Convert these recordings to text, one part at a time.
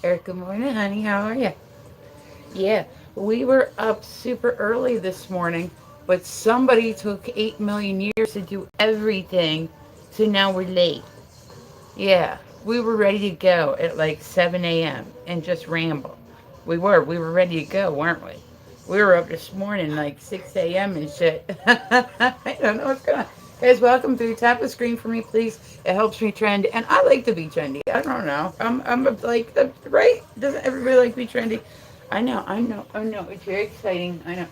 Eric, good morning, honey. How are you? Yeah, we were up super early this morning, but somebody took 8 million years to do everything, so now we're late. Yeah, we were ready to go at like 7 a.m. and just ramble. We were ready to go, weren't we? We were up this morning like 6 a.m. and shit. I don't know what's going on. Guys, welcome through. Tap the screen for me, please. It helps me trend, and I like to be trendy. I don't know. I'm like, right? Doesn't everybody like to be trendy? I know. It's very exciting. I know.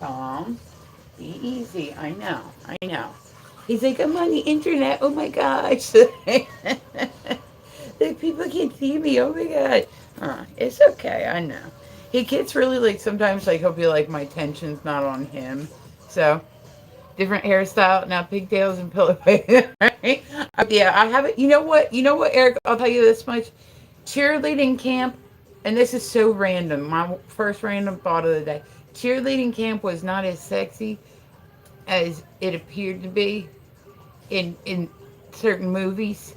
Calm. Be easy. I know. He's like, I'm on the internet. Oh my gosh. Like, people can't see me. Oh my god. It's okay. I know. He gets really like sometimes like he'll be like my attention's not on him. So different hairstyle now, pigtails and pillow. Right? Yeah, I have it. You know what? You know what, Eric? I'll tell you this much. Cheerleading camp, and this is so random. My first random thought of the day. Cheerleading camp was not as sexy as it appeared to be in certain movies.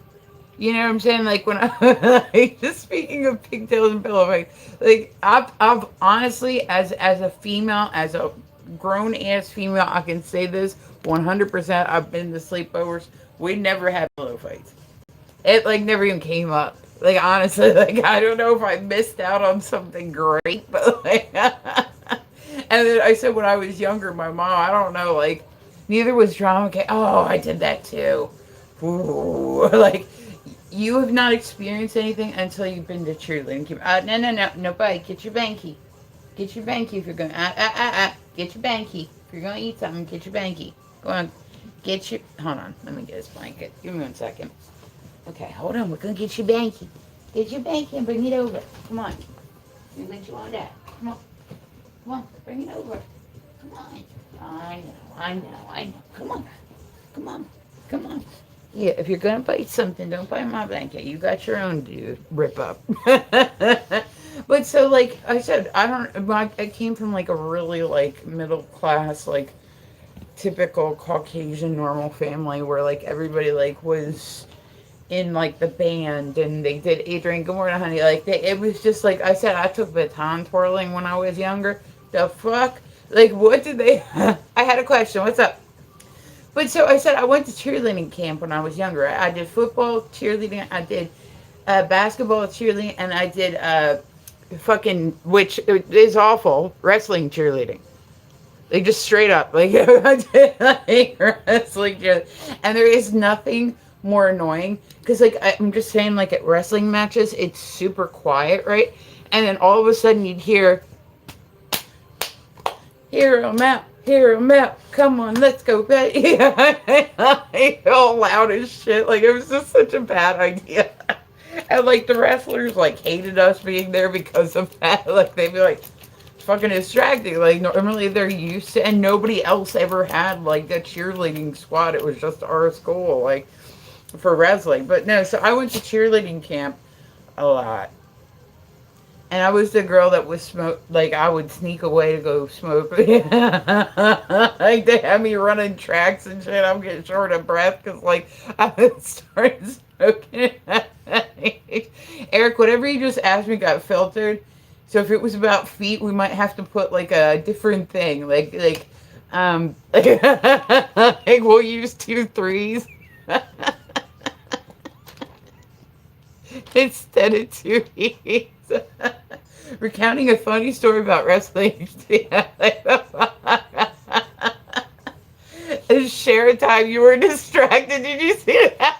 You know what I'm saying? Like when I like, just speaking of pigtails and pillow fights, like I've honestly as a female, as a grown ass female, I can say this 100%. I've been to sleepovers. We never had pillow fights. It like never even came up. Like honestly, like I don't know if I missed out on something great, but like, and then I said when I was younger, my mom, I don't know, like neither was drama. Okay, oh, I did that too. Ooh, like you have not experienced anything until you've been to cheerleading camp. No, bye. Get your banky. Get your banky if you're going. Get your banky if you're going to eat something. Get your banky. Go on. Get your. Hold on. Let me get this blanket. Give me 1 second. Okay, hold on. We're gonna get your banky. Get your banky and bring it over. Come on. You let you on that. Come on. Come on. Bring it over. Come on. I know. Come on. Come on. Come on. Yeah, if you're gonna bite something, don't bite my blanket. You got your own, dude. Rip up. But so, like I said, I came from like a really like middle class, like typical Caucasian normal family where like everybody like was in like the band and they did Adrian, good morning, honey. Like it was just like I said, I took baton twirling when I was younger. The fuck? Like what did they? I had a question. What's up? But so I said I went to cheerleading camp when I was younger. I did football, cheerleading. I did basketball, cheerleading, and I did fucking, which is awful, wrestling cheerleading. Like just straight up, like I did like wrestling cheerleading. And there is nothing more annoying because like I'm just saying, like at wrestling matches, it's super quiet, right? And then all of a sudden you'd hear them out. Hear him out. Come on, let's go, Betty. All loud as shit. Like, it was just such a bad idea. And, like, the wrestlers, like, hated us being there because of that. Like, they'd be like, fucking distracting. Like, normally they're used to, and nobody else ever had, like, a cheerleading squad. It was just our school, like, for wrestling. But no, so I went to cheerleading camp a lot. And I was the girl that was smoke. Like I would sneak away to go smoke. Like they had me running tracks and shit. I'm getting short of breath because like I started smoking. Eric, whatever you just asked me got filtered. So if it was about feet, we might have to put like a different thing. Like we'll use 2 threes instead of 2 e's. Recounting a funny story about wrestling. Share a time you were distracted. Did you see that?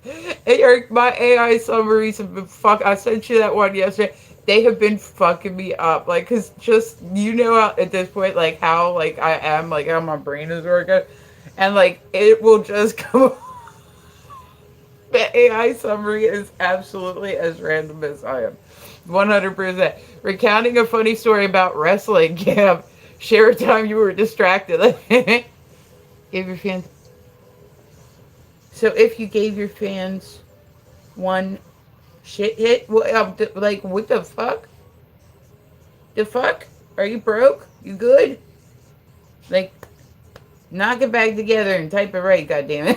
Hey, Eric, my AI summaries have been fuck. I sent you that one yesterday. they have been fucking me up. Like, cause just you know how, at this point, like how like I am, like how my brain is working, and like it will just come. The AI summary is absolutely as random as I am. 100%. Recounting a funny story about wrestling camp. Share a time you were distracted. Give your fans. So if you gave your fans one shit hit, like what the fuck? The fuck? Are you broke? You good? Like, knock it back together and type it right, goddammit.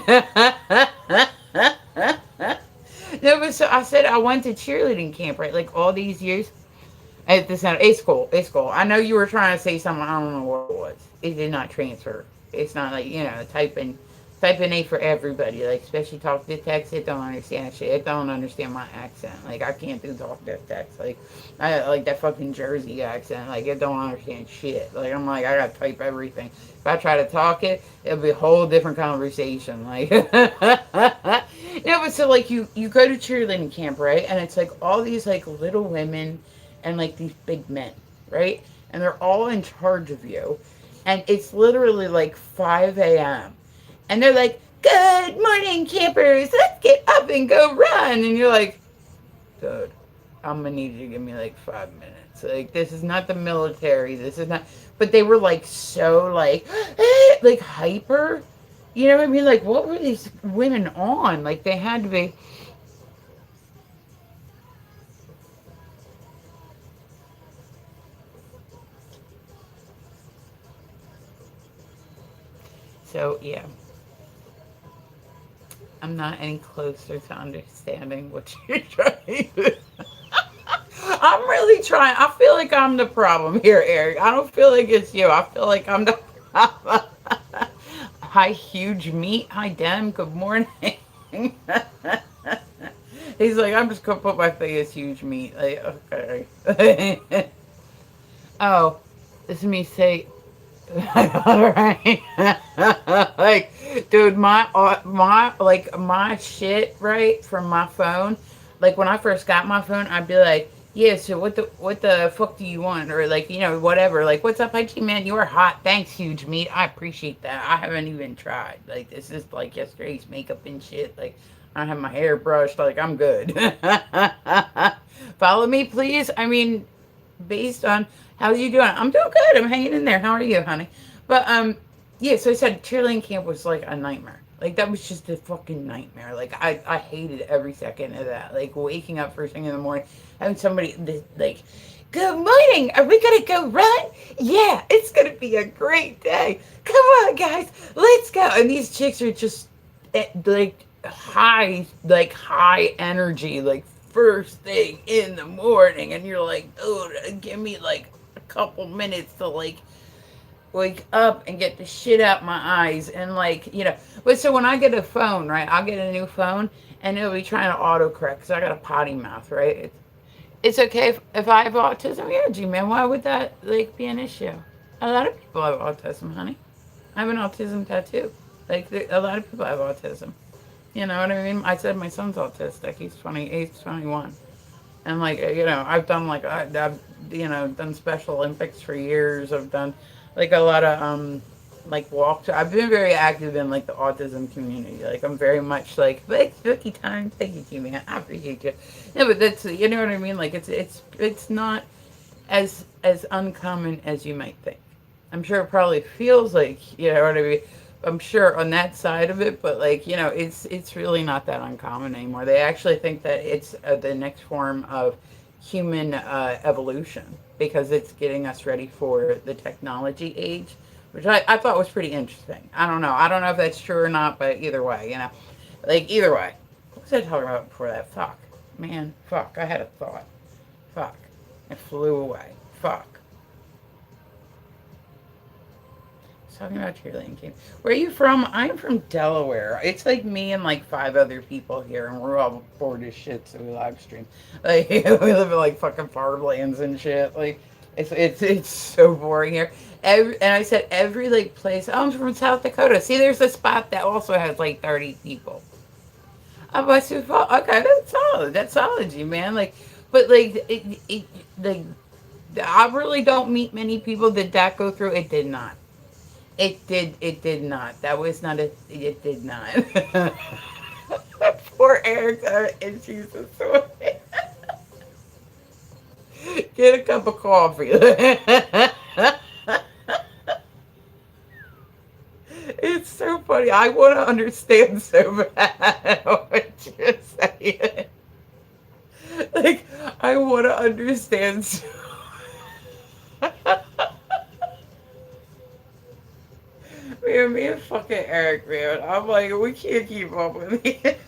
No, but so I said I went to cheerleading camp, right? Like all these years. At the center. It's cool. It's cool. I know you were trying to say something. I don't know what it was. It did not transfer. It's not like, typing A for everybody. Like, especially talk to text. It don't understand shit. It don't understand my accent. Like, I can't do talk to text. Like, I like that fucking Jersey accent. Like, it don't understand shit. Like, I'm like, I gotta type everything. If I try to talk it, it'll be a whole different conversation. Like, no, but so like you go to cheerleading camp, right? And it's like all these like little women and like these big men, right? And they're all in charge of you. And it's literally like 5 a.m. And they're like, "Good morning, campers. Let's get up and go run." And you're like, "Dude, I'm going to need you to give me like 5 minutes. Like, this is not the military. This is not." But they were like so like, like hyper. You know what I mean? Like, what were these women on? Like, they had to be. So, yeah. I'm not any closer to understanding what you're trying to. I'm really trying. I feel like I'm the problem here, Eric. I don't feel like it's you. I feel like I'm the problem. Hi, huge meat. Hi, Dem. Good morning. He's like, I'm just gonna put my face huge meat. Like, okay. Oh, this is me say. Alright. Like, dude, my shit, right, from my phone. Like when I first got my phone, I'd be like, "Yeah, so what the fuck do you want?" Or like, whatever. Like, "What's up, IG man? You are hot. Thanks, huge meat. I appreciate that. I haven't even tried. Like, this is like yesterday's makeup and shit. Like, I don't have my hair brushed. Like, I'm good." Follow me, please. I mean, based on how's you doing? I'm doing good. I'm hanging in there. How are you, honey? But yeah. So I said cheerleading camp was like a nightmare. Like that was just a fucking nightmare. Like I hated every second of that. Like waking up first thing in the morning, having somebody like, "Good morning. Are we gonna go run? Yeah, it's gonna be a great day. Come on, guys, let's go." And these chicks are just like high energy, like first thing in the morning, and you're like, "Dude, give me like a couple minutes to like wake up and get the shit out my eyes." And like, but so when I get a phone, right, I'll get a new phone and it'll be trying to autocorrect because I got a potty mouth, right? It's okay if I have autism. Yeah, G-man, why would that like be an issue? A lot of people have autism, honey. I have an autism tattoo. Like, a lot of people have autism. You know what I mean? I said my son's autistic. He's 20. He's 21. And like, I've done like I've done Special Olympics for years. I've done like a lot of like walks. I've been very active in like the autism community. Like, I'm very much like spooky time. Thank you, man. I appreciate you. Yeah, but that's, you know what I mean. Like, it's not as uncommon as you might think. I'm sure it probably feels like, you know what I mean. I'm sure on that side of it, but like, it's really not that uncommon anymore. They actually think that it's the next form of human evolution because it's getting us ready for the technology age, which I thought was pretty interesting. I don't know. I don't know if that's true or not, but either way, like either way. What was I talking about before that? Fuck, man, fuck. I had a thought. Fuck, it flew away. Fuck. Talking about cheerleading team. Where are you from? I'm from Delaware. It's like me and like 5 other people here, and we're all bored as shit, so we live stream. Like, we live in like fucking farmlands and shit. Like, it's so boring here. And I said every like place. Oh, I'm from South Dakota. See, there's a spot that also has like 30 people. I'm by Sioux Falls. Okay, that's solid. That's solid, G man. Like, But like like I really don't meet many people that go through. It did not. It did not. That was not a. It did not. Poor Eric's issues with soy. Get a cup of coffee. It's so funny. I want to understand so bad what you're saying. Like, I want to understand so. Man, me and fucking Eric, man. I'm like, we can't keep up with it.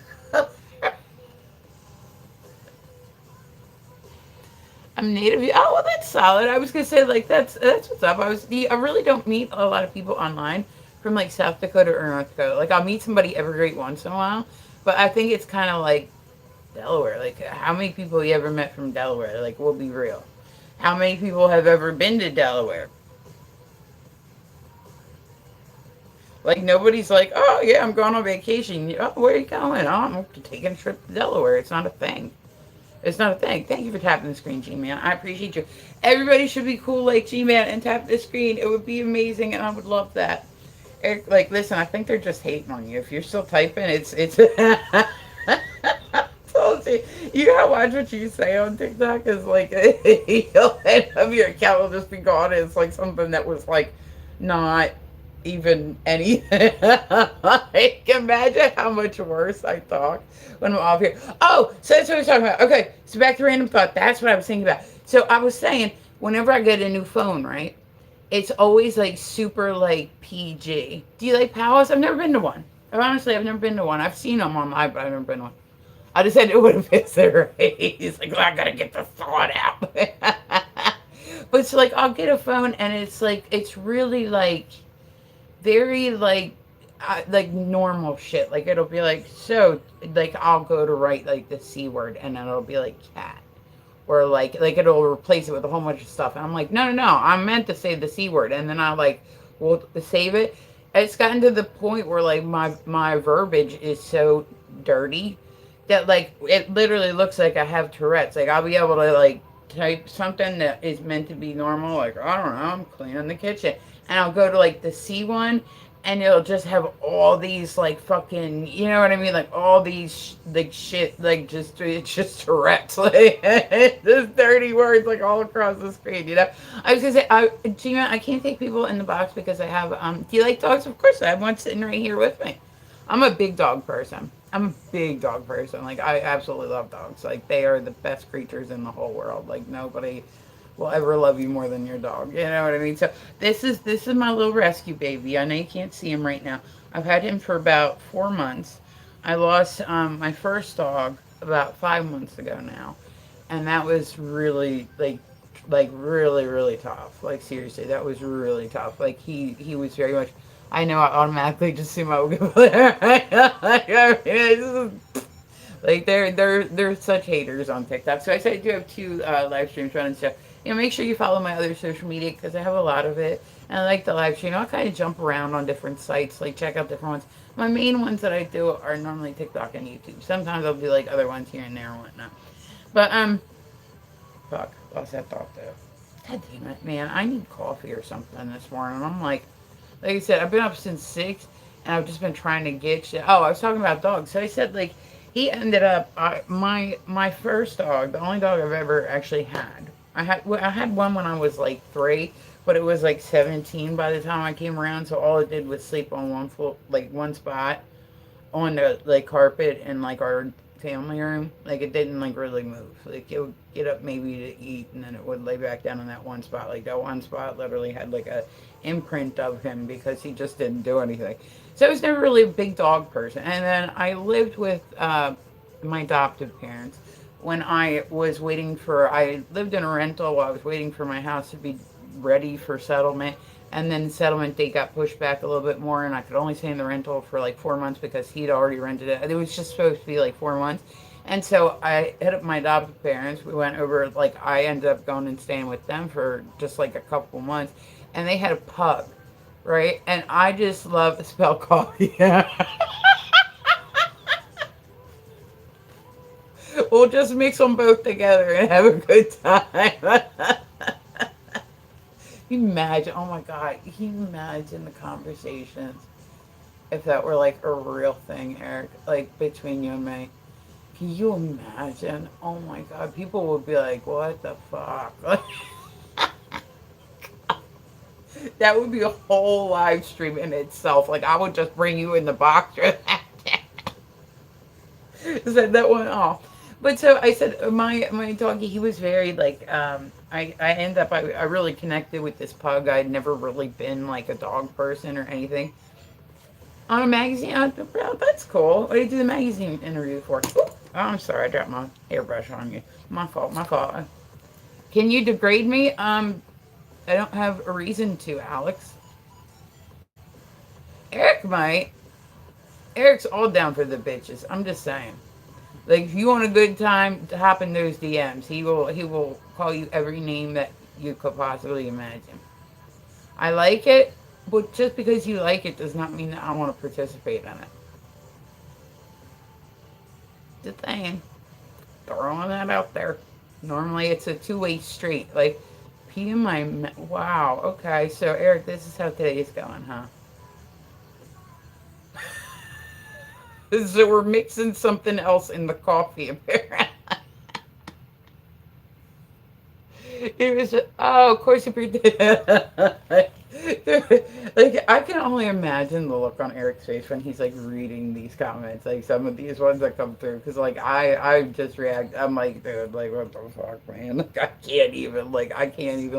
I'm native. Oh, well, that's solid. I was gonna say like that's what's up. I really don't meet a lot of people online from like South Dakota or North Dakota. Like I'll meet somebody every great once in a while, but I think it's kind of like Delaware. Like how many people you ever met from Delaware? Like we'll be real. How many people have ever been to Delaware? Like nobody's like, oh yeah, I'm going on vacation. Oh, where are you going? Oh, I'm taking a trip to Delaware. It's not a thing. It's not a thing. Thank you for tapping the screen, G-Man. I appreciate you. Everybody should be cool like G-Man and tap the screen. It would be amazing, and I would love that. Eric, like, listen, I think they're just hating on you. If you're still typing, it's. Told you. You gotta watch what you say on TikTok. It's like you'll end up your account will just be gone. It's like something that was like not even anything. Like, imagine how much worse I talk when I'm off here. Oh, so that's what I was talking about. Okay, so back to random thought. That's what I was thinking about. So I was saying, whenever I get a new phone, right, it's always like super like PG. Do you like Palace? I've never been to one. Honestly, I've never been to one. I've seen them online, but I've never been to one. I just said it would have fits their race. Like, I gotta get the thought out. But it's like, I'll get a phone and it's like, it's really like, very like normal shit. Like it'll be like so like I'll go to write like the C word and then it'll be like cat or like it'll replace it with a whole bunch of stuff and I'm like no I meant to say the C word and then I like will save it. It's gotten to the point where like my verbiage is so dirty that like it literally looks like I have Tourette's. Like I'll be able to like type something that is meant to be normal, like I don't know, I'm cleaning the kitchen, and I'll go to like the C one, and it'll just have all these like fucking, you know what I mean, like all these like shit, like just it's just Tourette's, like just dirty words like all across the screen, you know. I was gonna say, Gina, I can't take people in the box because I have. Do you like dogs? Of course, I have one sitting right here with me. I'm a big dog person. I'm a big dog person. Like I absolutely love dogs. Like they are the best creatures in the whole world. Like nobody will ever love you more than your dog. You know what I mean? So this is my little rescue baby. I know you can't see him right now. I've had him for about 4 months. I lost my first dog about 5 months ago now, and that was really like really tough. Like seriously, that was really tough. Like he was very much. I know I automatically just see my vocabulary. Like, I mean, like they're such haters on TikTok. So I said I do have two live streams running. So make sure you follow my other social media because I have a lot of it, and I like the live stream. I'll kind of jump around on different sites, like check out different ones. My main ones that I do are normally TikTok and YouTube. Sometimes I'll do like other ones here and there and whatnot. But fuck, lost that thought though. God damn it, man! I need coffee or something this morning. I'm like I said, I've been up since 6, and I've just been trying to get shit. Oh, I was talking about dogs. So I said, like, he ended up, my first dog, the only dog I've ever actually had. I had one when I was, like, 3, but it was, like, 17 by the time I came around, so all it did was sleep on one spot on the, like, carpet in, like, our family room. Like, it didn't, like, really move. Like, it would get up maybe to eat, and then it would lay back down in that one spot. Like, that one spot literally had, like, a imprint of him because he just didn't do anything. So I was never really a big dog person. And then I lived with my adoptive parents when I was I lived in a rental while I was waiting for my house to be ready for settlement. And then the settlement date got pushed back a little bit more, and I could only stay in the rental for like 4 months because he'd already rented it. It was just supposed to be like 4 months. And so I hit up my adoptive parents. We went over, like, I ended up going and staying with them for just like a couple months. And they had a pug, right? And I just love to spell coffee. We'll just just mix them both together and have a good time. Imagine, oh my God, can you imagine the conversations if that were like a real thing, Eric, like between you and me? Can you imagine? Oh my God, people would be like, what the fuck? Like, that would be a whole live stream in itself. Like, I would just bring you in the box for that. Said that one off. But so I said, my doggy, he was very like, I end up, I really connected with this pug. I'd never really been like a dog person or anything. On a magazine, oh, that's cool. What did you do the magazine interview for? Oh, I'm sorry, I dropped my hairbrush on you. My fault, my fault. Can you degrade me? I don't have a reason to, Alex. Eric might. Eric's all down for the bitches. I'm just saying. Like, if you want a good time to hop in those DMs, he will call you every name that you could possibly imagine. I like it, but just because you like it does not mean that I want to participate in it. Just saying. Throwing that out there. Normally it's a two-way street. Like, P in my... Wow. Okay, so Eric, this is how today's going, huh? So we're mixing something else in the coffee, apparently. It was, oh, of course, if you did. Like, I can only imagine the look on Eric's face when he's like reading these comments, like some of these ones that come through. Because, like, I just react. I'm like, dude, like, what the fuck, man? Like, I can't even,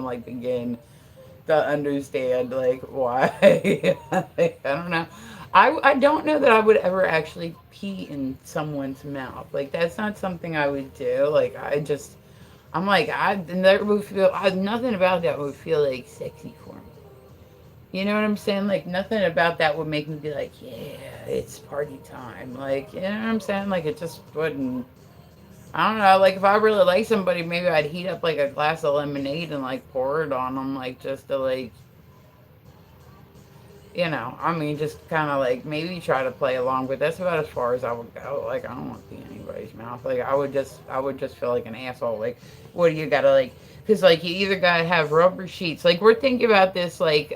like, begin to understand, like, why. I don't know. I don't know that I would ever actually pee in someone's mouth. Like, that's not something I would do. Like, I'm like, that would feel, nothing about that would feel like sexy for me. You know what I'm saying? Like, nothing about that would make me be like, yeah, it's party time. Like, you know what I'm saying? Like, it just wouldn't. I don't know. Like, if I really like somebody, maybe I'd heat up like a glass of lemonade and like pour it on them, like, just to like, I mean, just kind of like maybe try to play along, but that's about as far as I would go. Like, I don't want to be in anybody's mouth. Like, I would just feel like an asshole. Like, what do you gotta like? Because like you either gotta have rubber sheets. Like, we're thinking about this like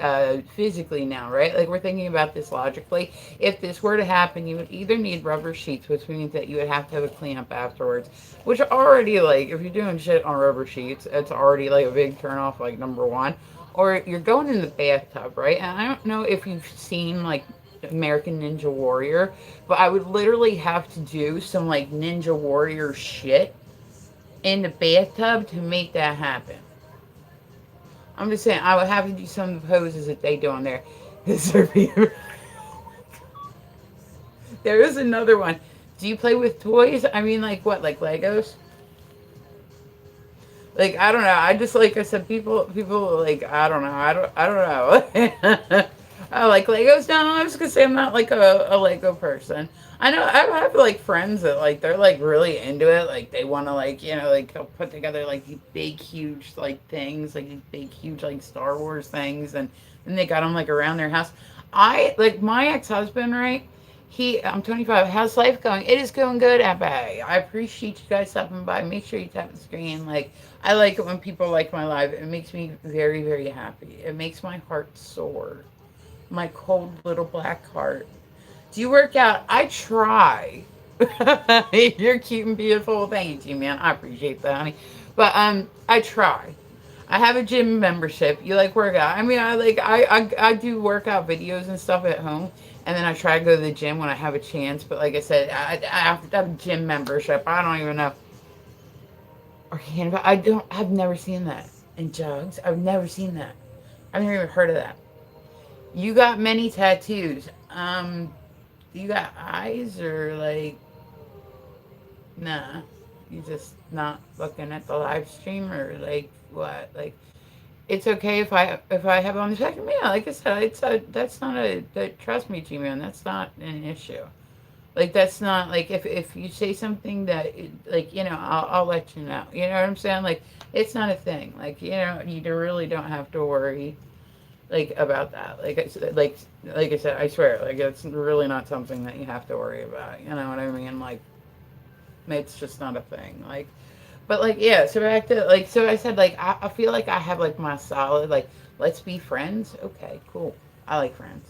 physically now, right? Like, we're thinking about this logically. If this were to happen, you would either need rubber sheets, which means that you would have to have a cleanup afterwards. Which already like if you're doing shit on rubber sheets, it's already like a big turn off. Like number one, or you're going in the bathtub, right? And I don't know if you've seen like American Ninja Warrior, but I would literally have to do some like Ninja Warrior shit in the bathtub to make that happen. I'm just saying, I would have to do some of the poses that they do on there. There is another one. Do you play with toys? I mean, like what, like Legos? Like, I don't know. I just, like I said, people like, I don't know. I don't know. I like Legos. No, I was gonna say I'm not like a Lego person. I know I have like friends that like they're like really into it. Like they want to like like they'll put together like these big huge like things, like these big huge like Star Wars things, and they got them like around their house. I like my ex husband, right? I'm 25. How's life going? It is going good, Abby. I appreciate you guys stopping by. Make sure you tap the screen. Like, I like it when people like my live. It makes me very, very happy. It makes my heart soar. My cold little black heart. Do you work out? I try. You're cute and beautiful. Thank you, man. I appreciate that, honey. But I try. I have a gym membership. You like workout? I mean, I do workout videos and stuff at home, and then I try to go to the gym when I have a chance. But like I said, I have to have a gym membership. I don't even know. I don't. I've never seen that in jugs. I've never seen that. I've never even heard of that. You got many tattoos. You got eyes or like, nah. You just not looking at the live stream or like what? Like, it's okay if I have on the second. Yeah, like I said, that's not trust me, G-Man, that's not an issue. Like, that's not like if you say something that like I'll let you know. You know what I'm saying? Like, it's not a thing. Like, you really don't have to worry like about that. Like I said, I swear, like it's really not something that you have to worry about. You know what I mean? Like, It's just not a thing. Like, but like, yeah. So back to like, so I said like, I feel like I have like my solid like, let's be friends. Okay, cool. I like friends.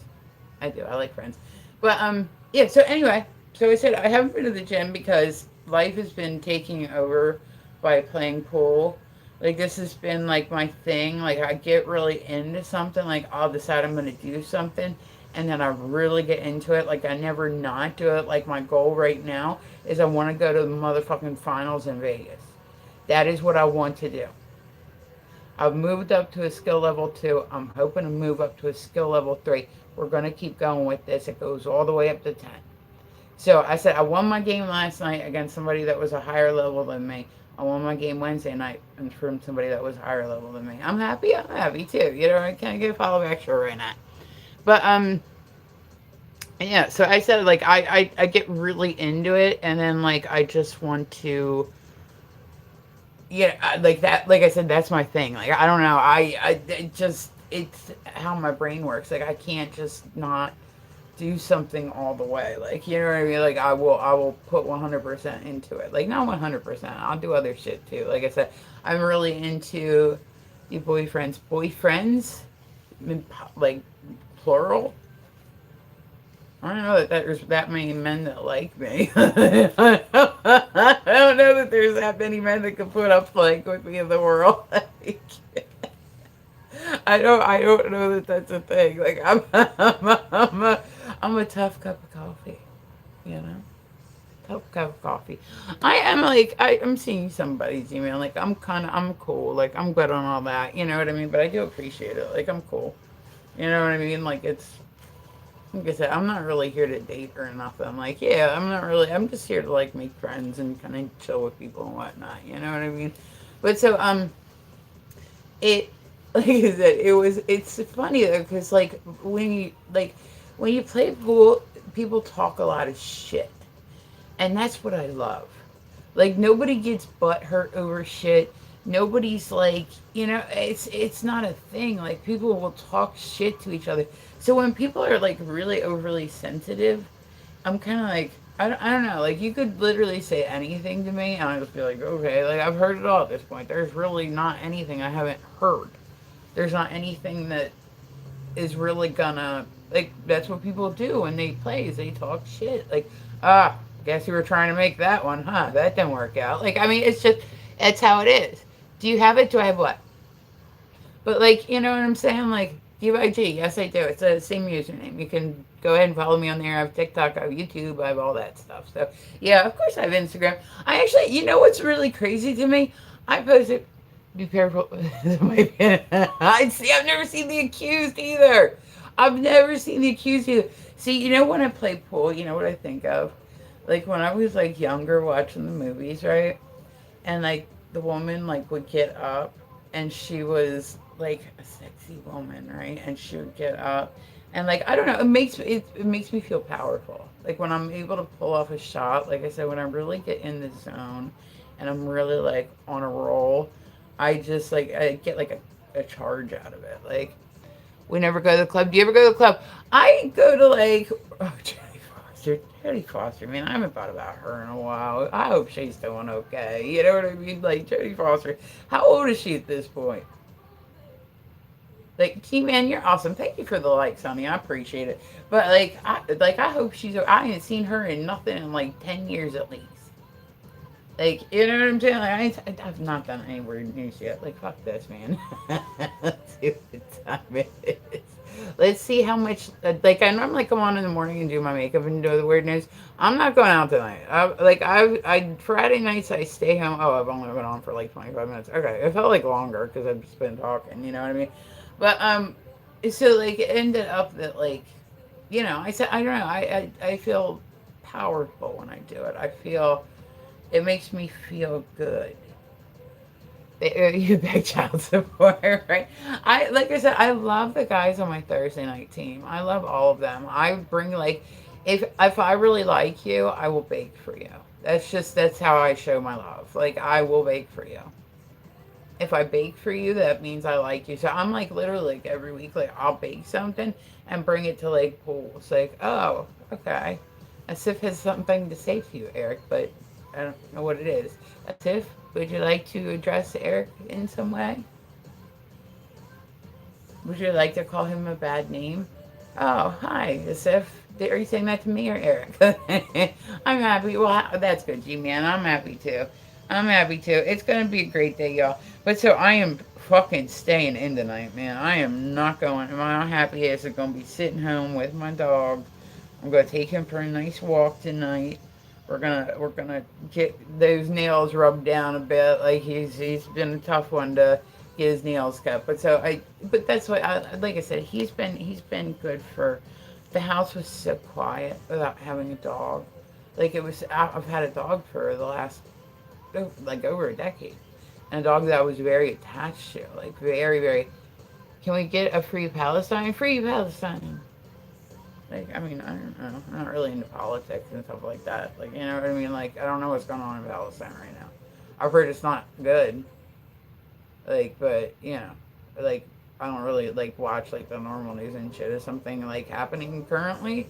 I do. I like friends. But yeah. So anyway, so I said I haven't been to the gym because life has been taking over by playing pool. Like this has been like my thing. Like I get really into something. Like I'll decide I'm gonna do something, and then I really get into it. Like I never not do it. Like my goal right now is I want to go to the motherfucking finals in Vegas. That is what I want to do. I've moved up to a skill level 2. I'm hoping to move up to a skill level 3. We're going to keep going with this. It goes all the way up to 10. So I said I won my game last night against somebody that was a higher level than me. I won my game Wednesday night from somebody that was higher level than me. I'm happy. I'm happy too. You know, I can't get a follow extra right now. But yeah. So I said like I get really into it, and then like I just want to, yeah, like that, like I said, that's my thing. Like I don't know, I it just, it's how my brain works. Like I can't just not do something all the way. Like, you know what I mean? Like I will put 100% into it. Like not 100%, I'll do other shit too. Like I said, I'm really into the boyfriends, like plural. I don't know that there's that many men that like me. I don't know that there's that many men that can put up like with me in the world. I don't know that that's a thing. Like I'm a tough cup of coffee, you know. Tough cup of coffee. I am like I'm seeing somebody's email. Like I'm cool. Like I'm good on all that. You know what I mean? But I do appreciate it. Like I'm cool. You know what I mean? Like it's, like I said, I'm not really here to date or nothing. I'm like, yeah, I'm not really. I'm just here to like make friends and kind of chill with people and whatnot. You know what I mean? But so it, like I said, it's funny though because like when you play pool, people talk a lot of shit, and that's what I love. Like nobody gets butt hurt over shit. Nobody's like, you know, it's not a thing. Like people will talk shit to each other. So when people are like really overly sensitive, I'm kind of like, I don't know. Like you could literally say anything to me, and I just be like, okay, like I've heard it all at this point. There's really not anything I haven't heard. There's not anything that is really gonna, like that's what people do when they play is they talk shit. Like, guess you were trying to make that one, huh? That didn't work out. Like I mean, it's just, that's how it is. Do you have it? Do I have what? But like, you know what I'm saying? Like DYG, yes I do. It's the same username. You can go ahead and follow me on there. I have TikTok, I have YouTube, I have all that stuff. So yeah, of course I have Instagram. I actually, you know what's really crazy to me? I posted. Be careful. I see. I've never seen the accused either. I've never seen the accused either. See, you know when I play pool, you know what I think of? Like when I was like younger, watching the movies, right? And like the woman like would get up and she was like a sexy woman, right? And she would get up and like I don't know, it makes me feel powerful. Like when I'm able to pull off a shot, like I said, when I really get in the zone and I'm really like on a roll, I just like I get like a charge out of it. Like we never go to the club. Do you ever go to the club? I go to like, oh, Jodie Foster. Jodie Foster, man, I haven't thought about her in a while. I hope she's doing okay. You know what I mean? Like Jodie Foster. How old is she at this point? Like, T man, you're awesome. Thank you for the likes, honey. I appreciate it. But I hope she's. I ain't seen her in nothing in like 10 years at least. Like, you know what I'm saying? Like, I've not done any weird news yet. Like, fuck this, man. Let's see what time it is. Let's see how much. Like, I normally come on in the morning and do my makeup and do the weird news. I'm not going out tonight. Friday nights I stay home. Oh, I've only been on for like 25 minutes. Okay, it felt like longer because I've just been talking. You know what I mean? But so like it ended up that like, you know, I said I don't know. I feel powerful when I do it. I feel it makes me feel good. You beg child support, right? I like I said, I love the guys on my Thursday night team. I love all of them. I bring like, if I really like you, I will bake for you. That's how I show my love. Like I will bake for you. If I bake for you, that means I like you. So I'm like literally like every week, like I'll bake something and bring it to like pool. It's like, oh, okay. As if has something to say to you, Eric, but I don't know what it is. Tiff, would you like to address Eric in some way? Would you like to call him a bad name? Oh, hi, Yusuf. Are you saying that to me or Eric? I'm happy. Well, that's good, G-Man. I'm happy too. I'm happy too. It's going to be a great day, y'all. But so I am fucking staying in tonight, man. I am not going. My happy ass is going to be sitting home with my dog. I'm going to take him for a nice walk tonight. We're gonna get those nails rubbed down a bit. Like he's been a tough one to get his nails cut. But that's what like I said, he's been good for. The house was so quiet without having a dog. Like it was, I've had a dog for the last like over a decade, and a dog that I was very attached to, like very very. Can we get a free Palestine? Free Palestine. Like, I mean, I don't know. I'm not really into politics and stuff like that. Like, you know what I mean? Like, I don't know what's going on in Palestine right now. I've heard it's not good. Like, but, you know, like, I don't really, like, watch, like, the normal news and shit. Is something, like, happening currently?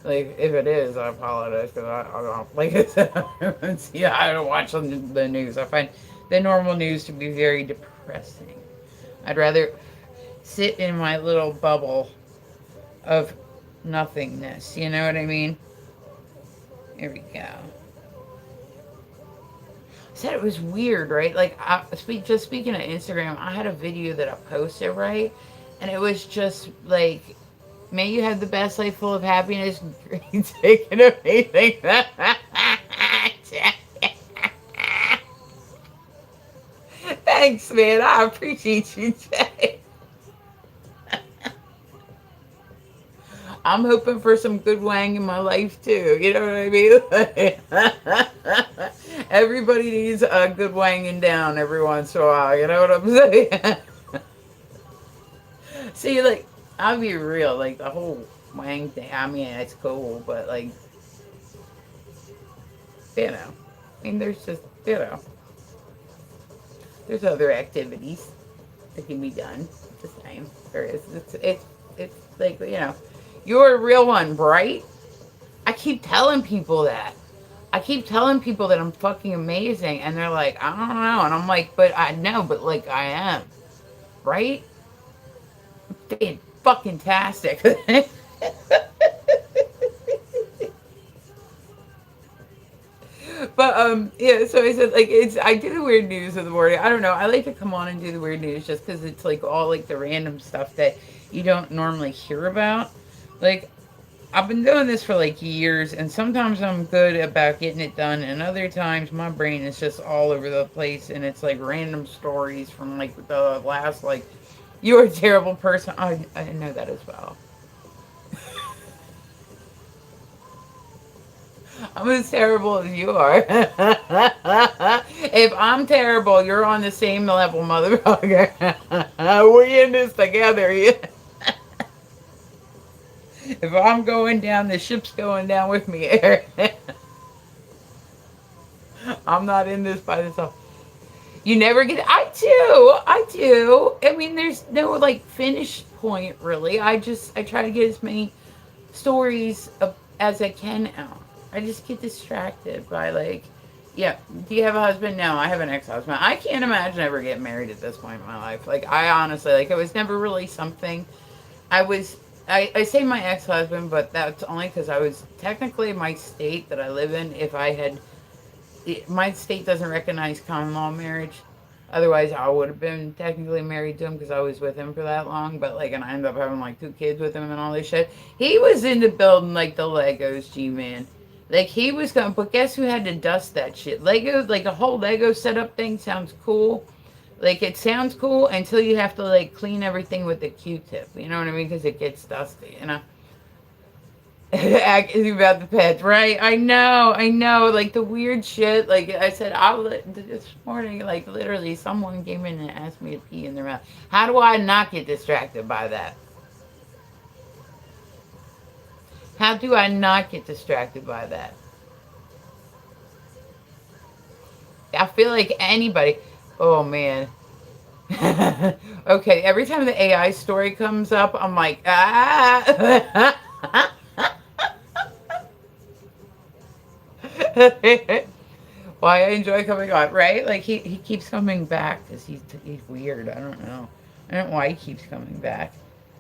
Like, if it is, I apologize because I don't, like I said, yeah, I don't watch the news. I find the normal news to be very depressing. I'd rather sit in my little bubble of nothingness. You know what I mean? Here we go. I said it was weird, right? Like, just speaking of Instagram, I had a video that I posted, right? And it was just like, may you have the best life full of happiness, great taking amazing. Thanks, man. I appreciate you, Jay. I'm hoping for some good wang in my life too. You know what I mean? Everybody needs a good wanging down every once in a while. You know what I'm saying? See, like, I'll be real. Like, the whole wang thing, I mean, it's cool, but, like, you know. I mean, there's just, you know, there's other activities that can be done. The same. There is. It's like, you know, you're a real one, right? I keep telling people that. I keep telling people that I'm fucking amazing, and they're like, I don't know. And I'm like, but I know, but like, I am. Right? I'm fucking tastic. But yeah, so I said like I do the weird news in the morning. I don't know. I like to come on and do the weird news just because it's like all like the random stuff that you don't normally hear about. Like I've been doing this for like years, and sometimes I'm good about getting it done, and other times my brain is just all over the place, and it's like random stories from like the last like you're a terrible person. I know that as well. I'm as terrible as you are. If I'm terrible, you're on the same level, motherfucker. We in this together. If I'm going down, the ship's going down with me. I'm not in this by myself. You never get. I do. I do. I mean, there's no like finish point really. I try to get as many stories as I can out. I just get distracted by like, yeah. Do you have a husband? No, I have an ex-husband. I can't imagine ever getting married at this point in my life. Like, I honestly like it was never really something. I was. I say my ex-husband, but that's only because I was technically my state that I live in. If I had, my state doesn't recognize common law marriage. Otherwise, I would have been technically married to him because I was with him for that long. But like, and I ended up having like 2 kids with him and all this shit. He was into building like the Legos, G-Man. Like he was going, but guess who had to dust that shit? Legos, like a whole Lego setup thing sounds cool. Like it sounds cool until you have to like clean everything with a Q-tip. You know what I mean? Because it gets dusty. You know. Asking about the pets, right? I know. Like the weird shit. Like I said, this morning, like literally, someone came in and asked me to pee in their mouth. How do I not get distracted by that? How do I not get distracted by that? I feel like anybody. Oh man. Okay, every time the AI story comes up, I'm like, ah. Why I enjoy coming on, right? Like he keeps coming back because he's weird. I don't know. I don't know why he keeps coming back.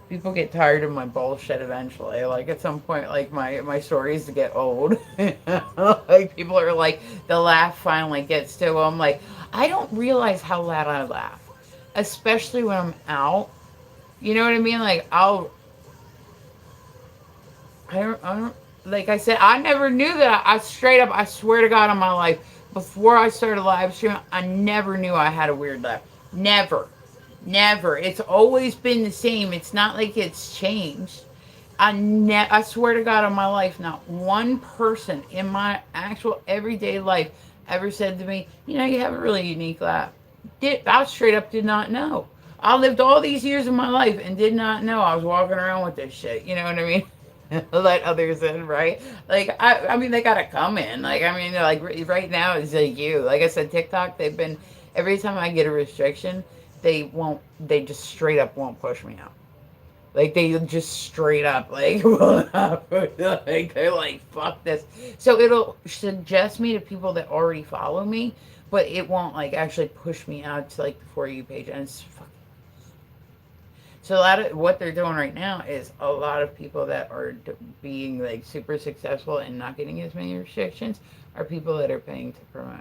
People get tired of my bullshit eventually. Like at some point, like my stories get old. Like people are like, the laugh finally gets to them. Like I don't realize how loud I laugh, especially when I'm out. You know what I mean? Like I don't, like I said, I never knew that. I straight up, I swear to God on my life, before I started live streaming, I never knew I had a weird laugh. Never. Never. It's always been the same. It's not like it's changed. I swear to God on my life, not one person in my actual everyday life ever said to me, you know, you have a really unique laugh. I straight up did not know. I lived all these years of my life and did not know I was walking around with this shit. You know what I mean? Let others in, right? Like I mean, they gotta come in. Like I mean, like right now it's like you. Like I said, TikTok. They've been every time I get a restriction, they won't. They just straight up won't push me out. Like they just straight up like, like they're like fuck this. So it'll suggest me to people that already follow me, but it won't like actually push me out to like the For You page, and it's fucking. So a lot of what they're doing right now is a lot of people that are being like super successful and not getting as many restrictions are people that are paying to promote.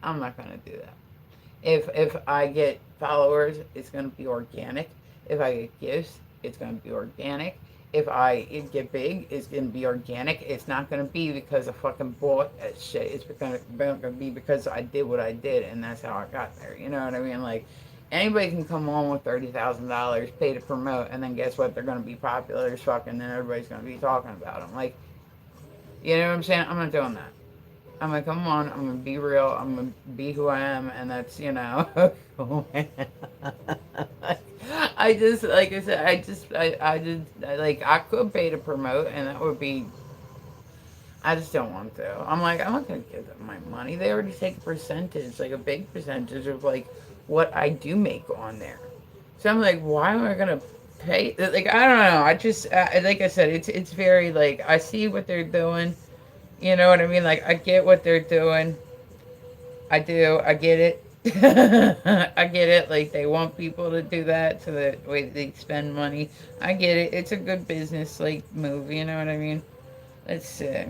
I'm not gonna do that. If I get followers, it's gonna be organic. If I get gifts, it's gonna be organic. If I get big, it's gonna be organic. It's not gonna be because I fucking bought that shit. It's gonna be because I did what I did, and that's how I got there. You know what I mean? Like anybody can come on with $30,000, pay to promote, and then guess what? They're gonna be popular as fuck, and then everybody's gonna be talking about them. Like, you know what I'm saying? I'm not doing that. I'm like, come on, I'm gonna be real. I'm gonna be who I am, and that's I just like I said, like I could pay to promote, and that would be. I just don't want to. I'm like, I'm not gonna give them my money. They already take a percentage, like a big percentage of like what I do make on there. So I'm like, why am I gonna pay? Like I don't know. I just like I said, it's very like I see what they're doing. You know what I mean? Like I get what they're doing. I do. I get it. I get it. Like they want people to do that so that way they spend money. I get it. It's a good business like move. You know what I mean? Let's see.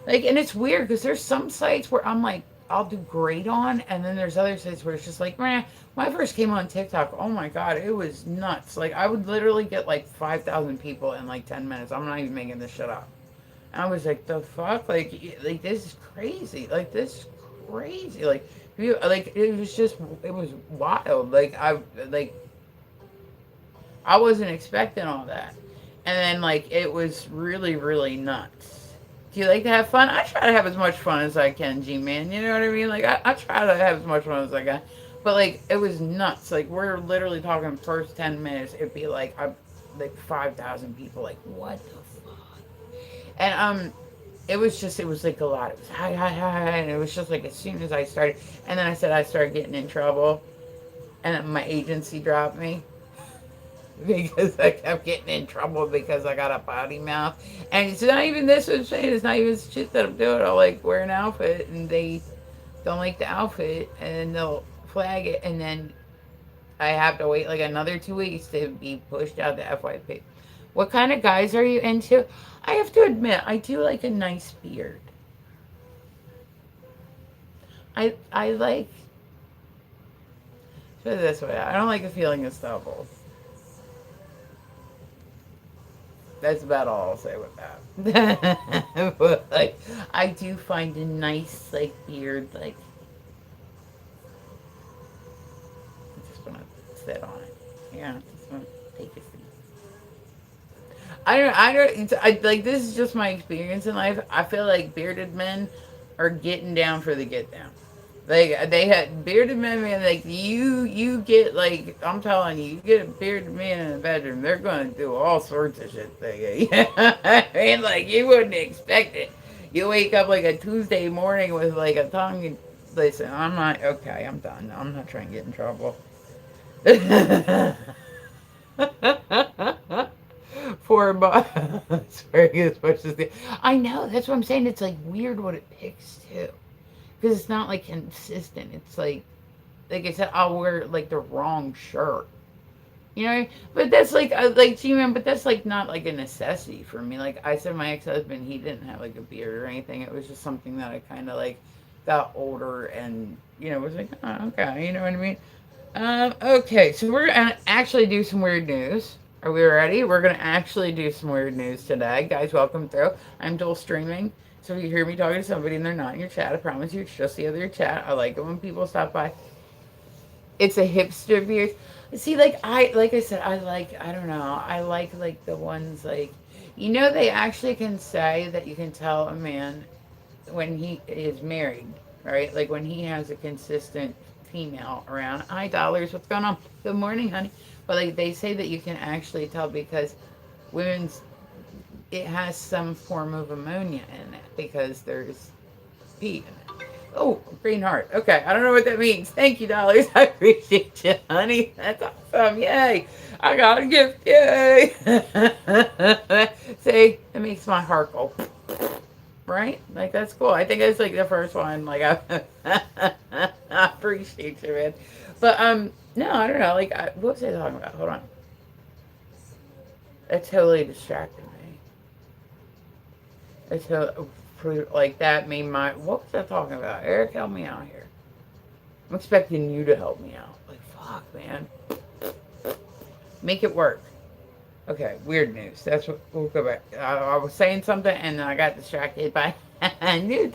Like, and it's weird because there's some sites where I'm like, I'll do great on, and then there's other sites where it's just like, man. When I first came on TikTok, oh my god, it was nuts. Like I would literally get like 5,000 people in like 10 minutes. I'm not even making this shit up. I was like, the fuck, like this is crazy. Like this is crazy. Like you, like it was just, it was wild. I wasn't expecting all that, and then like it was really, really nuts. Do you like to have fun? I try to have as much fun as I can, G-Man. You know what I mean? Like I try to have as much fun as I can. But like it was nuts. Like we're literally talking first 10 minutes, it'd be like like 5,000 people. Like what the and it was like a lot. It was hi hi hi, and it was just like as soon as I started, and then I said I started getting in trouble, and then my agency dropped me because I kept getting in trouble because I got a potty mouth, and it's not even this. What I'm saying it's not even shit that I'm doing. I'll like wear an outfit, and they don't like the outfit, and they'll flag it, and then I have to wait like another 2 weeks to be pushed out to FYP. What kind of guys are you into? I have to admit, I do like a nice beard. I like. Put it this way, I don't like the feeling of stubble. That's about all I'll say with that. But like, I do find a nice like beard. Like, I just want to sit on it. Yeah, I just want to take a seat. Like this is just my experience in life. I feel like bearded men are getting down for the get down. Like they had bearded men, man. Like you get like I'm telling you, you get a bearded man in the bedroom, they're gonna do all sorts of shit. I mean, like you wouldn't expect it. You wake up like a Tuesday morning with like a tongue. And, listen, I'm not okay. I'm done. I'm not trying to get in trouble. 4 months. Very as much as the. I know. That's what I'm saying. It's like weird what it picks too, because it's not like consistent. It's like I said, I'll wear like the wrong shirt. You know, but that's like see, man. But that's like not like a necessity for me. Like I said, my ex-husband, he didn't have like a beard or anything. It was just something that I kind of like got older and was like, oh, okay, you know what I mean. Okay, so we're gonna actually do some weird news. Are we ready? We're gonna actually do some weird news today, guys. Welcome through. I'm dual streaming, so if you hear me talking to somebody and they're not in your chat, I promise you, it's just the other chat. I like it when people stop by. It's a hipster beard. See, like I said, I don't know. I like the ones they actually can say that you can tell a man when he is married, right? Like when he has a consistent female around. Hi, dollars. What's going on? Good morning, honey. But like they say that you can actually tell because women's it has some form of ammonia in it because there's pee in it. Oh, green heart. Okay, I don't know what that means. Thank you, dollars. I appreciate you, honey. That's awesome. Yay. I got a gift. Yay. See, it makes my heart go right? Like that's cool. I think it's like the first one. Like I appreciate you, man. But no, I don't know. What was I talking about? Hold on. It totally distracted me. Like that made my. What was I talking about? Eric, help me out here. I'm expecting you to help me out. Like fuck, man. Make it work. Okay, weird news. That's what we'll go back. I was saying something and then I got distracted by new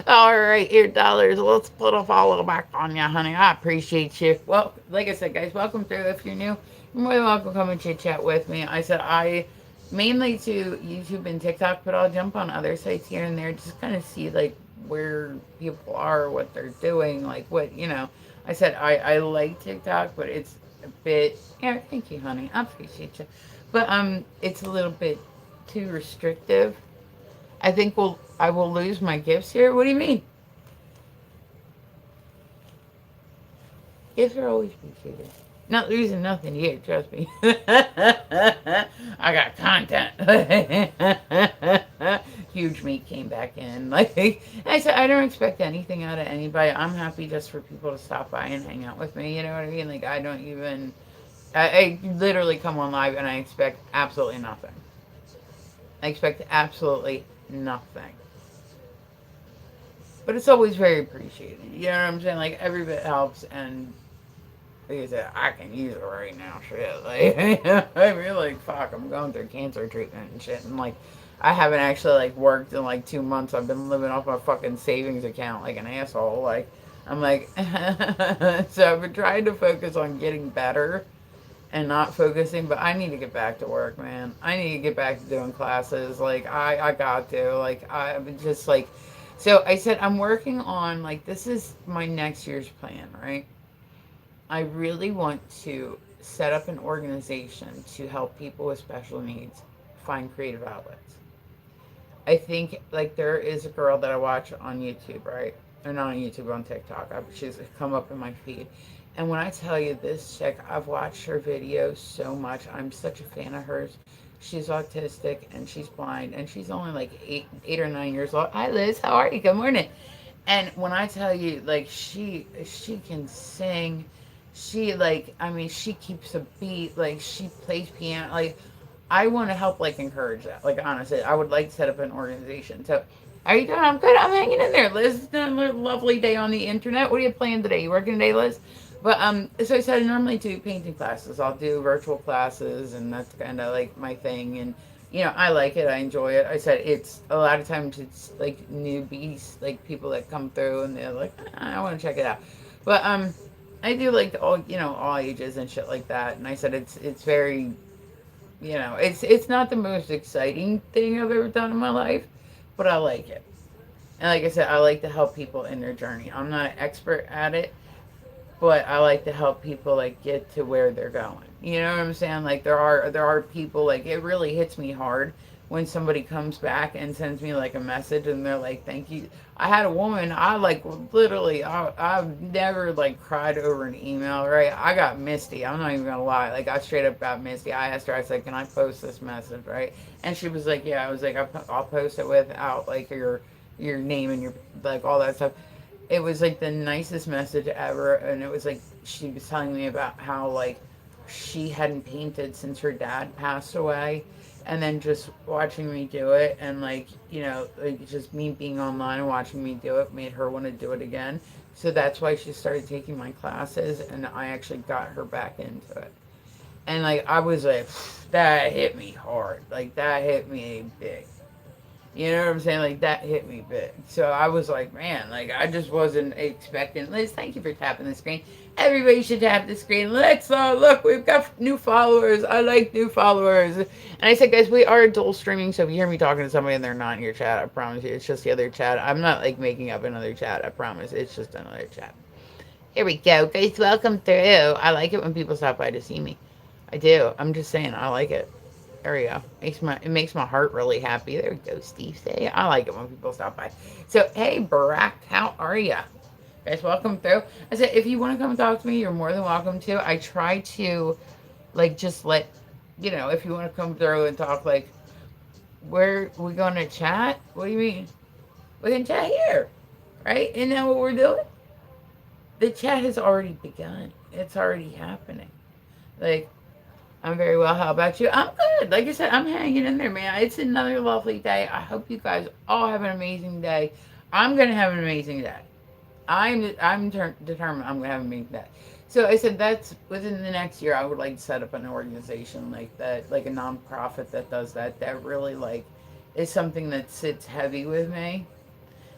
all right, here, dollars. Let's put a follow back on you, honey. I appreciate you. Well, like I said, guys, welcome through. If you're new, you're more than welcome to come and chit chat with me. I said I mainly to YouTube and TikTok, but I'll jump on other sites here and there, just kind of see like where people are, what they're doing, like what I said I like TikTok, but it's a bit. Yeah, thank you, honey. I appreciate you. But it's a little bit too restrictive. I think I will lose my gifts here. What do you mean? Gifts are always appreciated. Not losing nothing here, trust me. I got content. Huge meat came back in. Like I said, I don't expect anything out of anybody. I'm happy just for people to stop by and hang out with me. You know what I mean? Like I don't even. I literally come on live and I expect absolutely nothing. I expect absolutely nothing. But it's always very appreciated. You know what I'm saying? Like every bit helps and like I said, I can use it right now, shit. Like I mean like fuck, I'm going through cancer treatment and shit and like I haven't actually like worked in like 2 months. I've been living off my fucking savings account like an asshole. Like I'm like so I've been trying to focus on getting better and not focusing, but I need to get back to work, man. I need to get back to doing classes. Like I got to. Like I'm just like so I said I'm working on like this is my next year's plan, right? I really want to set up an organization to help people with special needs find creative outlets. I think like there is a girl that I watch on YouTube, right? Or not on YouTube, on TikTok. She's come up in my feed. And when I tell you this chick, I've watched her videos so much. I'm such a fan of hers. She's autistic and she's blind and she's only like 8 or 9 years old. Hi Liz, how are you? Good morning. And when I tell you, like she can sing, she like I mean she keeps a beat, like she plays piano, like I want to help like encourage that. Like honestly, I would like to set up an organization. So, how are you doing? I'm good. I'm hanging in there, Liz. It's been a lovely day on the internet. What are you playing today? You working today, Liz? But so I said I normally do painting classes. I'll do virtual classes, and that's kind of like my thing. And I like it. I enjoy it. I said it's a lot of times it's like newbies, like people that come through and they're like, I want to check it out. But I do like all ages and shit like that. And I said it's very it's not the most exciting thing I've ever done in my life, but I like it. And like I said, I like to help people in their journey. I'm not an expert at it, but I like to help people like get to where they're going. You know what I'm saying? Like there are people, like it really hits me hard when somebody comes back and sends me like a message and they're like, "Thank you." I had a woman. I like literally. I've never like cried over an email. Right? I got misty. I'm not even gonna lie. Like I straight up got misty. I asked her. I said, "Can I post this message?" Right? And she was like, "Yeah." I was like, "I'll post it without like your name and your like all that stuff." It was like the nicest message ever, and it was like she was telling me about how like she hadn't painted since her dad passed away, and then just watching me do it, and like like just me being online and watching me do it made her want to do it again. So that's why she started taking my classes, and I actually got her back into it. And like I was like, that hit me hard, like that hit me big. You know what I'm saying? Like that hit me big. So I was like, man, like I just wasn't expecting. Liz, thank you for tapping the screen. Everybody should tap the screen. Let's look. We've got new followers. I like new followers. And I said, guys, we are dual streaming. So if you hear me talking to somebody and they're not in your chat, I promise you, it's just the other chat. I'm not like making up another chat. I promise. It's just another chat. Here we go, guys. Welcome through. I like it when people stop by to see me. I do. I'm just saying, I like it. There we go. It makes my heart really happy. There we go, Steve. Say I like it when people stop by. So hey, Barack, how are ya? Guys, welcome through. I said if you want to come talk to me, you're more than welcome to. I try to like just let if you want to come through and talk, like where we going to chat. What do you mean? We can chat here, right? Isn't that what we're doing? The chat has already begun. It's already happening. Like I'm very well. How about you? I'm good. Like I said, I'm hanging in there, man. It's another lovely day. I hope you guys all have an amazing day. I'm gonna have an amazing day. Determined I'm gonna have an amazing day. So I said that's within the next year. I would like to set up an organization like that, like a nonprofit that does that. That really like is something that sits heavy with me.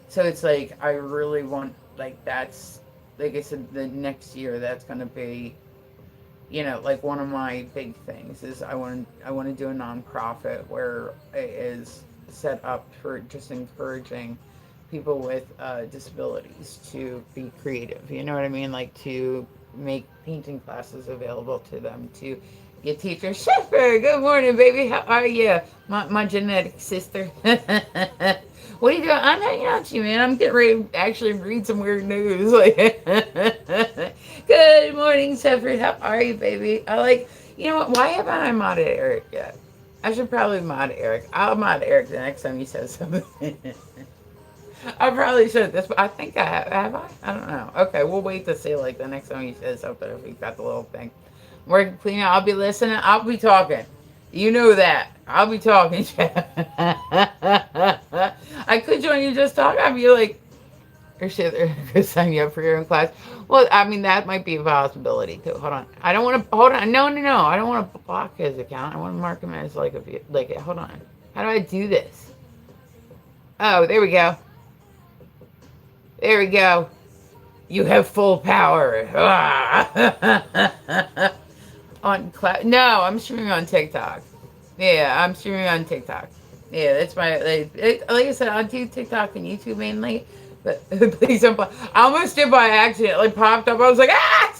So it's like I really want like that's like I said the next year that's gonna be like one of my big things is I want to do a nonprofit where it is set up for just encouraging people with disabilities to be creative. You know what I mean? Like to make painting classes available to them, to get teachers. Sheffer, good morning, baby. How are you? My genetic sister. What are you doing? I'm hanging out to you, man. I'm getting ready to actually read some weird news. Like, good morning, Sheffer. How are you, baby? I like, you know what? Why haven't I modded Eric yet? I should probably mod Eric. I'll mod Eric the next time he says something. I probably should. This, I think I have. Have I? I don't know. Okay, we'll wait to see like the next time he says something if we got the little thing. Working cleaning. I'll be listening. I'll be talking. You know that. I'll be talking. I could join you just talk. I'd be like, or shit, they're gonna sign you up for your own class. Well, I mean, that might be a possibility too. Hold on. I don't want to. Hold on. No, no, no. I don't want to block his account. I want to mark him as like a like. Hold on. How do I do this? Oh, there we go. There we go. You have full power. On no, I'm streaming on TikTok. Yeah, I'm streaming on TikTok. Yeah, that's my like I said, I do TikTok and YouTube mainly. But please don't. I almost did by accident. Like popped up. I was like, ah!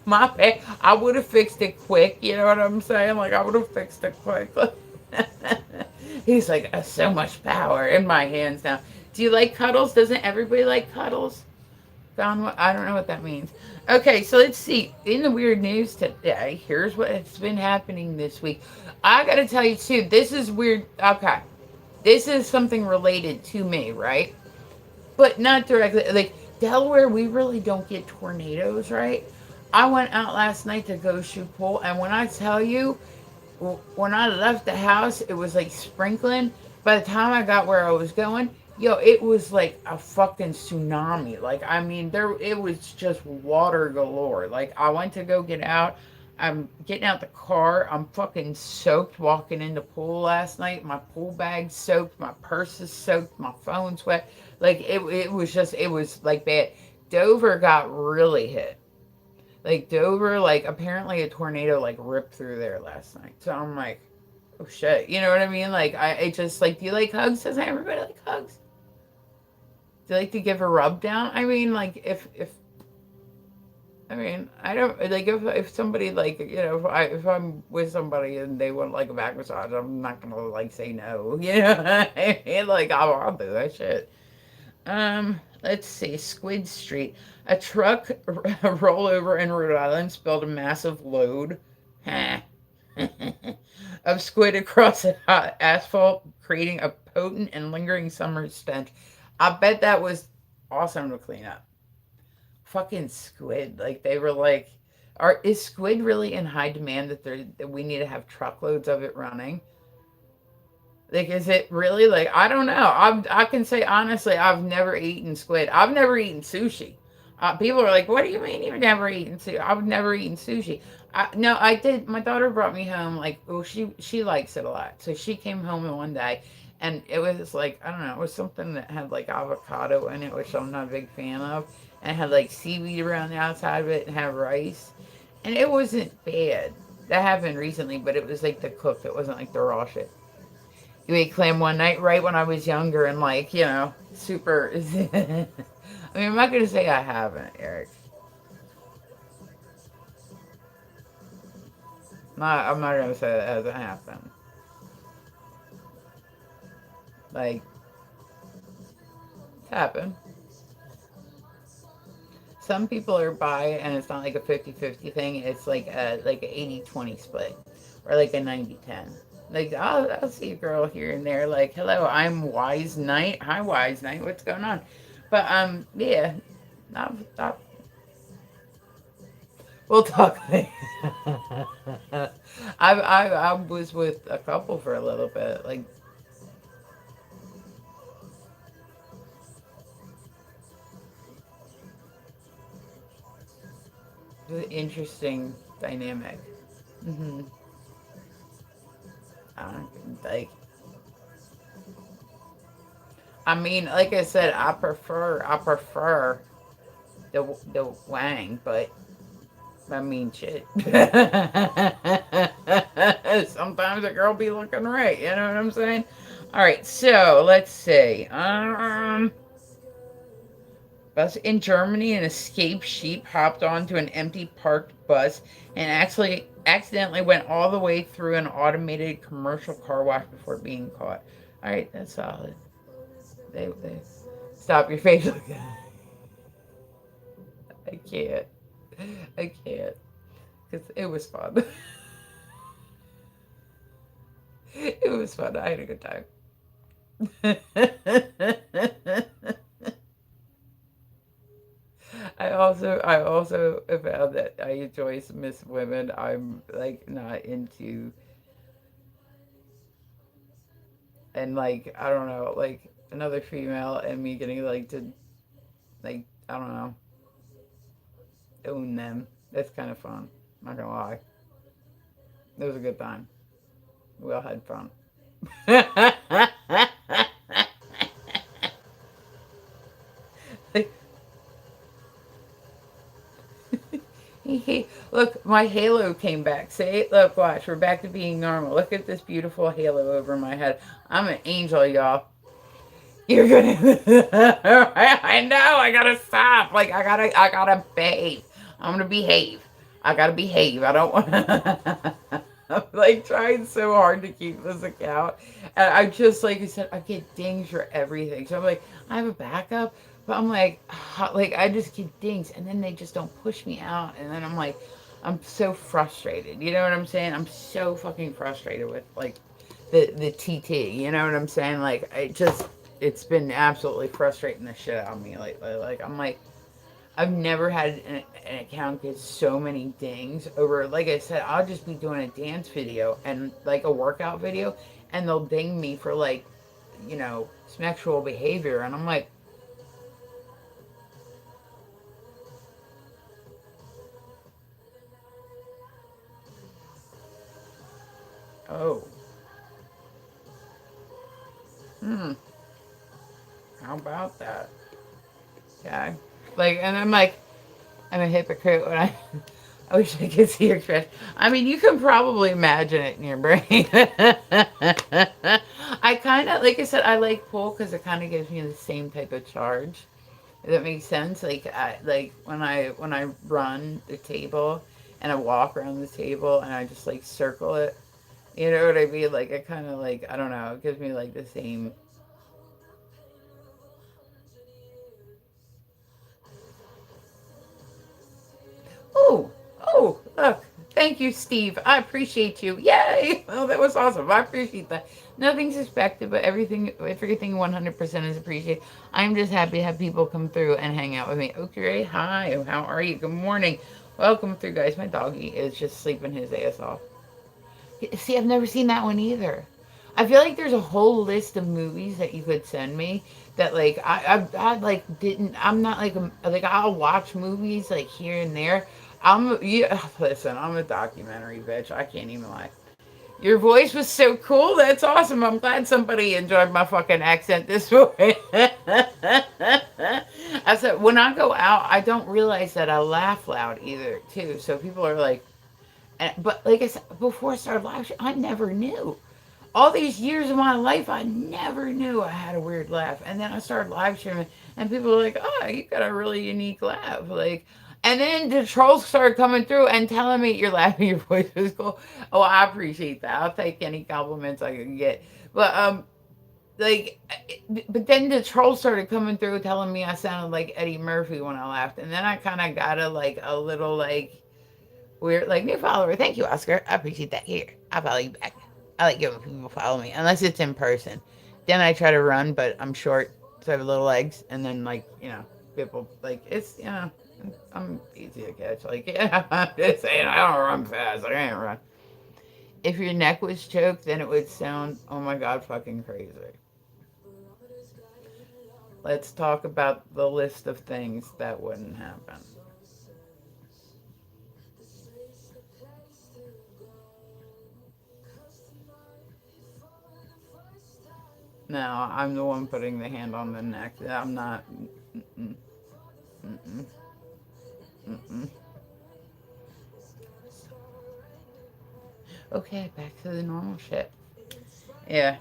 My bad. I would have fixed it quick. You know what I'm saying? Like I would have fixed it quick. He's like, so much power in my hands now. Do you like cuddles? Doesn't everybody like cuddles? I don't know what that means. Okay, so let's see. In the weird news today, here's what's been happening this week. I gotta tell you too, this is weird. Okay. This is something related to me, right? But not directly. Like Delaware, we really don't get tornadoes, right? I went out last night to go shoot pool, and when I tell you, when I left the house, it was like sprinkling. By the time I got where I was going, yo, it was like a fucking tsunami. Like, I mean, it was just water galore. Like, I went to go get out. I'm getting out the car. I'm fucking soaked walking in the pool last night. My pool bag's soaked. My purse is soaked. My phone's wet. Like, it was like bad. Dover got really hit. Like Dover, like apparently a tornado like ripped through there last night. So I'm like, oh shit, you know what I mean? Like it just like, do you like hugs? Doesn't everybody like hugs? Do you like to give a rub down? I mean, like if I mean, I don't like if somebody like if I'm with somebody and they want like a back massage, I'm not gonna like say no. I mean, like I'll do that shit. Let's see, Squid Street. A truck rollover in Rhode Island spilled a massive load of squid across the hot asphalt, creating a potent and lingering summer stench. I bet that was awesome to clean up. Fucking squid. Like they were like, is squid really in high demand that we need to have truckloads of it running? Like, is it really like I don't know. I can say honestly, I've never eaten squid. I've never eaten sushi. People are like, "What do you mean you've never eaten sushi?" I've never eaten sushi. No, I did. My daughter brought me home. Like, oh, she likes it a lot. So she came home one day, and it was like I don't know. It was something that had like avocado in it, which I'm not a big fan of, and it had like seaweed around the outside of it, and had rice, and it wasn't bad. That happened recently, but it was like the cooked. It wasn't like the raw shit. You ate clam one night, right when I was younger, and like super. I mean, I'm not gonna say I haven't, Eric. I'm not gonna say that hasn't happened. Like it's happened. Some people are bi, and it's not like a 50-50 thing. It's like a 80-20 split, or like a 90-10. Like I'll see a girl here and there. Like, hello, I'm Wise Knight. Hi, Wise Knight. What's going on? But yeah, I've we'll talk later. I was with a couple for a little bit. Like, it was an interesting dynamic. Hmm. Like, I mean, like I said, I prefer the Wang, but I mean, shit. Sometimes a girl be looking right. You know what I'm saying? All right, so let's see. Bus in Germany, an escaped sheep hopped onto an empty parked bus and actually accidentally went all the way through an automated commercial car wash before being caught. All right, that's solid. They stop your face. I can't. I can't. Because it was fun. It was fun. I had a good time. I also found that I enjoy Miss Women. I'm like not into and like I don't know like another female and me getting like to like I don't know own them. That's kind of fun. Not gonna lie, it was a good time. We all had fun. Look, my halo came back. See, look, watch, we're back to being normal. Look at this beautiful halo over my head. I'm an angel, y'all. You're gonna. I know. I gotta stop. Like I gotta behave. I'm gonna behave. I gotta behave. I don't want. I'm like trying so hard to keep this account, and I just like I said, I get dings for everything. So I'm like, I have a backup, but I'm like, like I just get dings, and then they just don't push me out, and then I'm like, I'm so frustrated. You know what I'm saying? I'm so fucking frustrated with like the TT. You know what I'm saying? Like I just it's been absolutely frustrating the shit out of me lately. Like I'm like I've never had an account get so many dings over. Like I said, I'll just be doing a dance video and like a workout video, and they'll ding me for like sexual behavior, and I'm like, oh, hmm, how about that? Okay, like, and I'm like, I'm a hypocrite when I. I wish I could see your expression. I mean, you can probably imagine it in your brain. I kind of, like I said, I like pool because it kind of gives me the same type of charge. Does that make sense? Like when I run the table and I walk around the table and I just like circle it. You know what I mean? Like I kind of like I don't know. It gives me like the same. Oh, oh, look. Thank you, Steve. I appreciate you. Yay! Oh, that was awesome. I appreciate that. Nothing's expected, but everything 100% is appreciated. I'm just happy to have people come through and hang out with me. Okay, hi. How are you? Good morning. Welcome through, guys. My doggy is just sleeping his ass off. See, I've never seen that one either. I feel like there's a whole list of movies that you could send me that like I like didn't I'm not like like I'll watch movies like here and there. Listen, I'm a documentary bitch. I can't even lie. Your voice was so cool. That's awesome. I'm glad somebody enjoyed my fucking accent this morning. I said when I go out, I don't realize that I laugh loud either too. So people are like, but like I said, before I started live stream, I never knew. All these years of my life, I never knew I had a weird laugh. And then I started live streaming, and people were like, "Oh, you got a really unique laugh." Like, and then the trolls started coming through and telling me you're laughing, your voice is cool. Oh, I appreciate that. I'll take any compliments I can get. But like, but then the trolls started coming through telling me I sounded like Eddie Murphy when I laughed, and then I kind of got a little like we're like new follower. Thank you, Oscar. I appreciate that. Here, I'll follow you back. I like it when people follow me, unless it's in person. Then I try to run, but I'm short, so I have little legs. And then like people like it's I'm easy to catch. Like yeah, I'm just saying I don't run fast. I can't run. If your neck was choked, then it would sound oh my god fucking crazy. Let's talk about the list of things that wouldn't happen. No, I'm the one putting the hand on the neck. I'm not. Mm-mm, mm-mm, mm-mm. Okay, back to the normal shit. Yeah.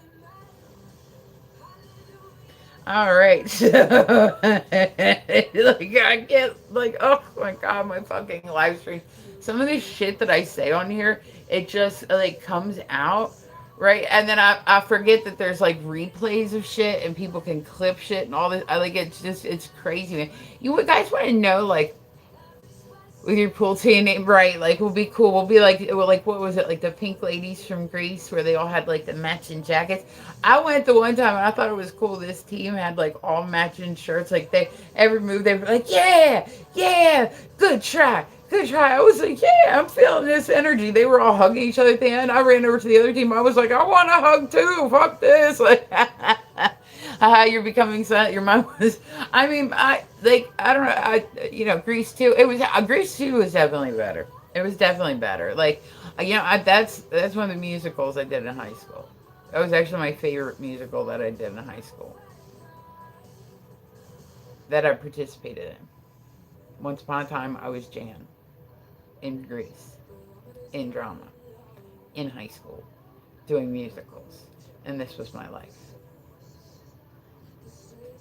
All right. So, like, I get, like, oh my God, my fucking live stream. Some of the shit that I say on here, it just, like, comes out, right? And then I forget that there's, like, replays of shit and people can clip shit and all this. I, like, it's just, it's crazy, man. You guys want to know, like, with your pool team, right? Like, we'll be cool. We'll be like what was it? Like the pink ladies from Greece, where they all had like the matching jackets. I went the one time and I thought it was cool. This team had like all matching shirts. Like they every move they were like, yeah, yeah, good try. Good try. I was like, yeah, I'm feeling this energy. They were all hugging each other at the end. I ran over to the other team. I was like, I want a hug too. Fuck this. Like, you're becoming sad. Your mom was. I mean, I don't know. Grease too. It was Grease too was definitely better. It was definitely better. Like, that's one of the musicals I did in high school. That was actually my favorite musical that I did in high school that I participated in. Once upon a time, I was Jan in Grease, in drama, in high school, doing musicals, and this was my life.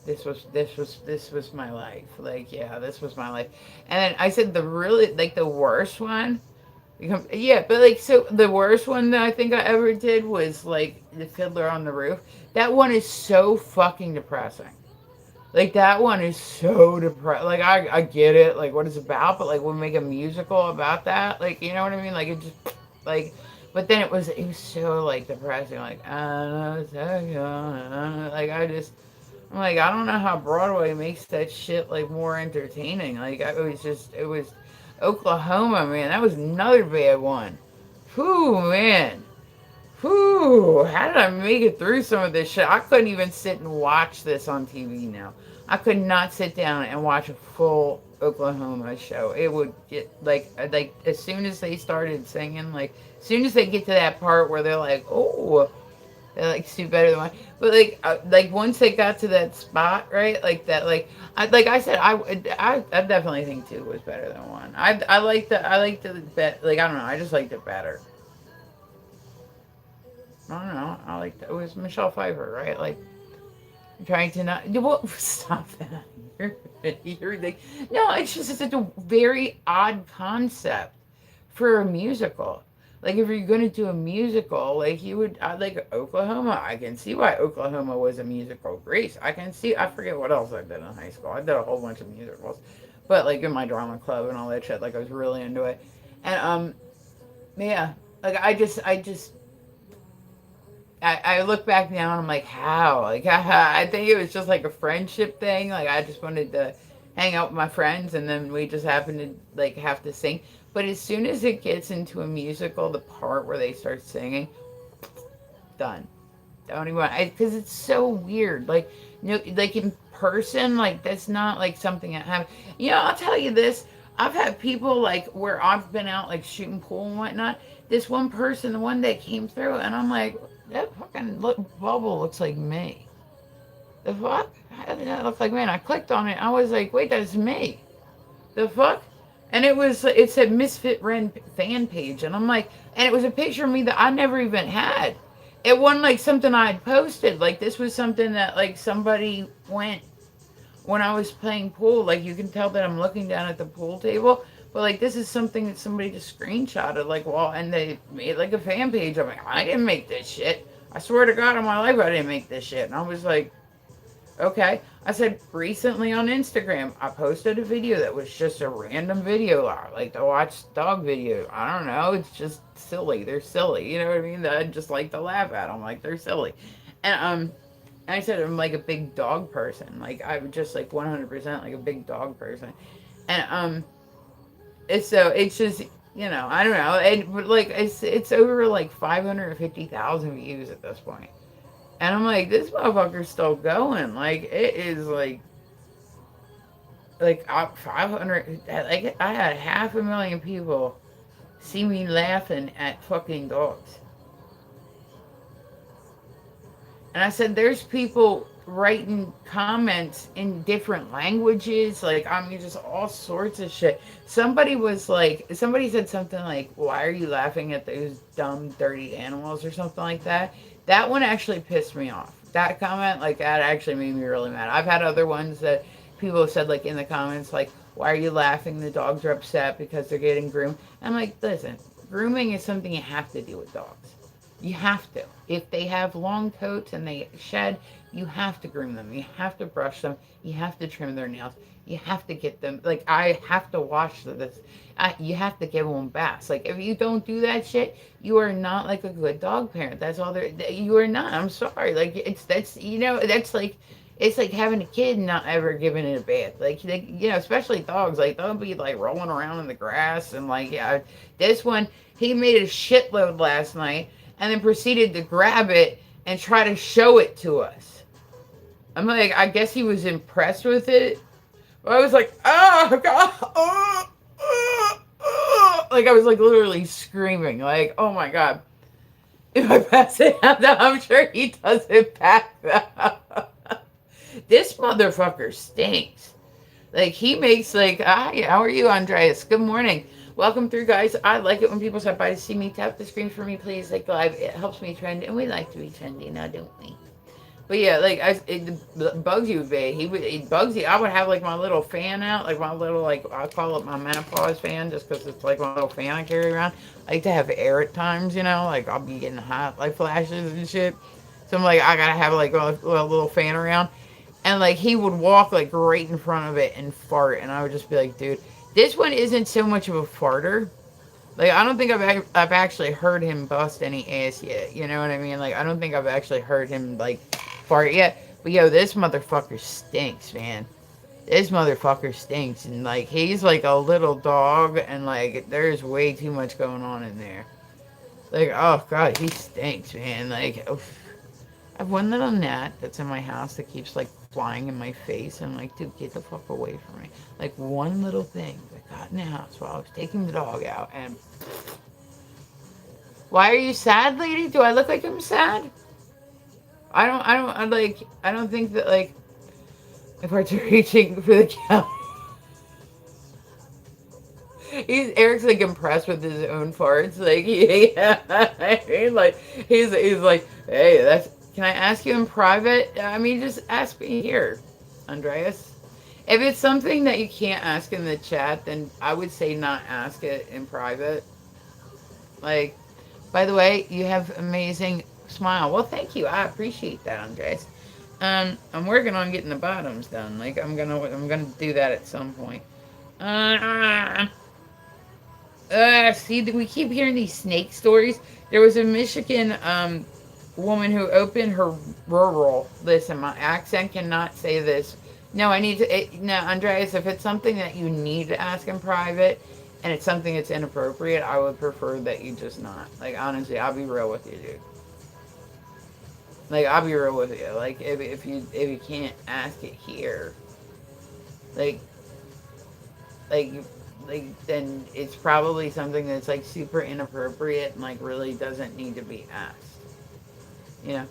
This was my life. Like yeah, this was my life. And then I said the really like the worst one. Yeah, but like so the worst one that I think I ever did was like the Fiddler on the Roof. That one is so fucking depressing. Like that one is so depressed. Like I get it, like what it's about, but like we make a musical about that. Like you know what I mean? Like it just like, but then it was so like depressing. Like I don't know, like I'm like I don't know how Broadway makes that shit like more entertaining. Like it was Oklahoma, man. That was another bad one. Whew, man. Whew, how did I make it through some of this shit? I couldn't even sit and watch this on TV now. I could not sit down and watch a full Oklahoma show. It would get like as soon as they started singing, like as soon as they get to that part where they're like, oh, they're like Stu better than mine. But like once they got to that spot, right? Like that, like I said, I definitely think two was better than one. I like the bet. Like I don't know, I just liked it better. I don't know. I like it was Michelle Pfeiffer, right? Like trying to not. Well, stop that. You're like, no, it's just such a very odd concept for a musical. Like if you're gonna do a musical, like you would, like Oklahoma. I can see why Oklahoma was a musical. Grease. I can see. I forget what else I did in high school. I did a whole bunch of musicals, but like in my drama club and all that shit. Like I was really into it, and yeah. Like I look back now and I'm like, how? Like, I think it was just like a friendship thing. Like, I just wanted to hang out with my friends, and then we just happened to like have to sing. But as soon as it gets into a musical, the part where they start singing, done. Don't even because it's so weird. Like, like in person, like that's not like something I have. I'll tell you this. I've had people like where I've been out like shooting pool and whatnot. This one person, the one that came through, and I'm like, that fucking bubble looks like me. The fuck? How did that look like me? And I clicked on it. I was like, wait, that's me. The fuck? And it said Misfit Ren fan page, and I'm like, and it was a picture of me that I never even had. It wasn't like something I had posted. Like this was something that like somebody went when I was playing pool. Like you can tell that I'm looking down at the pool table, but like this is something that somebody just screenshotted. Like well, and they made like a fan page. I'm like, I didn't make this shit. I swear to God, on my life, I didn't make this shit. And I was like, okay. I said recently on Instagram, I posted a video that was just a random video. I like to watch dog videos. I don't know. It's just silly. They're silly. You know what I mean? I just like to laugh at them. Like they're silly. And I said I'm like a big dog person. Like I'm just like 100% like a big dog person. And it's just I don't know. But like it's over like 550,000 views at this point. And I'm like, this motherfucker's still going. Like, it is like 500. Like, I had 500,000 people see me laughing at fucking dogs. And I said, there's people writing comments in different languages. Like, I mean, just all sorts of shit. Somebody said something like, why are you laughing at those dumb, dirty animals or something like that? That one actually pissed me off. That comment, like, that actually made me really mad. I've had other ones that people have said, like, in the comments, like, why are you laughing? The dogs are upset because they're getting groomed. I'm like, listen, grooming is something you have to do with dogs. You have to. If they have long coats and they shed, you have to groom them. You have to brush them. You have to trim their nails. You have to get them. Like, I have to wash this. You have to give them baths. Like, if you don't do that shit, you are not like a good dog parent. That's all there. You are not. I'm sorry. Like, that's like. It's like having a kid and not ever giving it a bath. Like, especially dogs. Like, they'll be, like, rolling around in the grass. And, like, yeah, this one, he made a shitload last night and then proceeded to grab it and try to show it to us. I'm like, I guess he was impressed with it. But I was like, oh, God. Oh, oh, oh. Like, I was, like, literally screaming. Like, oh, my God. If I pass it out, I'm sure he does it back. This motherfucker stinks. Like, he makes, like, hi, how are you, Andreas? Good morning. Welcome through, guys. I like it when people stop by to see me. Tap the screen for me, please. Like, live. It helps me trend, and we like to be trendy now, don't we? But yeah, like, Bugsy would be. Bugsy, I would have, like, my little fan out. Like, my little, like, I call it my menopause fan, just because it's, like, my little fan I carry around. I like to have air at times, Like, I'll be getting hot, like, flashes and shit. So I'm like, I gotta have, like, a little fan around. And, like, he would walk, like, right in front of it and fart. And I would just be like, dude, this one isn't so much of a farter. Like, I don't think I've actually heard him bust any ass yet. You know what I mean? Like, I don't think I've actually heard him, like, fart yet. But, yo, this motherfucker stinks, man. This motherfucker stinks. And, like, he's, like, a little dog. And, like, there's way too much going on in there. Like, oh, God, he stinks, man. Like, oof. I have one little gnat that's in my house that keeps, like, flying in my face. And I'm like, dude, get the fuck away from me. Like, one little thing that got in the house while I was taking the dog out. And why are you sad, lady? Do I look like I'm sad? I don't think that, like, if we're reaching for the couch. Eric's like impressed with his own farts. Like, yeah, I mean, like he's like, hey, Can I ask you in private? I mean, just ask me here, Andreas. If it's something that you can't ask in the chat, then I would say not ask it in private. Like, by the way, you have amazing smile. Well, thank you. I appreciate that, Andres. I'm working on getting the bottoms done. Like, I'm gonna do that at some point. Uh, see, we keep hearing these snake stories. There was a Michigan woman who opened her rural. Listen, my accent cannot say this. No, I need to. No, Andreas, if it's something that you need to ask in private, and it's something that's inappropriate, I would prefer that you just not. Like, honestly, I'll be real with you, dude. Like, I'll be real with you. Like, if you can't ask it here, like like then it's probably something that's like super inappropriate and like really doesn't need to be asked. You know?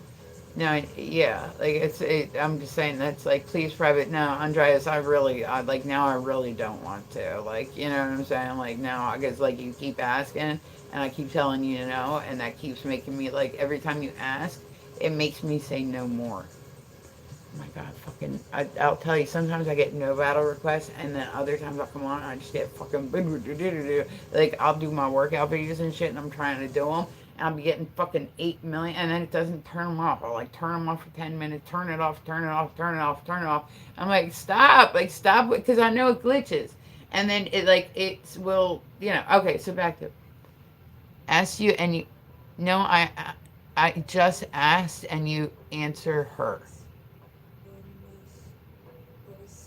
No, yeah, like I'm just saying that's like please private. No, Andreas, I like now I really don't want to. Like you know what I'm saying? Like now because like you keep asking and I keep telling you no, and that keeps making me like every time you ask, it makes me say no more. Oh my god, fucking! I'll tell you. Sometimes I get no battle requests, and then other times I'll come on and I just get fucking like I'll do my workout videos and shit, and I'm trying to do them, and I'll be getting fucking 8 million, and then it doesn't turn them off. I'll like turn them off for 10 minutes, turn it off, turn it off, turn it off, turn it off. I'm like stop it, because I know it glitches, and then it like it will Okay, so back to ask you and you. No, I just asked and you answer her.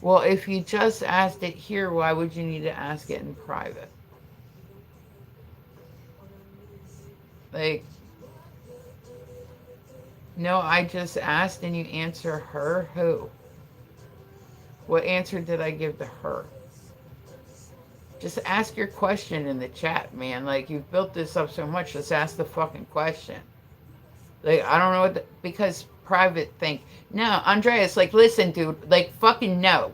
Well, if you just asked it here, why would you need to ask it in private? Like, no, I just asked and you answer her. Who? What answer did I give to her? Just ask your question in the chat, man. Like, you've built this up so much, just ask the fucking question. Like, I don't know because private think. No, Andreas, like, listen, dude, like, fucking no.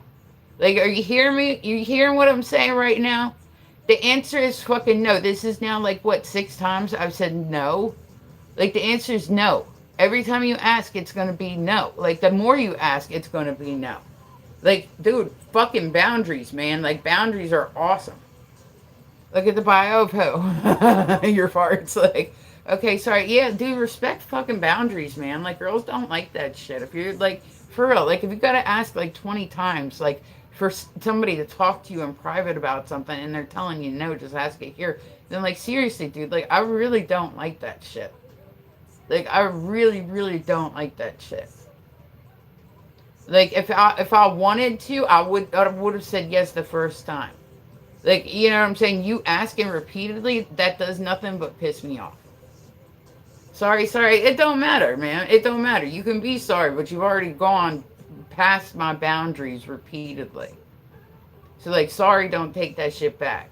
Like, are you hearing me? You hearing what I'm saying right now? The answer is fucking no. This is now like what, 6 times I've said no? Like the answer is no. Every time you ask, it's gonna be no. Like the more you ask, it's gonna be no. Like, dude, fucking boundaries, man. Like boundaries are awesome. Look at the bio of who? Your farts. Like, okay, sorry. Yeah, dude, respect fucking boundaries, man. Like, girls don't like that shit. If you're like, for real, like, if you gotta ask like 20 times, like, for somebody to talk to you in private about something and they're telling you no, just ask it here, then, like, seriously, dude, like, I really don't like that shit. Like, I really, really don't like that shit. Like, if I wanted to, I would have said yes the first time. Like, you know what I'm saying? You asking repeatedly, that does nothing but piss me off. Sorry. It don't matter, man. It don't matter. You can be sorry, but you've already gone past my boundaries repeatedly. So, like, sorry, don't take that shit back.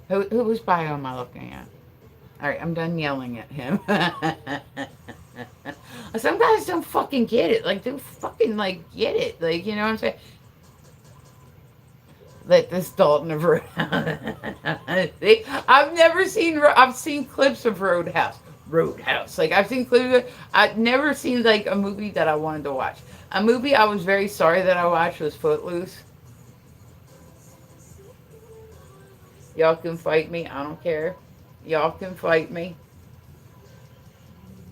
Whose bio am I looking at? All right, I'm done yelling at him. Some guys don't fucking get it. Like, they fucking, like, get it. Like, you know what I'm saying? Let this Dalton of Roadhouse. I've never seen. I've seen clips of Roadhouse. Roadhouse. Like I've seen clips. I've never seen like a movie that I wanted to watch. A movie I was very sorry that I watched was Footloose. Y'all can fight me. I don't care. Y'all can fight me.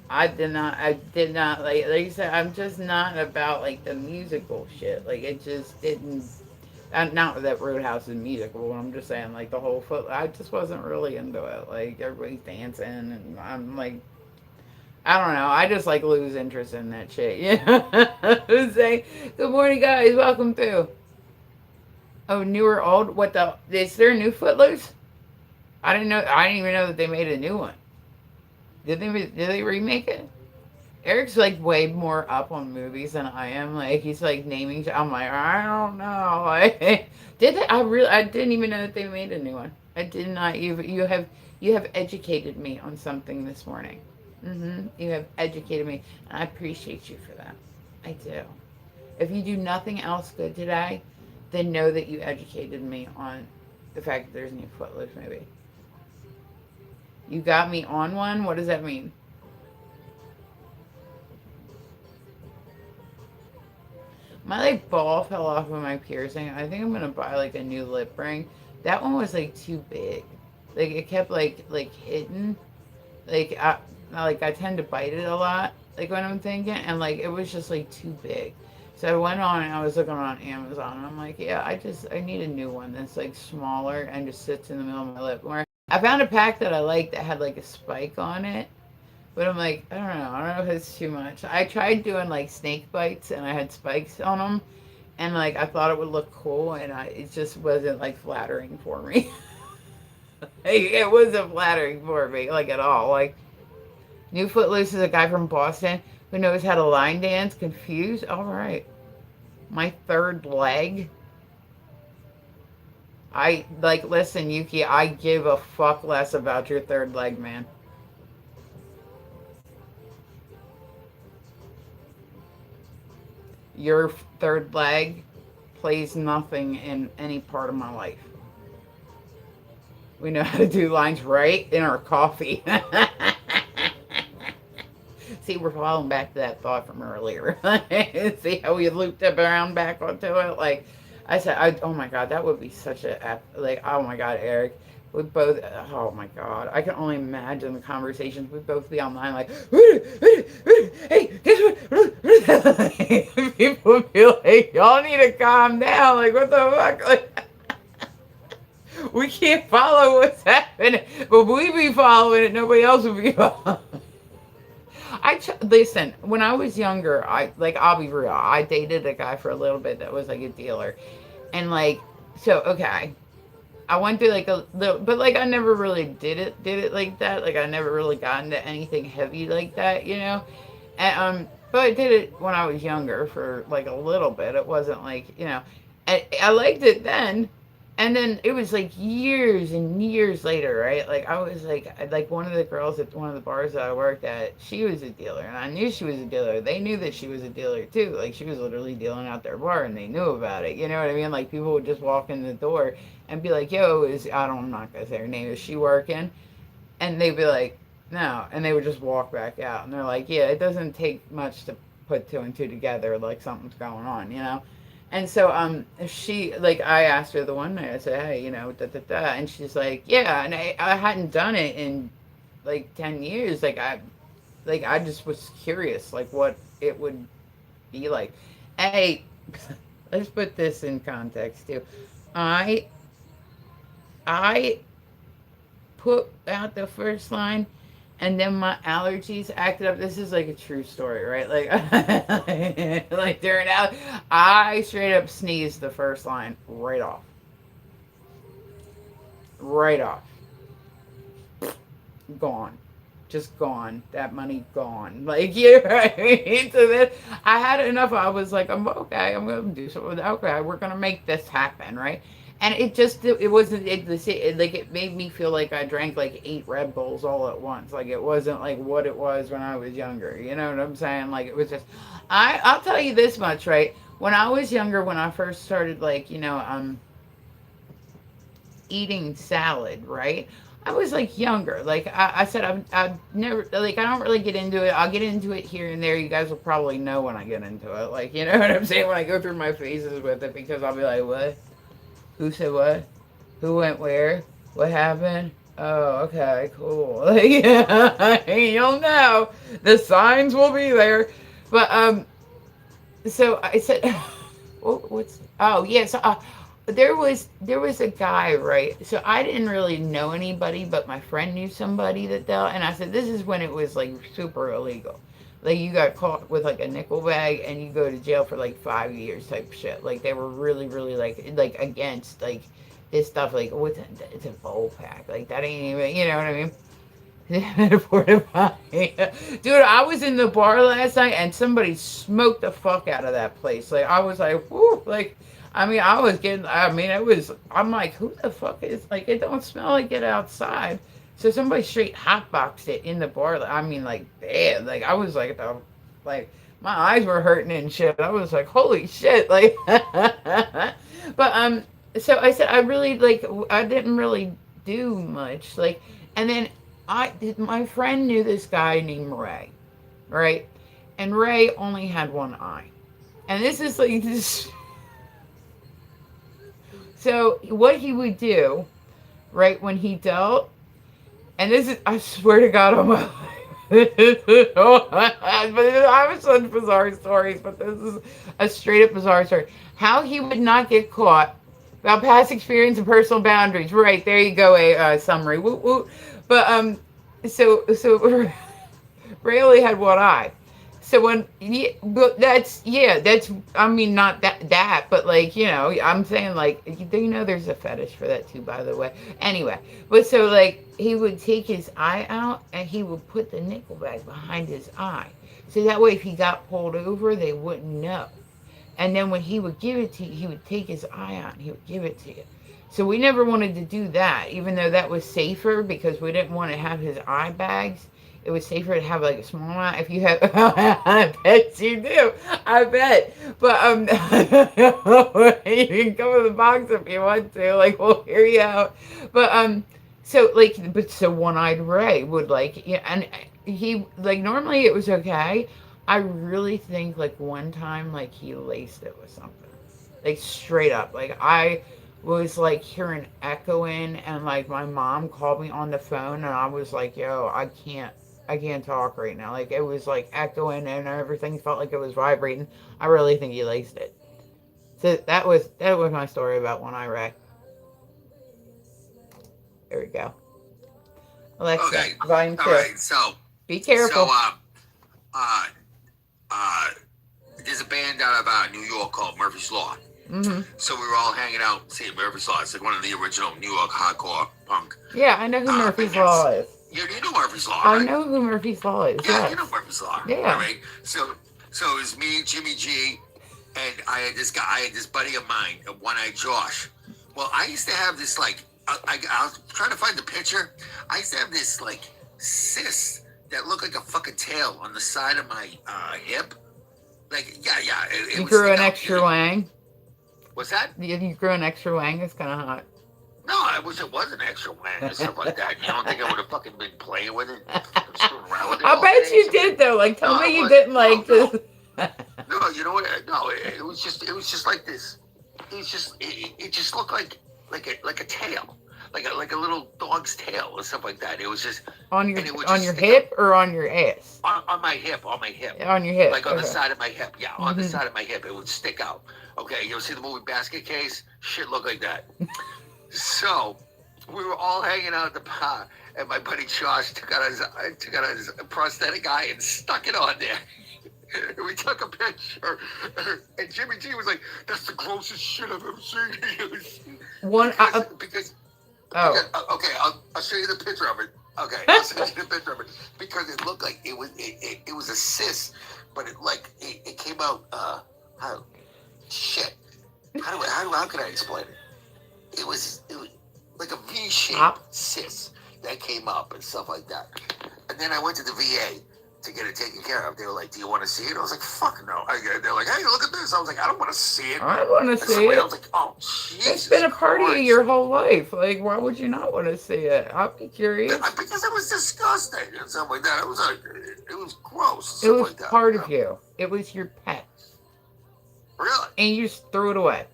I did not. I did not like you said. I'm just not about like the musical shit. Like it just didn't. Not that Roadhouse is musical. I'm just saying, like the whole foot. I just wasn't really into it. Like everybody's dancing, and I'm like, I don't know. I just like lose interest in that shit. Yeah. Say, good morning, guys. Welcome to. Oh, new or old? What the? Is there a new Footloose? I didn't know. I didn't even know that they made a new one. Did they remake it? Eric's like way more up on movies than I am. Like he's like naming. I'm like I don't know. Like, did they? I didn't even know that they made a new one. I did not. You have educated me on something this morning. You have educated me, and I appreciate you for that. I do. If you do nothing else good today, then know that you educated me on the fact that there's a new Footloose movie. You got me on one. What does that mean? My like ball fell off of my piercing. I think I'm gonna buy like a new lip ring. That one was like too big. Like it kept like hidden. Like I tend to bite it a lot. Like when I'm thinking, and like it was just like too big. So I went on and I was looking on Amazon and I'm like, yeah, I need a new one that's like smaller and just sits in the middle of my lip. Where I found a pack that I liked that had like a spike on it. But I'm like, I don't know. I don't know if it's too much. I tried doing like snake bites and I had spikes on them. And like I thought it would look cool and it just wasn't like flattering for me. Like, it wasn't flattering for me like at all. Like New Footloose is a guy from Boston who knows how to line dance. Confused? All right. My third leg. I like listen, Yuki, I give a fuck less about your third leg, man. Your third leg plays nothing in any part of my life. We know how to do lines right in our coffee. See, we're falling back to that thought from earlier. See how we looped up around back onto it? Like, I said, oh my God, that would be such a, like, oh my God, Eric. We both, oh my God, I can only imagine the conversations. We'd both be online like, hey, guess what? People would be like, y'all need to calm down. Like, what the fuck? Like, we can't follow what's happening, but we be following it. Nobody else will be following. Listen. When I was younger, I'll be real. I dated a guy for a little bit that was like a dealer, and like so okay. I went through like a little, but like I never really did it like that. Like I never really got into anything heavy like that, you know. And but I did it when I was younger for like a little bit. It wasn't like I liked it then, and then it was like years and years later, right? Like I was like one of the girls at one of the bars that I worked at, she was a dealer, and I knew she was a dealer. They knew that she was a dealer too. Like she was literally dealing out their bar, and they knew about it. You know what I mean? Like people would just walk in the door and be like, "Yo, I'm not gonna say her name. Is she working?" And they'd be like, "No," and they would just walk back out, and they're like, "Yeah, it doesn't take much to put two and two together. Like something's going on, you know." And so she like I asked her the one night, I said, hey, da da da, and she's like, yeah, and I hadn't done it in like 10 years. I just was curious like what it would be like. Hey, let's put this in context too. I I put out the first line and then my allergies acted up. This is like a true story, right? Like, like during out, I straight up sneezed the first line right off, right off, gone, just gone. That money gone. Like you know what I mean? So then I had enough. I was like, I'm okay. I'm gonna do something. Okay, we're gonna make this happen, right? And it wasn't like it made me feel like I drank like 8 Red Bulls all at once. Like it wasn't like what it was when I was younger. You know what I'm saying? Like it was just I'll tell you this much, right? When I was younger, when I first started like eating salad, right? I was like younger. Like I said, I've never like I don't really get into it. I'll get into it here and there. You guys will probably know when I get into it. Like you know what I'm saying when I go through my phases with it because I'll be like, what? Who said what? Who went where? What happened? Oh, okay, cool. Like, you'll know. The signs will be there. But so I said, what's? Oh yes. There was a guy, right? So I didn't really know anybody, but my friend knew somebody that dealt, and I said, this is when it was like super illegal. Like you got caught with like a nickel bag and you go to jail for like 5 years type shit. Like they were really, really like against like this stuff. Like it's a bowl pack. Like that ain't even you know what I mean? Dude, I was in the bar last night and somebody smoked the fuck out of that place. Like I was like, whoo, like I mean I'm like, who the fuck is like it don't smell like it outside. So somebody straight hotboxed it in the bar. I mean like bad. Like I was like my eyes were hurting and shit. I was like, holy shit, like but so I said I didn't really do much. Like and then my friend knew this guy named Ray, right? And Ray only had one eye. And this is like this. So what he would do, right when he dealt, and this is, I swear to God, on my life. But I have such bizarre stories, but this is a straight up bizarre story. How he would not get caught about past experience and personal boundaries. Right there, you go. A summary. Woo woo. But so Ray only had one eye. So when yeah, but that's I mean not that but like I'm saying like do you know there's a fetish for that too, by the way. Anyway, but so like he would take his eye out and he would put the nickel bag behind his eye, so that way if he got pulled over they wouldn't know. And then when he would give it to you, he would take his eye out and he would give it to you. So we never wanted to do that, even though that was safer because we didn't want to have his eye bags. It was safer to have like a small eye. If you have, I bet you do. I bet. But you can come with the box if you want to. Like we'll hear you out. But so one-eyed Ray would like yeah, and he like normally it was okay. I really think like one time like he laced it with something. Like straight up. Like I was like hearing echoing and like my mom called me on the phone and I was like, yo, I can't talk right now. Like it was like echoing and everything felt like it was vibrating. I really think he laced it. So that was my story about One Eye Ray. There we go. Alexa, Okay. volume All two. right. So, Be so careful. uh, uh, there's a band out of New York called Murphy's Law. Mm-hmm. So we were all hanging out seeing Murphy's Law. It's like one of the original New York hardcore punk Yeah, I know who Murphy's Law bands. is. You know Murphy's Law, I right? know who Murphy's Law is. Yeah, you Yes. know Murphy's Law. Yeah. All right. So it was me, Jimmy G, and I had this buddy of mine, One Eye Josh. Well, I used to have this like, I was trying to find the picture. I used to have this like cyst that looked like a fucking tail on the side of my hip. Like, yeah. It You would grew stick an out. extra wang. What's that? You grew an extra wang. It's kind of hot. No, I wish it was an extra wang or stuff like that. You don't think I would have fucking been playing with it? Screwing around with it I all bet day? you did though. Like, tell No, me it you was- didn't no, like no. this. No, you know what? No, it was just like this. It just looked like a tail, like a little dog's tail or something like that. It was just on and it would your just stick hip or on your ass? on my hip, On your hip. like on the Okay. side of my hip. Yeah, on the Mhm. side of my hip, it would stick out. Okay, you ever see the movie Basket Case? Shit looked like that. So we were all hanging out at the bar, and my buddy Josh took out his prosthetic eye and stuck it on there. And we took a picture, and Jimmy G was like, "That's the grossest shit I've ever seen." One. Because Oh. okay, I'll show you the picture of it. Okay, I'll show you the picture of it because it looked like it was a cyst, but it came out. How shit? How can I explain it? It was like a V-shaped cyst that came up and stuff like that. And then I went to the VA to get it taken care of. They were like, "Do you want to see it?" I was like, "Fuck no." They're like, "Hey, look at this." I was like, "I don't want to see it." I want to And see somebody it. else was like, "Oh, Jesus It's been a part of Christ." your whole life. Like, why would you not want to see it? I'll be curious. Because it was disgusting and stuff like that. It was gross. It And was like that, part you of know? you. It was your pet, Really? and you just threw it away.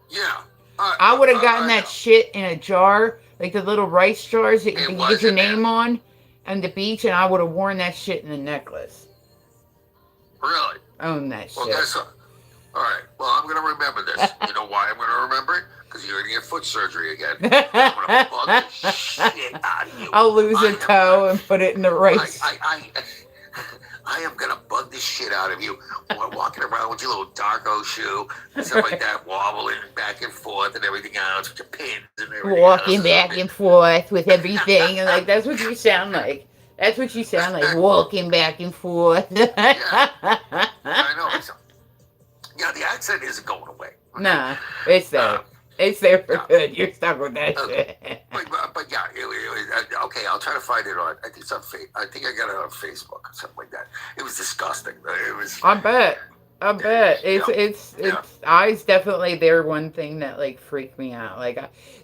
Yeah. I would have gotten I that know. shit in a jar, like the little rice jars that you It can was get your in there. name on, on the beach, and I would have worn that shit in a necklace. Really? Own that Well, shit. guess what? All right. Well, I'm going to remember this. You know why I'm going to remember it? Because you're going to get foot surgery again. I'm going to bug the shit out of you. I'll lose I a am toe and put it in the rice. I am going to bug the shit out of you. Walking around with your little Darko shoe and stuff like that, wobbling back and forth and everything else with your pins and everything Walking else. back and forth with everything, and like that's what you sound like. That's what you sound like, walking back and forth. I know. Yeah, the accent isn't going away. Nah, it's there. Uh, It's there for yeah. good. You're stuck with that Okay. shit. But yeah, it was, okay. I'll try to find it on. I think it's on. I think I got it on Facebook or something like that. It was disgusting. It was. I bet. I bet Yeah, yeah. it's eyes definitely they're one thing that like freak me out.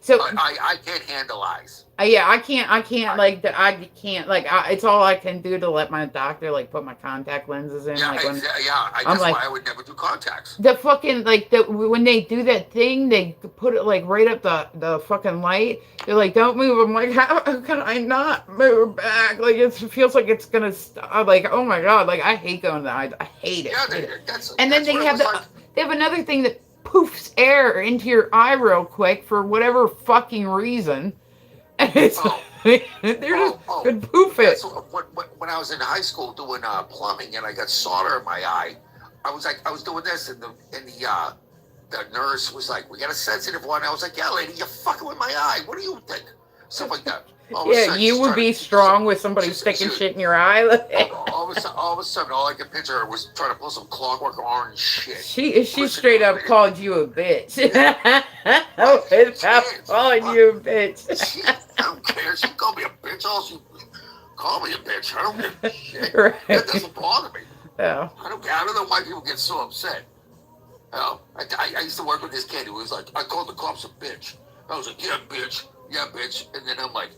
So I can't handle eyes. yeah, I I, can't like I can't like it's all I can do to let my doctor like put my contact lenses in yeah, like when yeah. I'm That's like why I would never do contacts. the fucking like the when they do that thing they put it like right up the fucking light. They're like, don't move. I'm like, how can I not move back? Like it feels like it's gonna stop. Like, oh my god, like I hate going to the eyes. I hate it, Yeah, hate it. And then that's what it was like. they have another thing that poofs air into your eye real quick for whatever fucking reason. And it's Oh, they're just oh. could poof That's it. when I was in high school doing plumbing, and I got solder in my eye. I was doing this, and the nurse was like, "We got a sensitive one." I was like, "Yeah, lady, you're fucking with my eye. What do you think?" Stuff like that. All of a Yeah, sudden, you she's would trying be to. She's, strong with somebody she's, sticking she, shit in your eye. all of a sudden, all I could picture was trying to pull some clockwork orange shit. She Pushing straight up it. called you a bitch. Right? She Without is. calling What? you a bitch. I don't care. She called me a bitch. All she call me a bitch. I don't give a shit. That Right. doesn't bother me. Yeah. I don't care. I don't know why people get so upset. I used to work with this kid who was like, I called the cops a bitch. I was like, yeah, bitch. And then I'm like,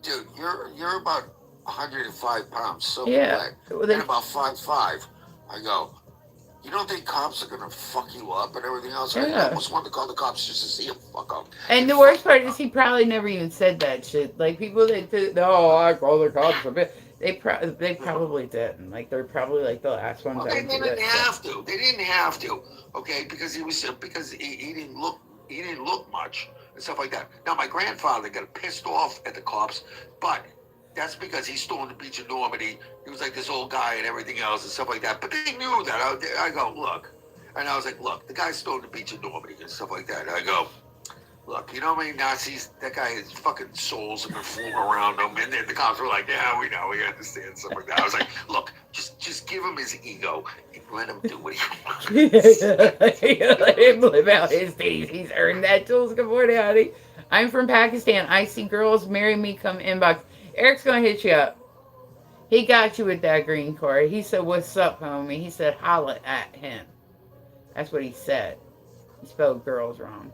dude, you're about 105 pounds soaking Yeah. wet, Well, and then, about 5'5". I go, you don't think cops are gonna fuck you up and everything else? I yeah. almost wanted to call the cops just to see him fuck up And and the fuck worst part me is up. he probably never even said that shit. Like people that do, oh, I call the cops a bitch. They probably didn't. Like they're probably like the last ones Well, that they would do didn't that shit. have to. They didn't have to. Okay, because he didn't look much and stuff like that. Now my grandfather got pissed off at the cops, but that's because he stormed the beach in Normandy. He was like this old guy and everything else and stuff like that. But they knew that. I go, look, and I was like, look, the guy stormed the beach in Normandy and stuff like that. And I go, look, you know how many Nazis that guy his fucking souls have been fooling around him, and then the cops were like, "Yeah, we know, we understand stuff like that." I was like, "Look, just give him his ego and let him do what he wants." Let him live out his days. He's earned that. Jules, good morning, honey. I'm from Pakistan. I see girls marry me. Come inbox. Eric's gonna hit you up. He got you with that green card. He said, "What's up, homie?" He said, "Holla at him." That's what he said. He spelled girls wrong.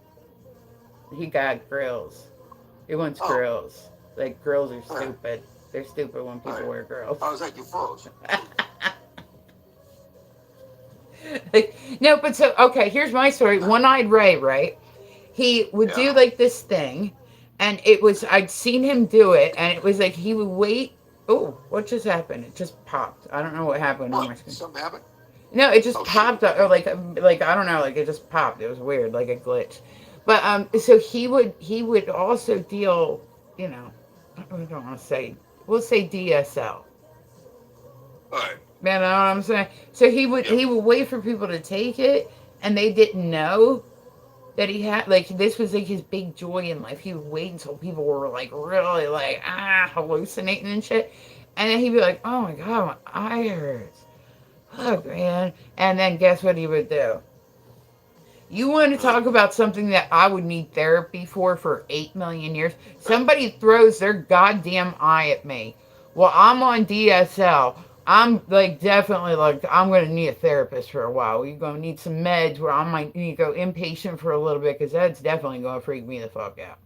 He got grills. He wants Oh, grills. Like girls are all right, stupid. They're stupid when all people right. wear grills. I was like, "You froze." Like, no, but so okay. Here's my story. One-eyed Ray, right? He would do Yeah. like this thing, and it was I'd seen him do it, and it was like he would wait. Oh, what just happened? It just popped. I don't know what happened on my What? screen. Something happened? No, it just Oh shit. popped, or like I don't know, like it just popped. It was weird, like a glitch. But so he would also deal, you know, I don't want to say, we'll say DSL. All right. Man, you know what I'm saying? So Yep. he would wait for people to take it, and they didn't know that he had like this was like his big joy in life. He would wait until people were like really like hallucinating and shit, and then he'd be like, "Oh my god, my eye hurts." Look, man. And then guess what he would do? You want to Uh, talk about something that I would need therapy for 8 million years? Somebody throws their goddamn eye at me. Well, I'm on DSL. I'm like definitely like I'm gonna need a therapist for a while. You're gonna need some meds where I might need to go inpatient for a little bit because that's definitely gonna freak me the fuck out.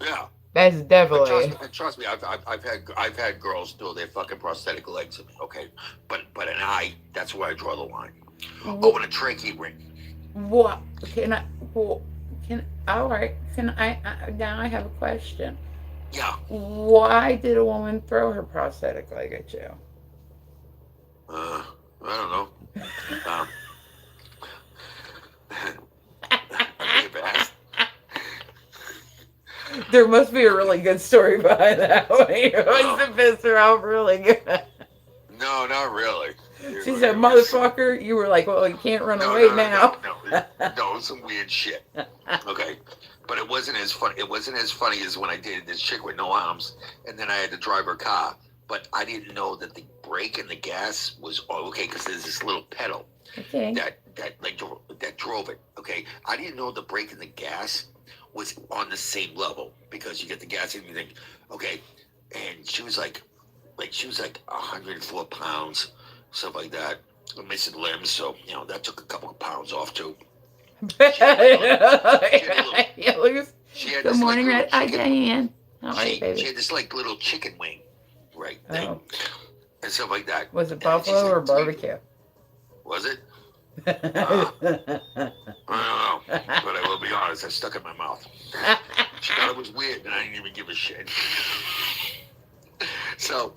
yeah. That's definitely And trust me, I've had girls do their fucking prosthetic legs. Okay, but an eye, that's where I draw the line. Oh, what. and a trachea ring. What can I? Well, can all right? Can now I have a question. Yeah. Why did a woman throw her prosthetic leg at you? I don't know. Um, I may have asked. There must be a really good story behind that one. You No, must have pissed her off really good. no, not really. She said, It was some, "Motherfucker," you were like, "Well, you can't run no, away no, no, now." no, no, no, it was some weird shit. Okay, but it wasn't as fun. It wasn't as funny as when I dated this chick with no arms, and then I had to drive her car. But I didn't know that the brake and the gas was okay because there's this little pedal Okay. that drove it. Okay, I didn't know the brake and the gas was on the same level because you get the gas and you think, okay, and she was like she was like 104 pounds, stuff like that. I'm missing limbs, so that took a couple of pounds off too. She had like a, she had a little, Yeah, Lucas. she had Good this like morning, little Red. Hi, chicken. Diane. How are you, She baby? had this like little chicken wing, right thing, Oh, and stuff like that. was it And she's buffalo or like, barbecue? was it? Uh, I don't know, but I will be honest. I stuck it in my mouth. She thought it was weird, and I didn't even give a shit. So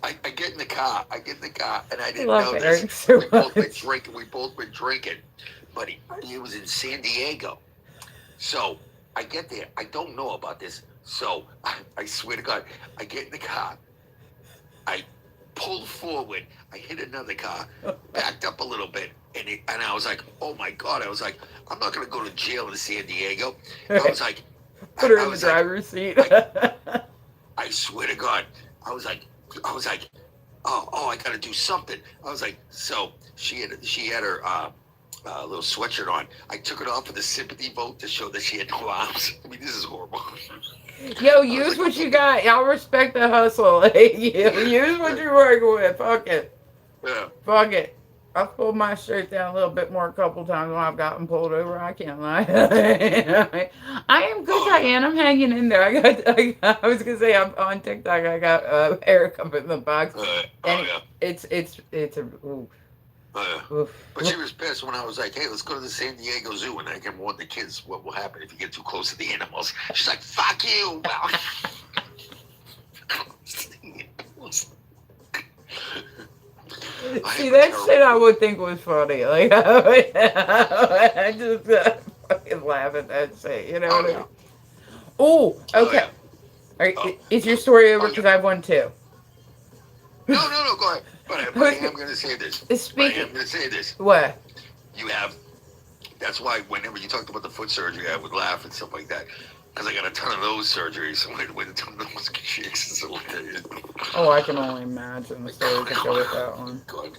I get in the car. I get in the car, and I I didn't love know this. Eric so We both been much. drinking. We both been drinking, but he was in San Diego. So I get there. I don't know about this. So I swear to God, I get in the car. I pulled forward. I hit another car, backed up a little bit, and I was like, oh my God. I was like, I'm not gonna go to jail in San Diego. I was like, Put her I in the was like, driver's seat. I swear to God, I was like, oh, I gotta do something. I was like, so she had her little sweatshirt on. I took it off for the sympathy vote to show that she had no arms. I mean, this is horrible. Yo, I was use like, what you got. Y'all respect the hustle. Like, use what you're working with. Fuck it. yeah. Fuck it. I've pulled my shirt down a little bit more a couple times when I've gotten pulled over. I can't lie. I am good, Oh yeah. Diane. I'm hanging in there. I was gonna say I'm on TikTok. I got Eric up in the box, Oh and yeah. it's a oof, Oh yeah. oof. But she was pissed when I was like, hey, let's go to the San Diego Zoo and I can warn the kids what will happen if you get too close to the animals. She's like, fuck you. Well, I See, am a that shit I terrible. would think was funny. Like, I just fucking laugh at that shit. You know Oh what I yeah. mean? Oh, Oh okay. yeah. Oh. Is your story over? Oh yeah. Because I have one too. No, go ahead. But I am going to say this. But I am Speaking, going to say this. what? You have, that's why whenever you talked about the foot surgery, I would laugh and stuff like that. Because I got a ton of those surgeries. With a ton of those chicks and stuff like that. Oh, I can only imagine the Like, stories that go with that one. God.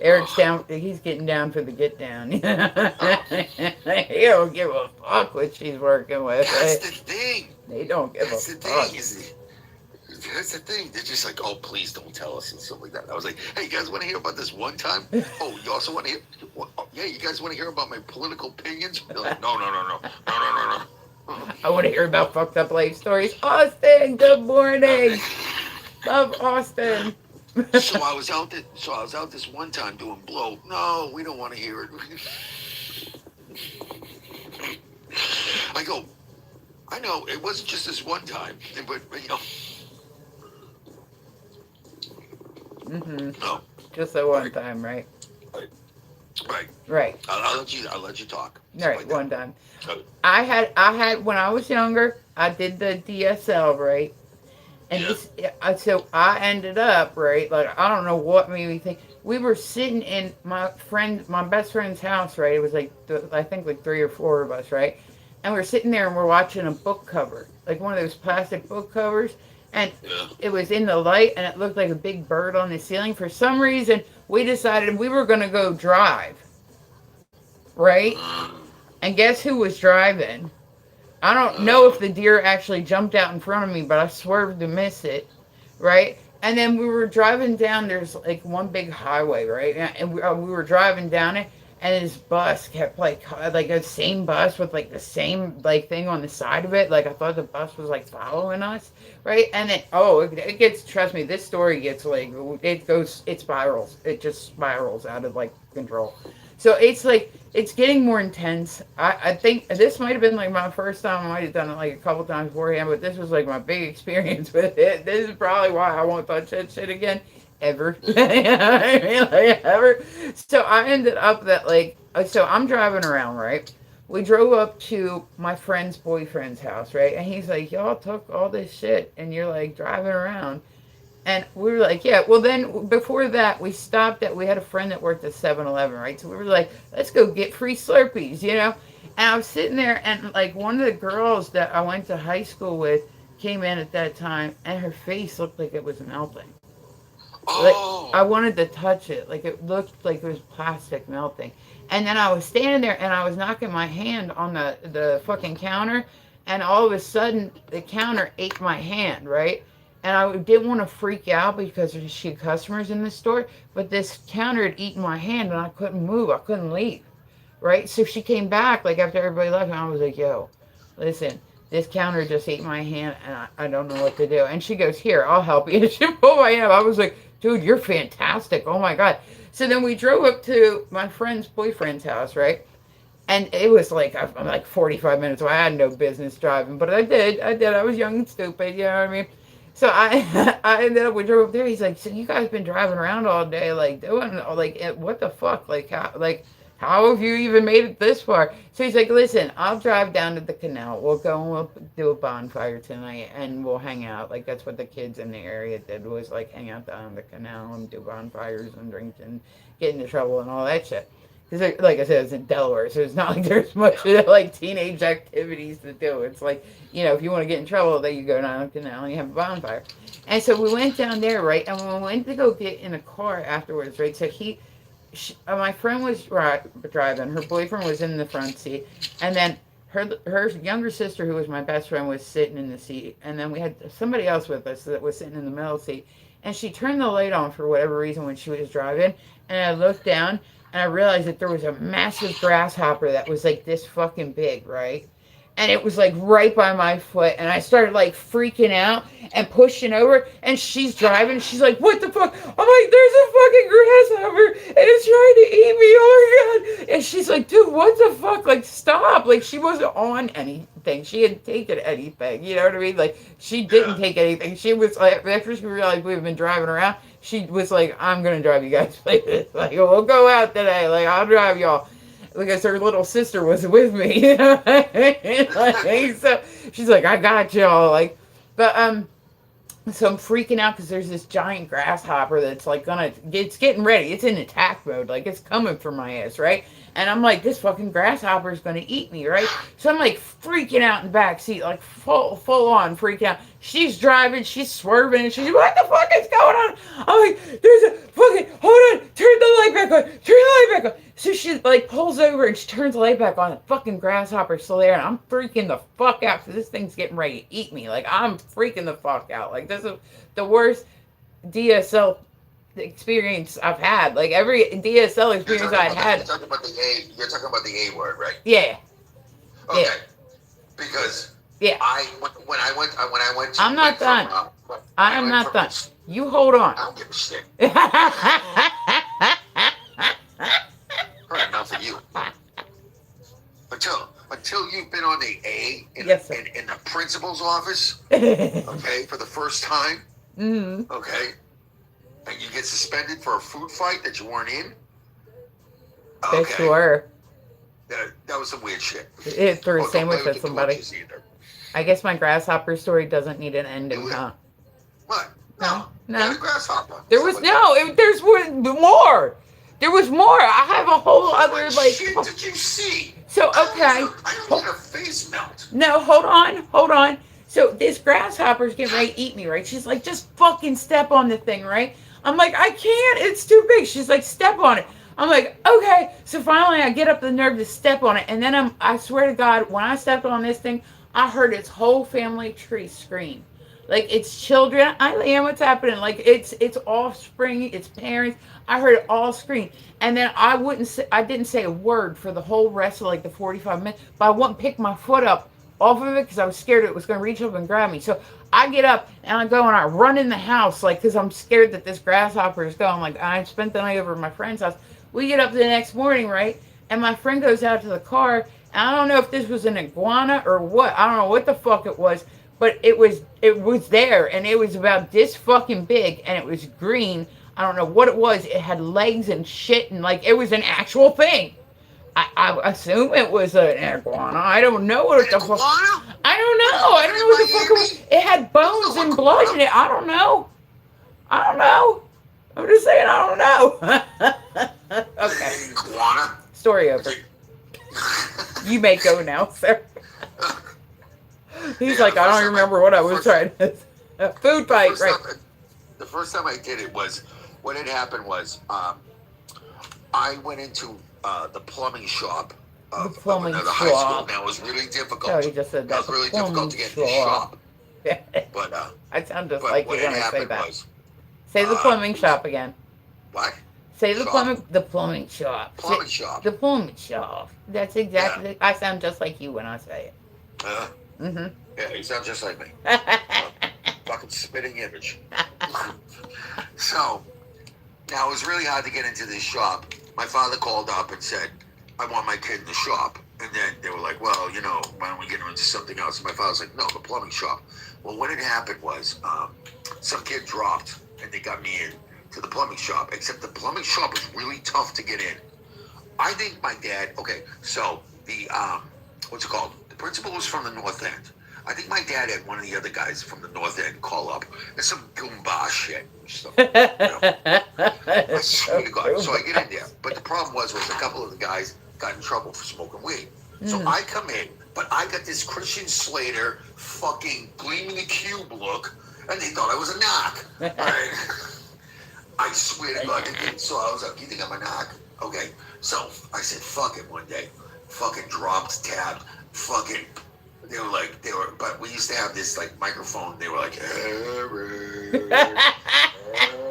Eric's down. He's getting down for the get down. He don't give a fuck what she's working with. That's the thing. They don't give a That's the fuck. thing. That's the thing. They're just like, oh, please don't tell us and stuff like that. I was like, hey, you guys want to hear about this one time? Oh, you also want to hear? Oh, yeah, you guys want to hear about my political opinions? They're like, no. I want to hear about fucked up life stories. Austin, good morning. Love Austin. So I was out. This one time doing blow. No, we don't want to hear it. I go. I know it wasn't just this one time, but no. Just that one Right. time, right? Right. Right. I'll let you talk. Right. Like One time. that. I had when I was younger. I did the DSL, right? And so I ended up, right, like, I don't know what made me think. We were sitting in my best friend's house, right? It was like, I think like 3 or 4 of us, right? And we're sitting there and we're watching a book cover, like one of those plastic book covers. And it was in the light and it looked like a big bird on the ceiling. For some reason, we decided we were going to go drive, right? And guess who was driving? I don't know if the deer actually jumped out in front of me, but I swerved to miss it, right? And then we were driving down. There's like one big highway, right? And we were driving down it, and this bus kept like the same bus with like the same like thing on the side of it. Like I thought the bus was like following us, right? And then it gets. Trust me, this story gets like it spirals. It just spirals out of like control. So it's like it's getting more intense. I think this might have been like my first time. I might have done it like a couple times beforehand, but this was like my big experience with it. This is probably why I won't touch that shit again ever. I mean, like, ever. So I ended up that like so I'm driving around, right? We drove up to my friend's boyfriend's house, right? And he's like, y'all took all this shit and you're like driving around. And we were like, yeah. Well, then before that, we stopped we had a friend that worked at 7-Eleven, right? So we were like, let's go get free Slurpees, you know? And I was sitting there, and like one of the girls that I went to high school with came in at that time, and her face looked like it was melting. Like I wanted to touch it. Like it looked like it was plastic melting. And then I was standing there, and I was knocking my hand on the fucking counter, and all of a sudden, the counter ate my hand, right? and I didn't want to freak out because she had customers in the store, but this counter had eaten my hand and I couldn't move. I couldn't leave. Right? So she came back like after everybody left, and I was like, "Yo, listen, this counter just ate my hand, and I don't know what to do." And she goes, "Here, I'll help you." And she pulled my hand. I was like, "Dude, you're fantastic! Oh my god!" So then we drove up to my friend's boyfriend's house, right? And it was like I'm like 45 minutes away. I had no business driving, but I did. I did. I was young and stupid. You know what I mean? So I I ended up we drove up there. He's like, "So you guys been driving around all day, like doing like what the fuck? How have you even made it this far?" So he's like, "Listen, I'll drive down to the canal. We'll go and we'll do a bonfire tonight, and we'll hang out. Like that's what the kids in the area did was like hang out down the canal and do bonfires and drink and get into trouble and all that shit." Because, like I said, it's in Delaware, so it's not like there's much like teenage activities to do. It's like, if you want to get in trouble, then you go down the canal and you have a bonfire. And so we went down there, right? And when we went to go get in a car afterwards, right? So my friend was driving. Her boyfriend was in the front seat, and then her younger sister, who was my best friend, was sitting in the seat, and then we had somebody else with us that was sitting in the middle seat. And she turned the light on for whatever reason when she was driving, and I looked down and I realized that there was a massive grasshopper that was like this fucking big, right? And it was like right by my foot, and I started like freaking out and pushing over, and she's driving, and she's like, "What the fuck?" I'm like, "There's a fucking grasshopper, and it's trying to eat me, oh my god." And she's like, "Dude, what the fuck? Like, stop." Like, she wasn't on anything. She hadn't taken anything, you know what I mean? Like, she didn't take anything. She was like, after she realized we've been driving around, she was like, "I'm gonna drive you guys places. Like, we'll go out today. Like, I'll drive y'all." Because her little sister was with me, you know. Like, so she's like, "I got y'all." Like, but so I'm freaking out because there's this giant grasshopper that's like it's getting ready. It's in attack mode. Like it's coming for my ass, right? And I'm like, this fucking grasshopper is gonna eat me, right? So I'm like freaking out in the back seat, like full on freaking out. She's driving, she's swerving, and she's like, "What the fuck is going on?" I'm like, "There's a fucking hold on, turn the light back on, turn the light back on." So she like pulls over and she turns the light back on. The fucking grasshopper's still there, and I'm freaking the fuck out because this thing's getting ready to eat me. Like I'm freaking the fuck out. Like this is the worst DSL experience I've had. Like every DSL experience I had. You're talking about the A. You're talking about the A word, right? Yeah. Okay. Yeah. Because yeah. When I went to. I'm not done. I am not done. You hold on. I don't give a shit. Right, not for you. Until you've been on the A in the principal's office, okay, for the first time, okay, and you get suspended for a food fight that you weren't in. Okay. They sure. That was some weird shit. It threw a sandwich at somebody. I guess my grasshopper story doesn't need an ending, huh? What? No. Grasshopper. There was there's more. There was more. I have a whole other what like. Shit did you see? So okay. I don't need a face melt. No, hold on. So this grasshopper's getting ready to eat me, right? She's like, "Just fucking step on the thing," right? I'm like, "I can't. It's too big." She's like, "Step on it." I'm like, "Okay." So finally, I get up the nerve to step on it, and then I swear to God, when I stepped on this thing, I heard its whole family tree scream. Like its children, I am what's happening. Like its offspring, its parents. I heard it all scream, and then I didn't say a word for the whole rest of like the 45 minutes. But I wouldn't pick my foot up off of it because I was scared it was going to reach up and grab me. So I get up and I go and I run in the house like because I'm scared that this grasshopper is going. Like I spent the night over at my friend's house. We get up the next morning, right? And my friend goes out to the car. And I don't know if this was an iguana or what. I don't know what the fuck it was. But it was there, and it was about this fucking big, and it was green. I don't know what it was. It had legs and shit, and like it was an actual thing. I assume it was an iguana. I don't know what the fuck. I don't know. I don't know what the fuck it was. It had bones and blood in it. I don't know. I'm just saying I don't know. Okay. Iguana. Story over. You may go now, sir. He's like, "I don't remember what I was trying to." Food fight, right? The first time I did it was what had happened was I went into the plumbing shop of another high school. Now it was really difficult. Oh, he just said that. It was really difficult to get in the shop. But I sound just but like what you had when I say happened that. was Say the plumbing it was shop again. what Say shop the plumbing shop. Say, plumbing shop. the plumbing shop. That's Yeah. exactly. I sound just like you when I say Uh, it. Mm-hmm. yeah, you sound just like me. Uh, fucking spitting image. So now it was really hard to get into this shop. My father called up and said, I want my kid in the shop. And then they were like, well, why don't we get him into something else? And my father was like, no, the plumbing shop. Well, what had happened was some kid dropped and they got me in to the plumbing shop, except the plumbing shop was really tough to get in. I think my dad, okay, so what's it called? The principal was from the North End. I think my dad had one of the other guys from the North End call up. It's some goomba shit and stuff like that. I swear to God. So I get in there. But the problem was a couple of the guys got in trouble for smoking weed. So I come in, but I got this Christian Slater fucking gleaming the cube look, and they thought I was a knock. Right? I swear to God, they didn't. So I was like, you think I'm a knock? Okay. So I said, fuck it one day. Fucking dropped, tabbed, fucking. But we used to have this like microphone. They were like, Eric,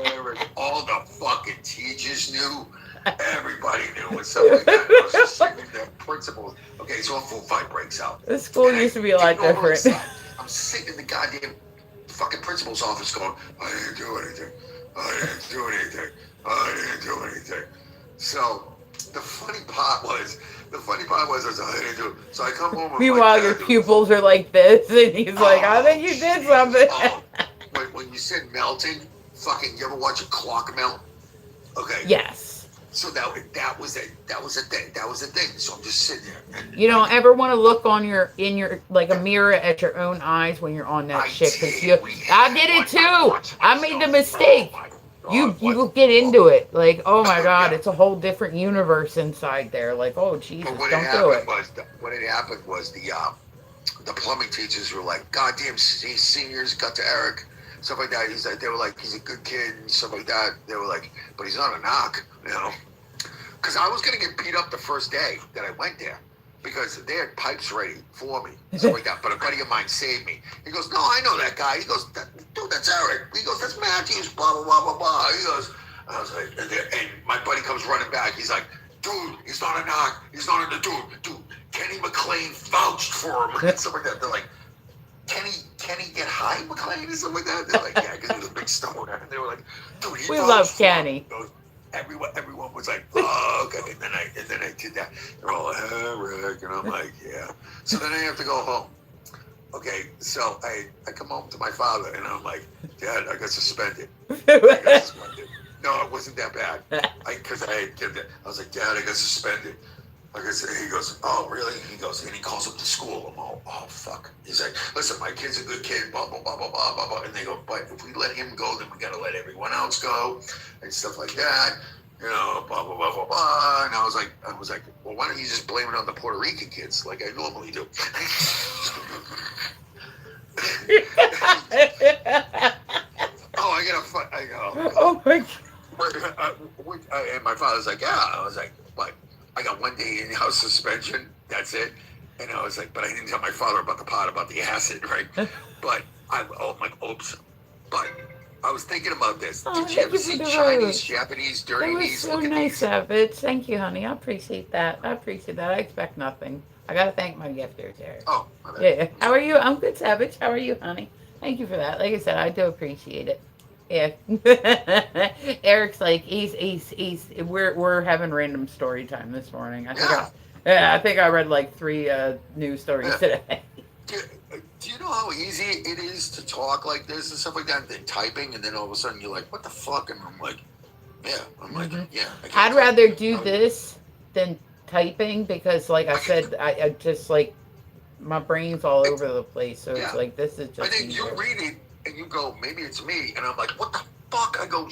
Eric. All the fucking teachers knew. Everybody knew and stuff like that. I was just sitting there, principals. Okay, so a full fight breaks out. The school used to be a lot different. I'm sitting in the goddamn fucking principal's office going, I didn't do anything. I didn't do anything. I didn't do anything. So the funny part was, I didn't do it. So I come home. Meanwhile, your pupils are like this, and he's like, I think you did something. When you said melting, fucking, you ever watch a clock melt? Okay. Yes. So that was it. That was a thing. That was a thing. So I'm just sitting there. And you don't ever want to look in your like a mirror at your own eyes when you're on that shit, because I did it too. I made the mistake. You will get into it like, oh my God, it's a whole different universe inside there. Like, oh Jesus, don't do it. What had happened was the plumbing teachers were like, goddamn, these seniors got to Eric, stuff like that. They were like, he's a good kid and stuff like that. They were like, but he's not a knock, because I was gonna get beat up the first day that I went there. Because they had pipes ready for me, stuff like that. But a buddy of mine saved me. He goes, no, I know that guy. He goes, dude, that's Eric. He goes, that's Matthews, blah, blah, blah, blah, blah. He goes, I was like, and my buddy comes running back. He's like, dude, he's not a knock. He's not a dude. Kenny McLean vouched for him. And stuff like that. They're like, Kenny get high, McLean? And stuff like that. They're like, yeah, because he was a big stoner. And they were like, dude, he we love Kenny. Everyone was like, oh, okay. And then I did that. They're all, Rick. And I'm like, yeah. So then I have to go home. Okay, so I come home to my father, and I'm like, Dad, I got suspended. No, it wasn't that bad. Because I was like, Dad, I got suspended. Like I said, he goes, oh, really? He goes, and he calls up the school. I'm all, oh, fuck. He's like, listen, my kid's a good kid, blah, blah, blah, blah, blah, blah, blah. And they go, but if we let him go, then we got to let everyone else go and stuff like that. Blah, blah, blah, blah, blah. And I was like, well, why don't you just blame it on the Puerto Rican kids like I normally do? Oh, I got to fight. Oh my God. And my father's like, yeah. I was like, but I got 1 day in-house suspension. That's it. And I was like, but I didn't tell my father about the pot, about the acid, right? But I'm like, oops. But I was thinking about this. Oh, did you ever see Chinese, Japanese, dirty That was knees? so Look at nice these. of it. Thank you, honey. I appreciate that. I expect nothing. I gotta thank my gifters, Eric. Oh, my bad. Yeah. How are you? I'm good, Savage. How are you, honey? Thank you for that. Like I said, I do appreciate it. Yeah. Eric's like he's we're having random story time this morning. I think I read like 3 news stories Yeah. today. Do you know how easy it is to talk like this and stuff like that, and then typing, and then all of a sudden you're like, what the fuck? And I'm like, yeah. I'm like, yeah. I'd rather do this than typing because, like I said, I just like my brain's all over the place. So it's like this is just. And then you read it and you go, maybe it's me, and I'm like, what the fuck? I go,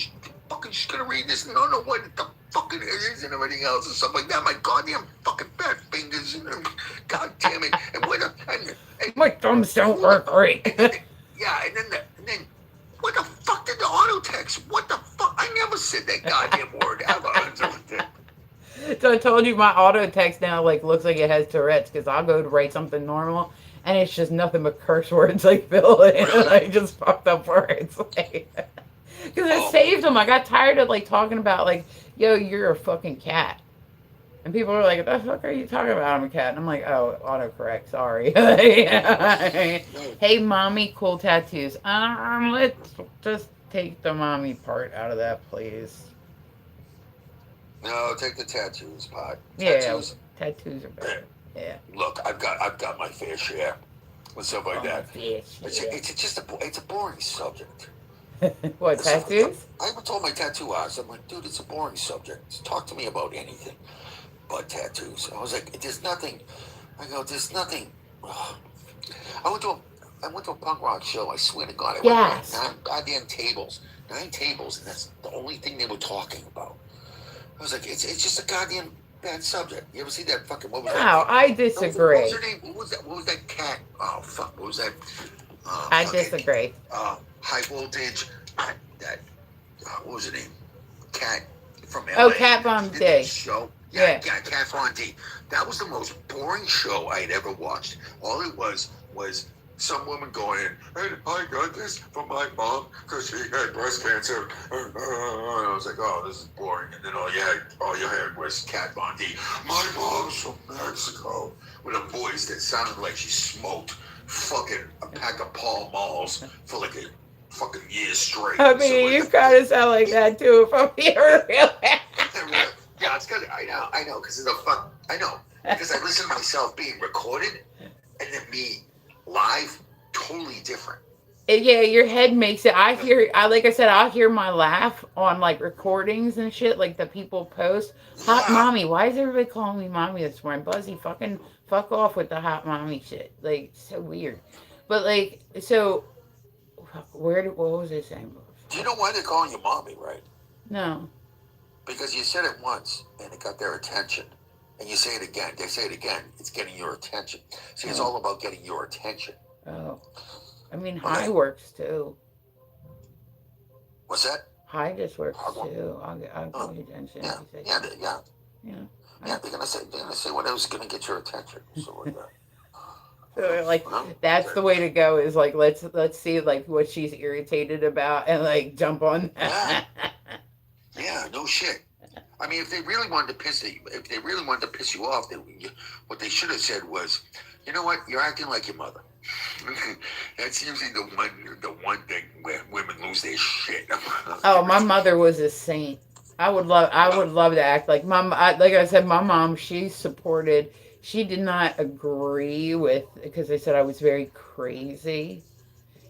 fucking just gonna read this and don't know what the fuck it is and everything else and stuff like that. My goddamn fucking fat fingers and god damn it. And when and my thumbs don't work great. Yeah, and then what the fuck did the auto text? What the fuck? I never said that goddamn word ever. So I told you my auto text now like looks like it has Tourette's because I'll go to write something normal and it's just nothing but curse words like Bill and Really? like just fucked up words like because I Oh, saved them. I got tired of like talking about like, yo, you're a fucking cat. And people are like, "What the fuck are you talking about? I'm a cat." And I'm like, "Oh, autocorrect. Sorry." no, Hey, mommy, cool tattoos. Let's just take the mommy part out of that, please. no, take the tattoos part. Yeah, Tattoos. tattoos are eh, better. Yeah. Look, I've got my fair share with stuff like Oh, that. fish. It's just it's a boring subject. Yeah. What So, tattoos? I even told my tattoo artist, I'm like, dude, it's a boring subject. Just talk to me about anything but tattoos. I was like, there's nothing. I go, there's nothing. Ugh. I went to a I went to a punk rock show. I swear to God, I went to like Gas. nine goddamn tables, and that's the only thing they were talking about. I was like, it's just a goddamn bad subject. You ever see that fucking what was that? No, I What was disagree. her name? What was that? What was that cat? Oh fuck! What was that? I Fucking disagree. high voltage. That what was her name? Cat from Oh, LA. Cat Bomb Did that Day. show? Yeah, Yeah. yeah, Cat Von D. That was the most boring show I had ever watched. All it was some woman going in, and I got this from my mom because she had breast cancer. And I was like, oh, this is boring. And then all you had was Cat Von D. My mom's from Mexico with a voice that sounded like she smoked fucking a pack of Pall Malls for like a fucking year straight. I So mean, you like, kind of sound like that too, if I'm being real. yeah, it's because I know, because it's a fuck. I know because I listen to myself being recorded, and then me live, totally different. Yeah, your head makes it. I like I said, I hear my laugh on like recordings and shit, like the people post. Hot Yeah, mommy. Why is everybody calling me mommy this morning? Buzzy, fucking fuck off with the hot mommy shit. Like, so weird. But like, so what was I saying? do you know why they're calling you mommy, right? No. Because you said it once and it got their attention, and you say it again. They say it again. It's getting your attention. See, it's Oh, all about getting your attention. oh. I mean, high Okay, works too. what's that? High just works Hardware? too. I'll Uh, give you attention if yeah, you say yeah, something. yeah, Yeah. yeah. They're gonna say whatever's gonna get your attention. So like that. So like Well, that's the way to go is like let's see like what she's irritated about and like jump on yeah, that. yeah. No shit. I mean, if they really wanted to piss you off, what they should have said was, you know what, you're acting like your mother. That's usually the one thing where women lose their shit. Oh, my mother was a saint. I would love to act like mom. Like I said, my mom, she supported. She did not agree with because they said I was very crazy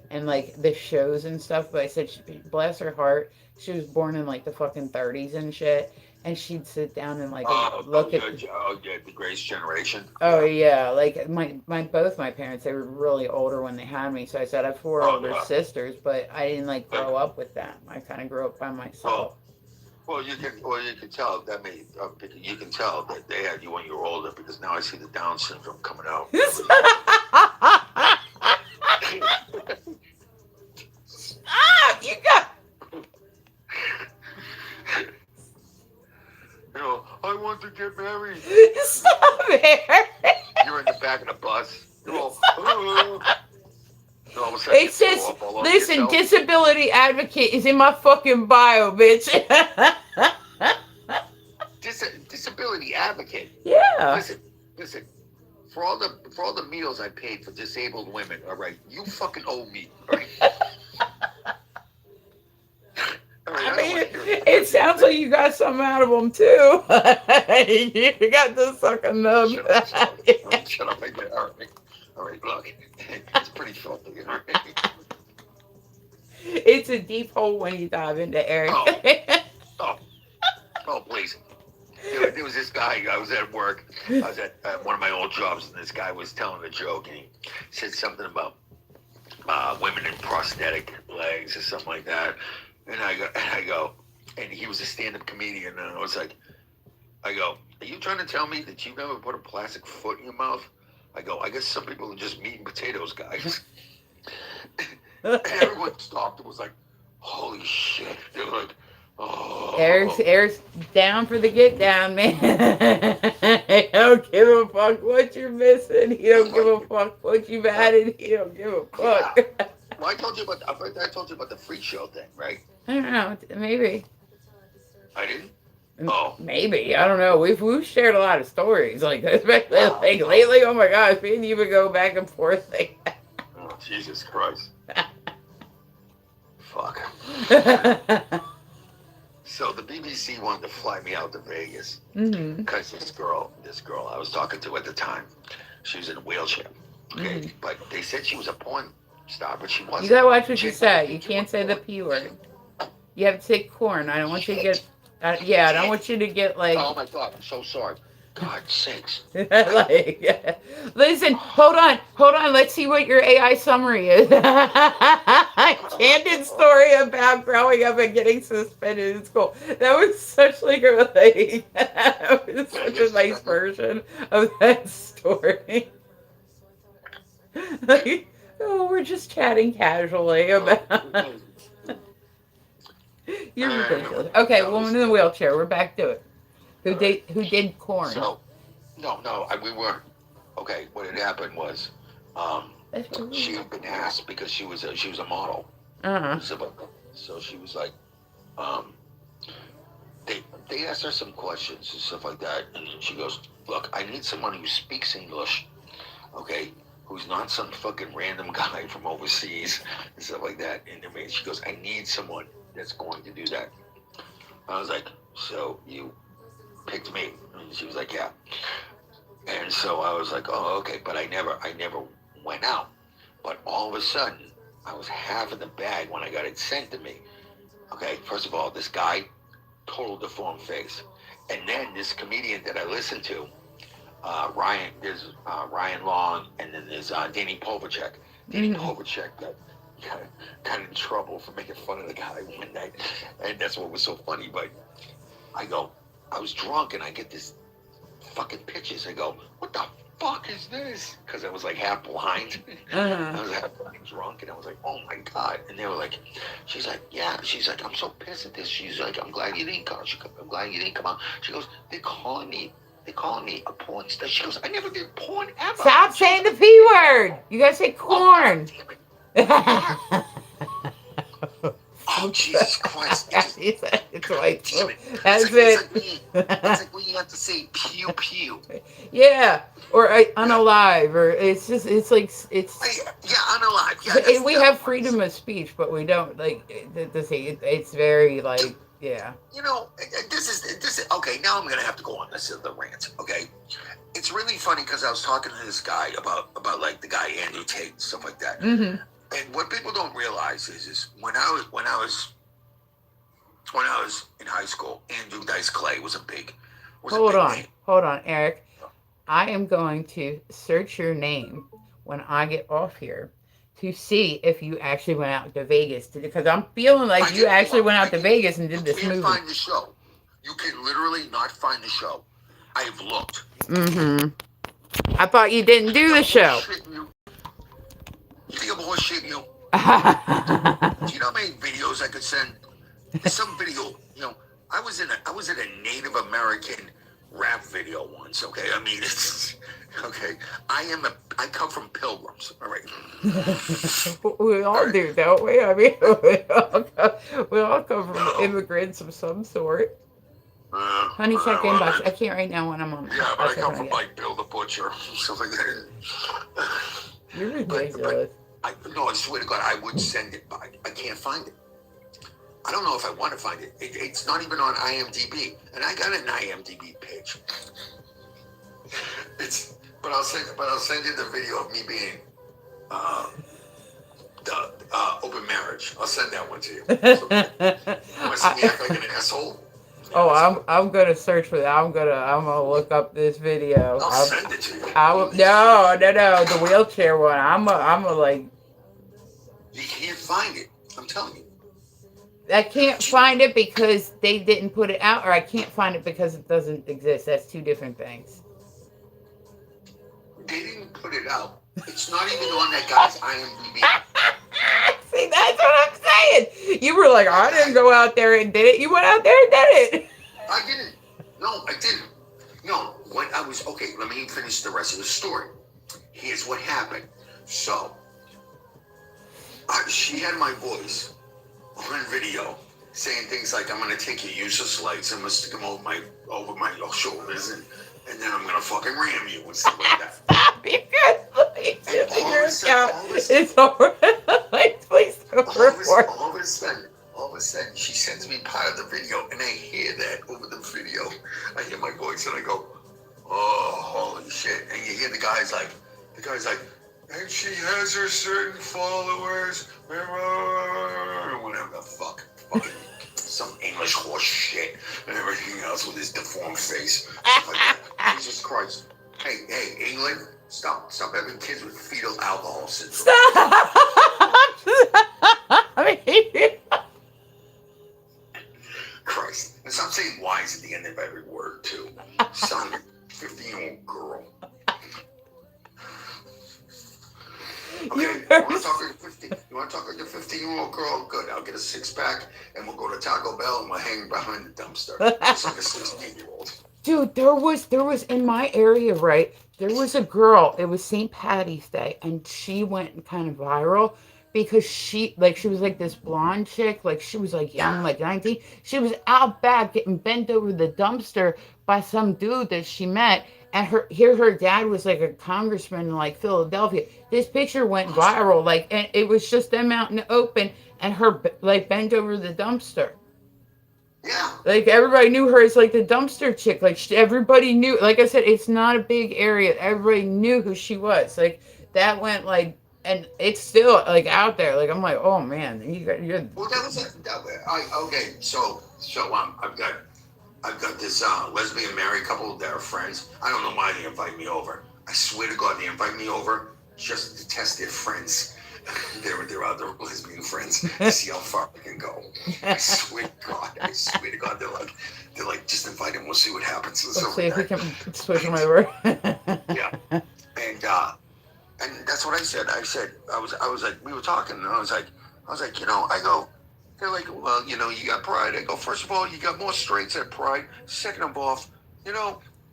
and like the shows and stuff. But I said, bless her heart, she was born in like the fucking 30s and shit, and she'd sit down and like look at. Yeah, the Grace generation. Oh Yeah. yeah, like my both my parents, they were really older when they had me. So I said I have four Oh older yeah. sisters, but I didn't like Like, grow up with them. I kind of grew up by myself. well, you can tell that you can tell that they had you when you were older because now I see the Down syndrome coming out. Stop! You got I want to get married. stop it. You're in the back of the bus. You're all, and all of a sudden you It throw says, up all over listen, yourself. disability advocate is in my fucking bio, bitch. Disability advocate. Yeah. Listen, listen. For all the meals I paid for disabled women, all right, you fucking owe me, all right? All right, I I don't mean, want to hear it. it sounds like you got something out of them too. You got the sucker nub. Shut up, shut up, shut up. All right, look, it's pretty filthy, all right? It's a deep hole when you dive into Eric. Oh, oh, oh, please. There was this guy. I was at work. I was at one of my old jobs, and this guy was telling a joke, and he said something about women in prosthetic legs or something like that. And I go, and he was a stand-up comedian, and I was like, are you trying to tell me that you've never put a plastic foot in your mouth? I go, I guess some people are just meat and potatoes, guys. And everyone stopped and was like, holy shit. They were like, oh. Eric's down for the get down, man. He don't give a fuck what you're missing. He don't give a fuck what you've added. He don't give a Yeah. fuck. Well, I told you about the freak show thing, right? I don't know. Maybe. I didn't. Oh. Maybe. I don't know. We've shared a lot of stories. Like, especially Wow. like lately. Oh my gosh. Me and you would go back and forth like that. Oh, Jesus Christ. Fuck. So the BBC wanted to fly me out to Vegas because this girl I was talking to at the time, she was in a wheelchair. Okay, but they said she was a porn star, but she wasn't. You gotta watch what you say. You can't say the P word. You have to say corn. I don't want you to get. I don't want you to get like. Oh my God, I'm so sorry. God sakes. Like, listen, hold on. Let's see what your AI summary is. Candid story about growing up and getting suspended in school. That was such like that was such a nice version of that story. Like, oh, we're just chatting casually about. You're ridiculous. Okay, woman in the wheelchair. We're back to it. Who did corn? So, no, we weren't. Okay, what had happened was, she had been asked because she was a model. So she was like, they asked her some questions and stuff like that, and she goes, "Look, I need someone who speaks English, okay, who's not some fucking random guy from overseas and stuff like that." And then she goes, "I need someone that's going to do that." I was like, "So you picked me?" And she was like, "Yeah." And so I was like, "Oh, okay," but I never went out. But all of a sudden, I was having the bag when I got it sent to me. Okay, first of all, this guy, total deformed face, and then this comedian that I listened to, Ryan. There's Ryan Long, and then there's Danny Povacek. Danny Povacek got in trouble for making fun of the guy one night, and that's what was so funny. But I was drunk, and I get this fucking pictures. I go, "What the fuck is this?" Because I was like half blind. I was half blind, drunk, and I was like, "Oh my God!" And they were like, "She's like, yeah." She's like, "I'm so pissed at this." She's like, "I'm glad you didn't come." "I'm glad you didn't come out." She goes, They're calling me a porn star." She goes, "I never did porn ever." Stop saying the P word. You gotta say corn. Oh, Jesus Christ. It's like, Damn it. that's It's like when you have to say pew pew. Yeah, or unalive, or it's like it's. Yeah, unalive. Yeah, We have freedom of speech, but we don't like it's very like yeah. You know, this is okay. Now I'm gonna have to go on this the rant. Okay, it's really funny because I was talking to this guy about like the guy Andrew Tate and stuff like that. And what people don't realize is when I was in high school, Andrew Dice Clay was a big. Hold on, Eric. I am going to search your name when I get off here to see if you actually went out to Vegas because I'm feeling like you actually went out to Vegas and did this movie. You can't find the show. You can literally not find the show. I have looked. I thought you didn't do the show. You think I'm horseshitting you? Do you know how many videos I could send? Some video, I was in a Native American rap video once. Okay, I mean it's okay. I come from Pilgrims. All right. We all do, don't we? I mean, we all come from immigrants of some sort. Honey, check inbox. I can't right now when I'm on. Yeah, but I come from like Bill the Butcher, stuff like that. You're ridiculous. I swear to God, I would send it, but I can't find it. I don't know if I want to find it. It's not even on IMDb, and I got an IMDb page. But I'll send you the video of me being the open marriage. I'll send that one to you. So, you want to see me act like an asshole? Oh, I'm gonna search for that. I'm gonna look up this video. I'll send it to you. No, the wheelchair one. I'm like. You can't find it. I'm telling you. I can't find it because they didn't put it out, or I can't find it because it doesn't exist. That's two different things. They didn't put it out. It's not even on that guy's IMDb. See, that's what I'm saying. You were like, I didn't go out there and did it. You went out there and did it. I didn't. No, I didn't. No, when I was okay, let me finish the rest of the story. Here's what happened. So, she had my voice on video saying things like, "I'm gonna take your useless lights, I'm gonna stick them over my shoulders, and then I'm gonna fucking ram you," and stuff like that. Stop! You guys, please, And all of a sudden, it's over. Please don't report. all of a sudden, she sends me part of the video, and I hear that over the video. I hear my voice, and I go, "Oh, holy shit!" And you hear the guy's like, "And she has her certain followers, whatever the fuck, fucking some English horse shit, and everything else with his deformed face, stuff like that." Jesus Christ! Hey, England, stop having kids with fetal alcohol syndrome. Stop! I mean, Christ, and stop saying "wise" at the end of every word too. Son, 15-year-old girl. Okay, you want to talk like a 15-year-old girl? Good. I'll get a 6-pack and we'll go to Taco Bell and we'll hang behind the dumpster. Just like a 16-year-old. Dude, there was in my area, right? There was a girl. It was St. Patty's Day, and she went kind of viral because she was like this blonde chick, like she was like young, like 19. She was out back getting bent over the dumpster by some dude that she met, and her dad was like a congressman in like Philadelphia. This picture went viral, like, and it was just them out in the open, and her like bent over the dumpster. Yeah. Like everybody knew her as like the dumpster chick. Like everybody knew. Like I said, it's not a big area. Everybody knew who she was. Like that went like, and it's still like out there. Like I'm like, oh man, you're. Well, that was it. Okay, so I've got this lesbian married couple that are friends. I don't know why they invite me over. I swear to God, they invite me over just to test their friends. They're other lesbian friends to see how far I can go. I swear to God, they're like, just invite him. We'll see what happens. Let's see if we can switch them over. Yeah, and that's what I said. I was like, we were talking, and I was like, they're like, well, you got Pride. I go, first of all, you got more straights at Pride. Second of all,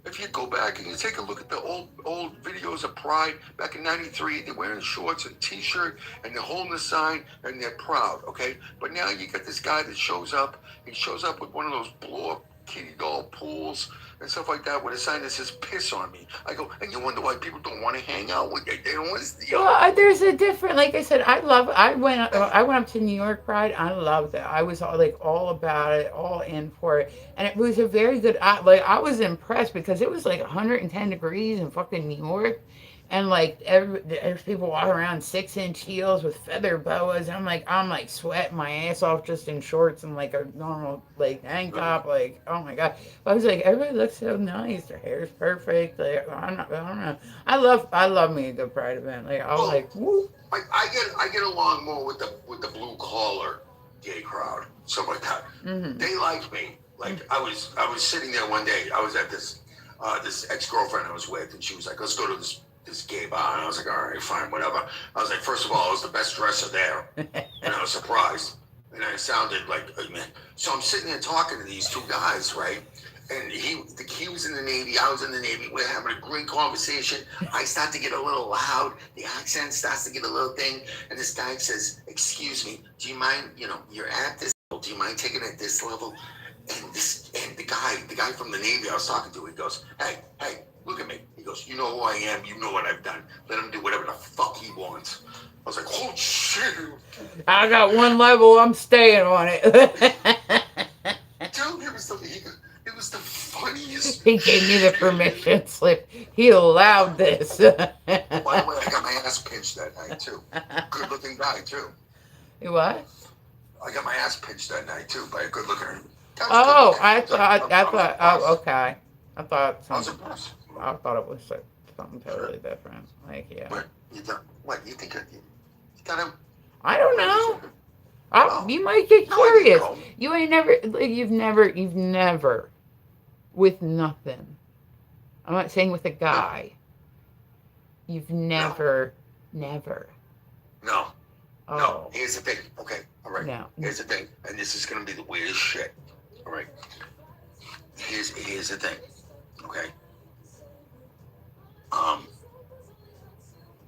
if you go back and you take a look at the old videos of Pride back in '93, they're wearing shorts and T-shirt and they're holding a sign and they're proud, okay? But now you got this guy that shows up. He shows up with one of those blow-up kitty doll pools and stuff like that with a sign that says "piss on me." I go, and you wonder why people don't want to hang out with you. They don't want to. Well, there's a different. Like I said, I went up to New York Pride. I loved it. I was all about it, all in for it, and it was a very good. I was impressed because it was like 110 degrees in fucking New York, and like there's people walking around 6-inch heels with feather boas. And I'm like sweating my ass off just in shorts and like a normal like tank top. Like, oh my god! But I was like, everybody looks so nice. Their hair's perfect. Like, I don't know. I love me a good Pride event. Like I was like, woo. I get along more with the blue collar gay crowd, stuff like that. Mm-hmm. They like me. Like I was sitting there one day. I was at this ex-girlfriend I was with, and she was like, "Let's go to this gay bar." And I was like, "All right, fine, whatever." I was like, first of all, I was the best dresser there, and I was surprised. And I sounded like, so I'm sitting there talking to these two guys, right? And he was in the Navy, I was in the Navy. We're having a great conversation. I start to get a little loud. The accent starts to get a little thing. And this guy says, "Excuse me, do you mind, you're at this level. Do you mind taking it at this level?" And the guy from the Navy I was talking to, he goes, hey, look at me. He goes, "You know who I am. You know what I've done. Let him do whatever the fuck he wants." I was like, "Oh, shit. I got one level. I'm staying on it." Dude, it was the funniest. He gave me the permission slip. He allowed this. By the way, I got my ass pinched that night, too. Good-looking guy, too. What? I got my ass pinched that night, too, by a good-looking guy. Oh, I thought. Oh, okay. I thought I was impressed. I thought it was like something totally different. Like, yeah. What? You think you got him? I don't know. You might get curious. You ain't never. Like, you've never, with nothing. I'm not saying with a guy. You've never. No. Oh. No. Here's the thing. Okay. All right. No. Here's the thing, and this is gonna be the weirdest shit. All right. Here's the thing. Okay. Um,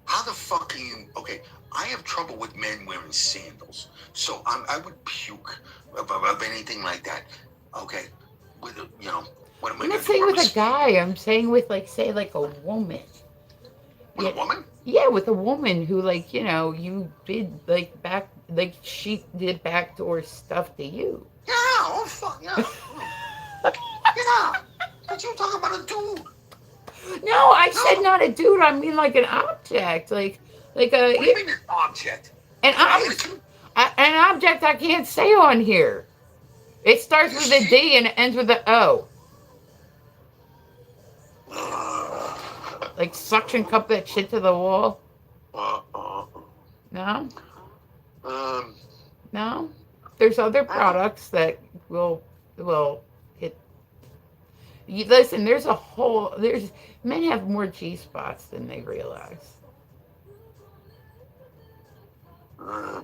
how the fuck are you? Okay, I have trouble with men wearing sandals, so I would puke of anything like that. Okay, with what am I I'm not gonna do? saying Rub with his a feet guy. I'm saying with like, say, like a woman. with a Yeah, woman? yeah, with a woman who, like, you did like back, like she did backdoor stuff to you. Yeah. Oh fuck yeah. Yeah. But you talking about a dude? No, I said No. not a dude. I mean like an object, like What do you mean an object? an Like a ob- mannequin? an object I can't say on here. It starts You with a see? D and it ends with a O. Uh, Like suction cup that shit to the wall. uh, uh, No, um, no. There's other I don't. products that will hit. You, listen, there's men have more G spots than they realize. Uh,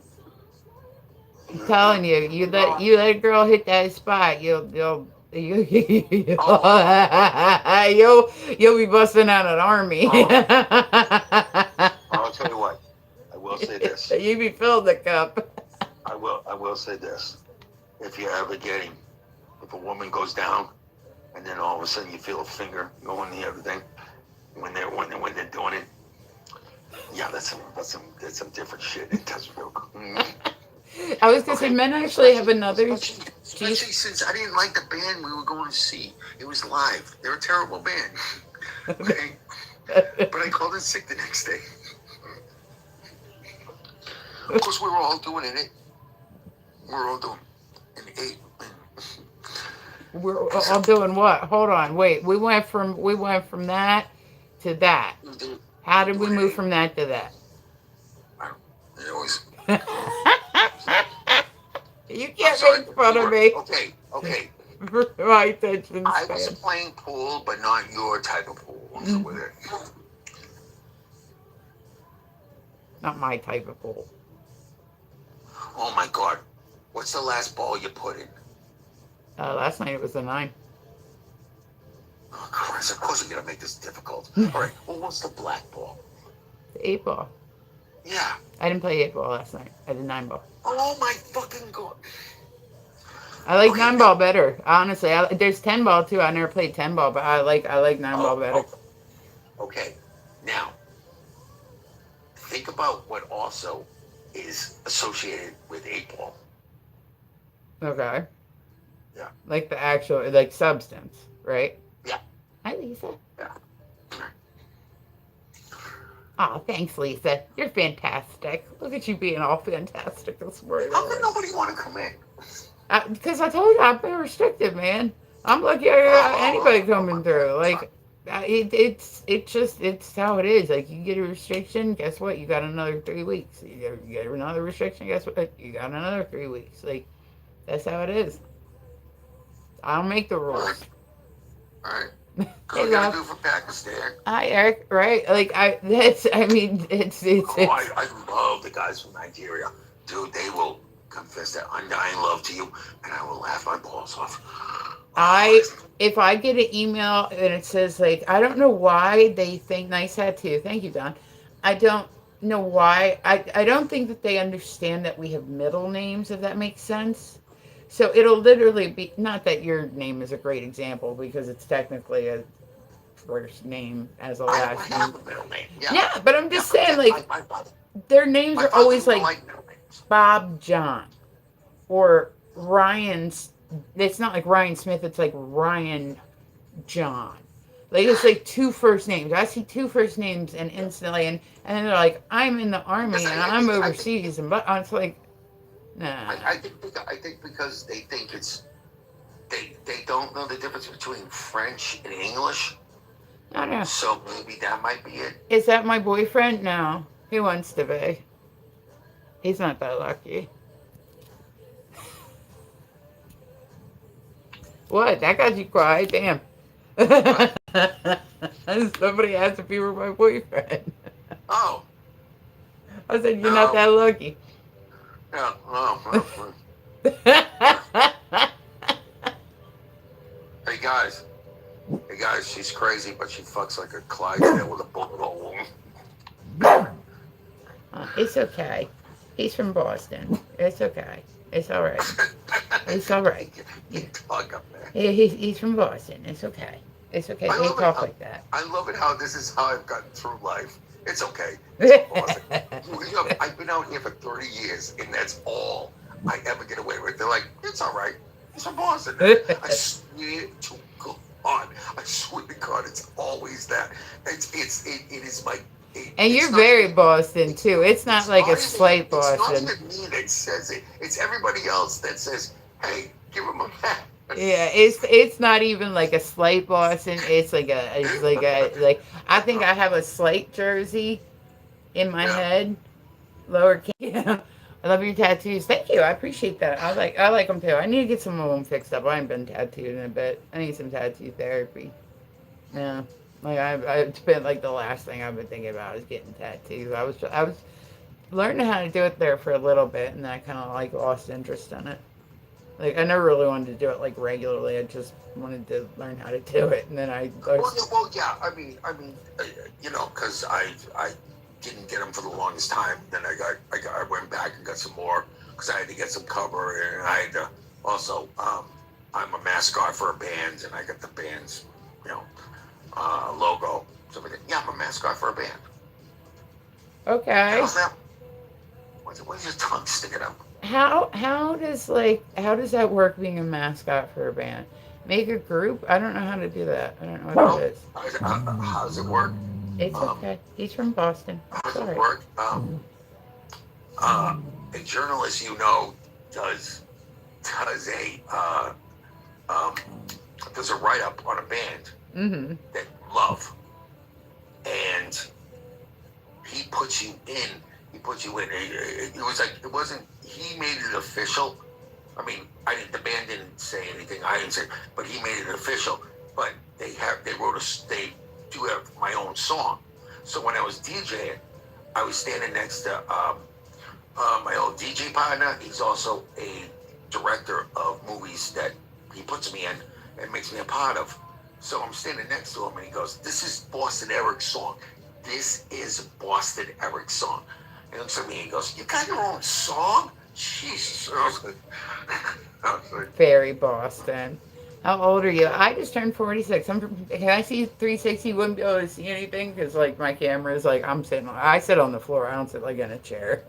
I'm telling you, you let a girl hit that spot, you'll you'll be busting out an army. oh, I'll tell you what. I will say this. You be filled the cup. I will say this. If you're ever getting, if a woman goes down, and then all of a sudden you feel a finger going the other thing, when they're doing it, yeah, that's some different shit. It does feel good. I was gonna say Okay. men actually have another Especially G. since I didn't like the band we were going to see. It was live. They're a terrible band. Okay. But I called in sick the next day. Of course, we were all doing it. We were all doing an 8. We're all doing what? Hold on, wait. We went from that to that. How did we Doing move an from that to that? 8. It was. You I'm can't sorry. make fun of me Okay. Okay. for my attention I was span. playing pool, but not your type of pool. So with it. Not my type of pool. Oh my God. What's the last ball you put in? Last night it was a 9. Oh Christ! Of course you're gonna make this difficult. All right. Well, what's the black ball? The 8 ball. Yeah. I didn't play 8 ball last night. I did 9 ball. Oh my fucking God. I like Okay. 9 ball better. Honestly, there's 10 ball too. I never played 10 ball, but I like 9 ball Oh, better. oh. Okay. Now, think about what also is associated with 8 ball. Okay. Yeah. Like the actual like substance, right? Yeah. Hi, Lisa. Yeah. Oh, thanks, Lisa. You're fantastic. Look at you being all fantastic this morning. How can nobody want to come in? Because I told you I've been restricted, man. I'm lucky I got anybody coming through. Like, it's how it is. Like, you get a restriction, guess what? You got another 3 weeks. You get another restriction, guess what? You got another 3 weeks. Like, that's how it is. I don't make the All right. rules. All right. Hey, We gotta love. do for Pakistan. Hi, Eric. Right? Like, I mean, Oh, I love the guys from Nigeria. Dude, they will confess that undying love to you, and I will laugh my balls off. If I get an email and it says like I don't know why they think nice hat too. Thank you, Don. I don't know why. I don't think that they understand that we have middle names, if that makes sense. So it'll literally be not that your name is a great example because it's technically a first name as a I last have name. a middle name. Yeah. Yeah, but I'm just saying Yeah, like their names my are father always don't like like middle names. Bob John or Ryan's. It's not like Ryan Smith. It's like Ryan John. Like it's like 2 first names. I see 2 first names and instantly, and then they're like, I'm in the army Because and I I'm think, overseas, and but it's like, nah. I think because they think it's they don't know the difference between French and English, I don't know. so maybe that might be it. Is that my boyfriend? No, he wants to be. He's not that lucky. What? That got you quiet? Damn. What? Somebody asked if you were my boyfriend. Oh I said you're not no, that lucky. yeah, oh, hey guys, hey guys, she's crazy, but she fucks like a Clydesdale with a bullet hole. It's okay. He's from Boston. It's okay. It's all right. It's all right. You talk up there. He's from Boston. It's okay. It's okay. I They love it. talk like that. I love it how this is how I've gotten through life. It's okay. It's Boston. You know, I've been out here for 30 years, and that's all I ever get away with. They're like, it's all right. He's from Boston. I swear to God. I swear to God, it's always that. It is my. And It's you're not very even, Boston too. It's not it's like not a slight even, it's not Boston. even me that says it. It's everybody else that says, "Hey, give him a pat." Yeah, it's not even like a slight Boston. It's like I think I have a slight Jersey in my Yeah. head. Lower case. I love your tattoos. Thank you. I appreciate that. I like them too. I need to get some of them fixed up. I haven't been tattooed in a bit. I need some tattoo therapy. Yeah. Like I've spent like the last thing I've been thinking about is getting tattoos. I was learning how to do it there for a little bit, and then I kind of like lost interest in it. Like I never really wanted to do it like regularly. I just wanted to learn how to do it, and then Well, yeah. Because I didn't get them for the longest time. Then I went back and got some more because I had to get some cover, and I had to also. I'm a mascot for a band, and I got the band's, you know, logo. So yeah, I'm a mascot for a band. okay. How's that? What's your tongue sticking up? How does that work being a mascot for a band? Make a group? I don't know how to do that. I don't know what Well, it is. how does it work? It's Um, okay. He's from Boston. how It's does all it right. work? Uh, a journalist, does does a uh, um, does a write up on a band Mm-hmm. that you love, and he puts you in. He puts you in. It was like it wasn't. He made it official. I mean, I didn't. The band didn't say anything. I didn't say, but he made it official. But they wrote they do have my own song. So when I was DJing, I was standing next to my old DJ partner. He's also a director of movies that he puts me in and makes me a part of. So I'm standing next to him, and he goes, "This is Boston Eric's song. This is Boston Eric's song." And he looks at me and he goes, "You got your own song?" Jesus. I was like, Very Boston. How old are you? I just turned 46. Can I see 360? You wouldn't be able to see anything because like my camera is like I sit on the floor. I don't sit like in a chair.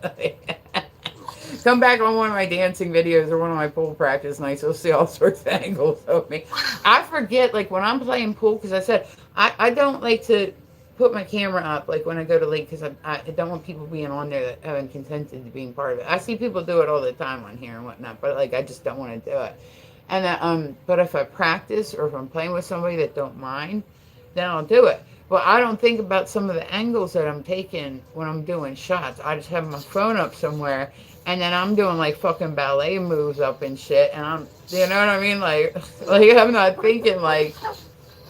Come back on one of my dancing videos or one of my pool practice nights. You'll see all sorts of angles of me. I forget like when I'm playing pool because I said I don't like to put my camera up like when I go to lake because I don't want people being on there that haven't consented to being part of it. I see people do it all the time on here and whatnot, but like I just don't want to do it. And but if I practice or if I'm playing with somebody that don't mind, then I'll do it. But I don't think about some of the angles that I'm taking when I'm doing shots. I just have my phone up somewhere, and then I'm doing like fucking ballet moves up and shit, and you know what I mean? Like I'm not thinking like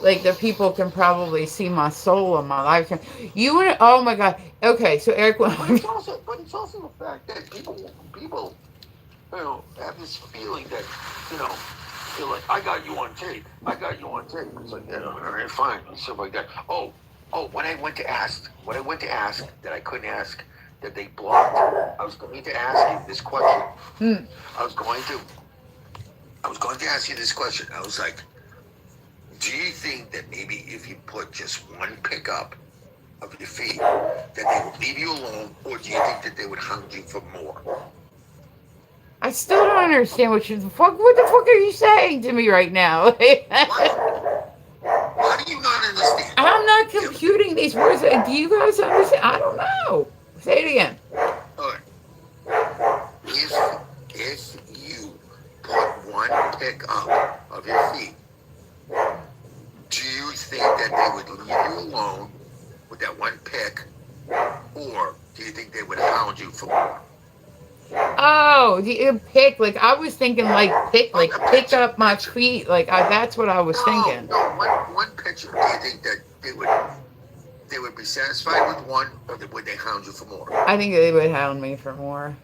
the people can probably see my soul in my lifetime. You would, oh my god. Okay, so Eric, but it's also the fact that people have this feeling that, you know, they're like, I got you on tape. I got you on tape. It's like, yeah, all right, fine, and stuff like that. Oh, what I went to ask that I couldn't ask that they blocked. I was going to ask you this question. hmm, I was going to, I was going to ask you this question. I was like, do you think that maybe if you put just one pickup of your feet, that they would leave you alone, or do you think that they would hound you for more? I still don't understand what the fuck are you saying to me right now? What? How do you not understand? I'm not If, computing these words. Do you guys understand? I don't know. Say it again. all right, if you put one pickup of your feet, do you think that they would leave you alone with that one pick, or do you think they would hound you for more? Oh, the pick. Like I was thinking, Like a pick picture, up my feet. That's what I was No, thinking. no, one picture. Do you think that they would be satisfied with one, or would they hound you for more? I think they would hound me for more.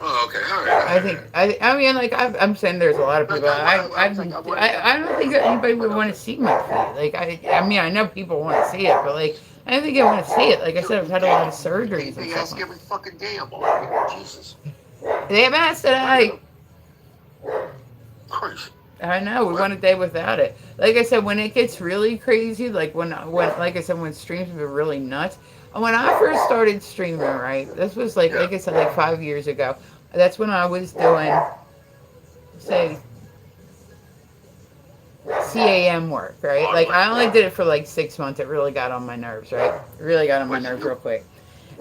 Oh, okay. All right. All I right. All think right. I mean like I'm saying there's a lot of Like people. I was like, I wanted to, I don't think anybody but would want okay. to see my feet. Like I mean I know people want to see it, but like I don't think I want to see it. Like I Dude, said, I've had a lot of surgeries and they stuff. ask every fucking day I'm on it. Jesus. They haven't asked that Right. Crazy. I know we What? want a day without it. Like I said, when it gets really crazy, like when like I said, when streams have been really nuts. When I first started streaming, right, this was Yeah. like I said, like 5 years ago. That's when I was doing say CAM work, right? On Like what? I only did it for like 6 months. It really got on my nerves, right? It really got on my What'd you nerves do? real quick.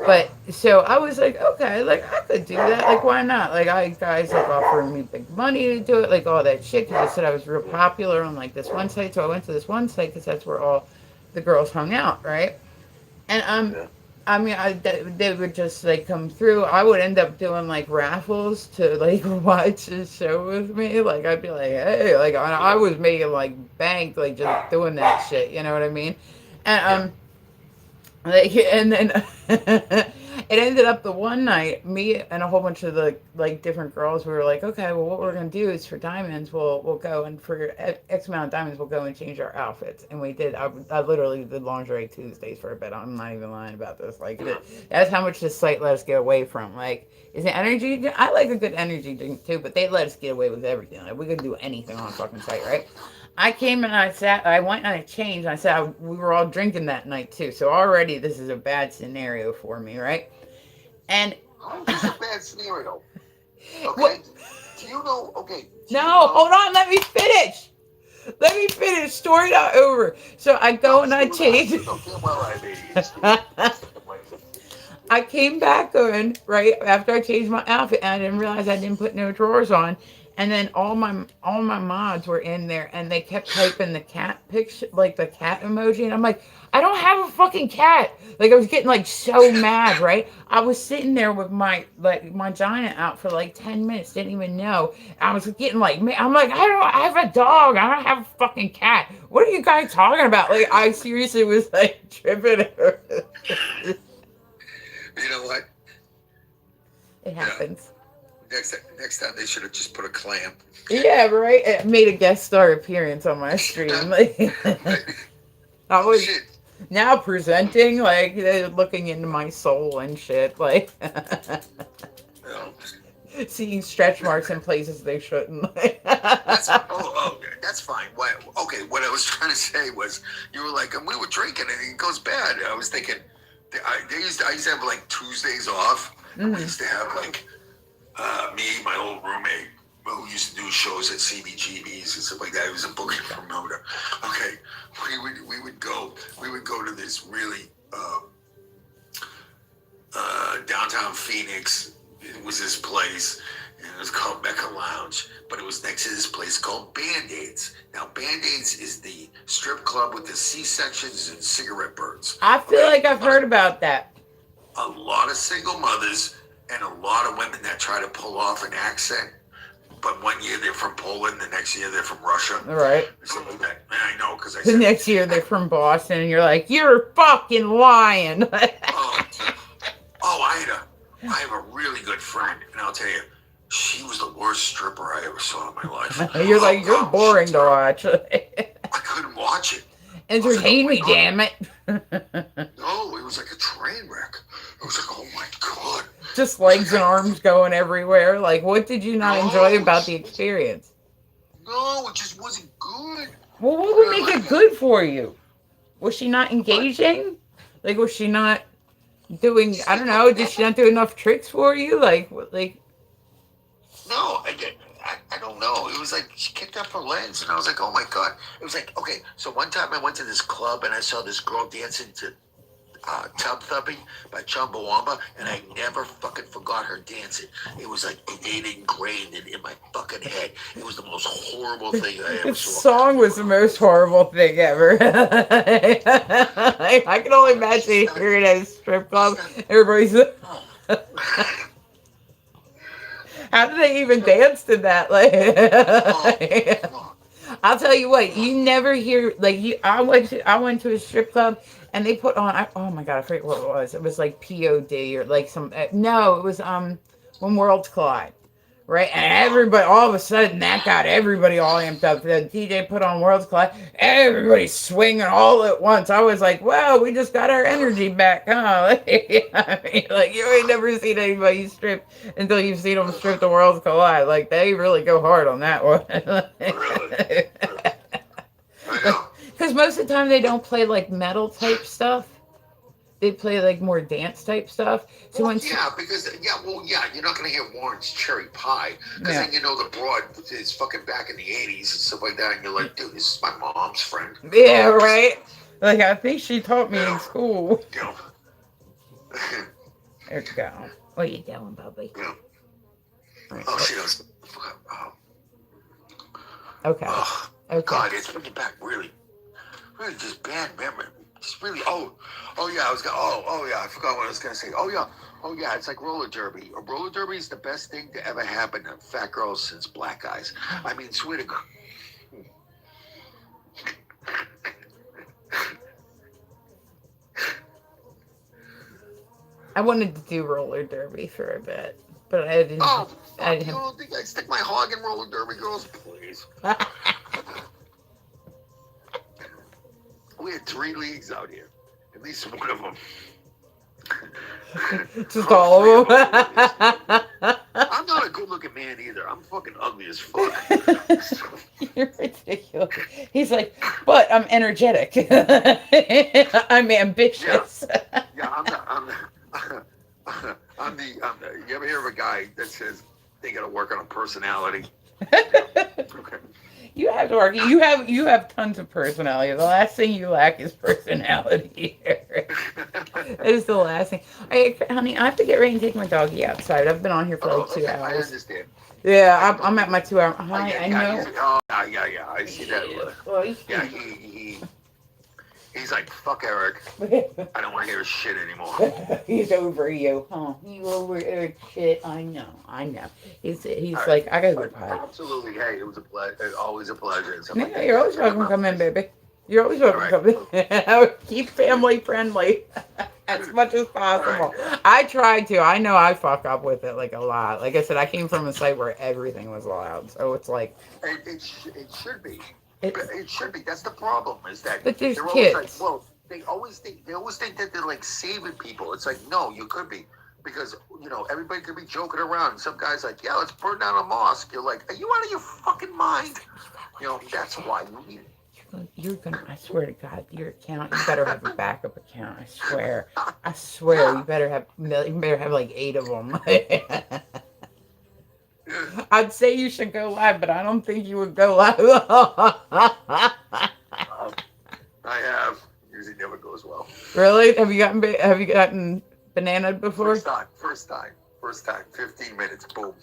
But so I was like, okay, like I could do that. Like why not? Like I guys like offering me big money to do it, like all that shit. Because I said I was real popular on like this one site, so I went to this one site because that's where all the girls hung out, right? And Yeah. I mean, they would just like come through. I would end up doing like raffles to like watch the show with me. Like I'd be like, hey, like I was making like bank like just doing that shit. You know what I mean? And Yeah. like, and then it ended up the one night, me and a whole bunch of the like different girls, we were like, okay, well, what we're gonna do is for diamonds, we'll go and for X amount of diamonds, we'll go and change our outfits, and we did. I literally did lingerie Tuesdays for a bit. I'm not even lying about this. Like, Yeah. that's how much this site let us get away from. Like, is it energy? I like a good energy drink too, but they let us get away with everything. Like, we could do anything on a fucking site, right? I came and I went and I changed. I said we were all drinking that night too. So already this is a bad scenario for me, right? And How is this a bad scenario? what? Okay. Do you know? Okay. Do you No, know? hold on. Let me finish. Let me finish. Story not over. So I go No, and I screw that. change. You know damn well I made it. Screw it. I came back on right after I changed my outfit, and I didn't realize I didn't put no drawers on. And then all my mods were in there, and they kept typing the cat picture, like the cat emoji, and I'm like, I don't have a fucking cat. Like I was getting like so mad, right? I was sitting there with my giant out for like 10 minutes, didn't even know. I was getting like, I'm like, I have a dog. I don't have a fucking cat. What are you guys talking about? Like I seriously was like tripping. You know what? It Yeah. happens. Next time they should have just put a clam. Yeah, right. It made a guest star appearance on my stream. Like, I Oh was shit. now presenting, like they're looking into my soul and shit, like No. seeing stretch marks in places they shouldn't. That's that's fine. Okay, what I was trying to say was you were like, and we were drinking and it goes bad. I was thinking, I used to have like Tuesdays off, and we Mhm. used to have like me, my old roommate, who used to do shows at CBGBs and stuff like that. He was a booking promoter. Okay, we would go to this really downtown Phoenix. It was this place, and it was called Mecca Lounge, but it was next to this place called Band-Aids. Now, Band-Aids is the strip club with the C-sections and cigarette burns. I feel like I've heard about that. A lot of single mothers and a lot of women that try to pull off an accent, but one year they're from Poland, the next year they're from Russia. All right. Or something like that. And I know because I The said, next year they're from Boston, and you're like, you're fucking lying. oh, I have a really good friend, and I'll tell you, she was the worst stripper I ever saw in my life. You're like, you're boring to watch. I couldn't watch it. Entertain me, damn it. No, it was like a train wreck. It was like, oh my god. Just legs and arms going everywhere. Like, what did you not enjoy about the experience? No, it just wasn't good. Well, what would make it good for you? Was she not engaging? Like, was she not doing? I don't know. Did she not do enough tricks for you? Like. No, I don't know. It was like she kicked up her legs, and I was like, oh my god. It was like, okay, so one time I went to this club and I saw this girl dancing to Tub Thumping by Chumbawamba, and I never fucking forgot her dancing. It was like it ingrained in my fucking head. It was the most horrible thing I ever This saw. song was the most horrible thing ever. I can only imagine hearing it at a strip club. Everybody's. How do they even dance to that? Like, I'll tell you what, you never hear like you. I went to a strip club and they put on. Oh my god, I forget what it was. It was like POD or like some. No, it was when worlds collide. Right, and everybody, all of a sudden, that got everybody all amped up. The DJ put on Worlds Collide, everybody swinging all at once. I was like, "Wow, we just got our energy back, huh?" I mean, like you ain't never seen anybody strip until you've seen them strip the Worlds Collide. Like they really go hard on that one. Really? I know. Because most of the time they don't play like metal type stuff. They play like more dance type stuff. So Well, when yeah, because you're not gonna hear Warren's Cherry Pie, because yeah, then you know the broad is fucking back in the '80s and stuff like that, and you're like, dude, this is my mom's friend. yeah, right. Like I think she taught You me in know, school. you know, There you go. What you doing, Bubby? you know. Right, Oh, she does. Oh, okay. oh, Okay. God, it's bringing back really just bad memory. It's really oh yeah, I forgot what I was gonna say. Oh yeah, it's like roller derby. Roller derby is the best thing to ever happen to fat girls since black guys. I mean, swear to God. I wanted to do roller derby for a bit, but I didn't. Oh I fuck! You didn't. don't think I stick my hog in roller derby, girls? Please. We had 3 leagues out here. At least one of them. Just all of them. I'm not a good-looking man either. I'm fucking ugly as fuck. You're ridiculous. He's like, but I'm energetic. I'm ambitious. Yeah, I'm the. You ever hear of a guy that says they got to work on a personality? Okay. You have to work. You have tons of personality. The last thing you lack is personality. That is the last thing. Hey, honey, I have to get ready and take my doggy outside. I've been on here for like 2 Okay, I hours. understand. Yeah, I'm at my 2 hour. Hi, I know. Yeah, I see that. Well, Yeah, he's like, fuck Eric. I don't want to hear his shit anymore. He's over you, huh? You over your shit. I know. He's All like, I gotta go right. potty. Absolutely. Hey, it was a pleasure. Always a pleasure. And stuff like Yeah, that. you're always welcome to come in, baby. You're always welcome to come in. Keep family friendly as much as possible. Right. I try to. I know I fuck up with it like a lot. Like I said, I came from a site where everything was allowed, so it's like It should be. it's. It should be. That's the problem. Is that But there's they're always like, kids. well, they always think that they're like saving people. It's like, no, you could be, because everybody could be joking around. Some guys like, yeah, let's burn down a mosque. You're like, are you out of your fucking mind? That's why you need it. You're gonna. I swear to God, your account. You better have a backup account. I swear. I swear. You better have. You better have like 8 of them. I'd say you should go live, but I don't think you would go live. I have. Usually never goes well. Really? Have you gotten bananaed before? First time. 15 minutes. Boom.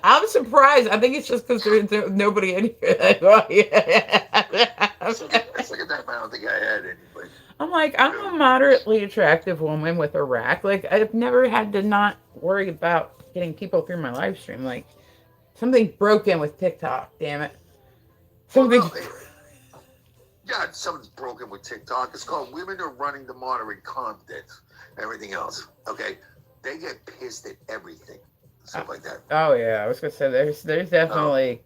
I'm surprised. I think it's just because there's nobody in here. Second time, I don't think I had anybody. I'm like, I'm a moderately attractive woman with a rack. Like, I've never had to not worry about getting people through my live stream. Like, something's broken with TikTok, damn it. Something. Well, no, yeah, something's broken with TikTok. It's called Women Are Running the Modern Content. Everything else. Okay? They get pissed at everything. Stuff like that. Oh, yeah. I was going to say, there's definitely.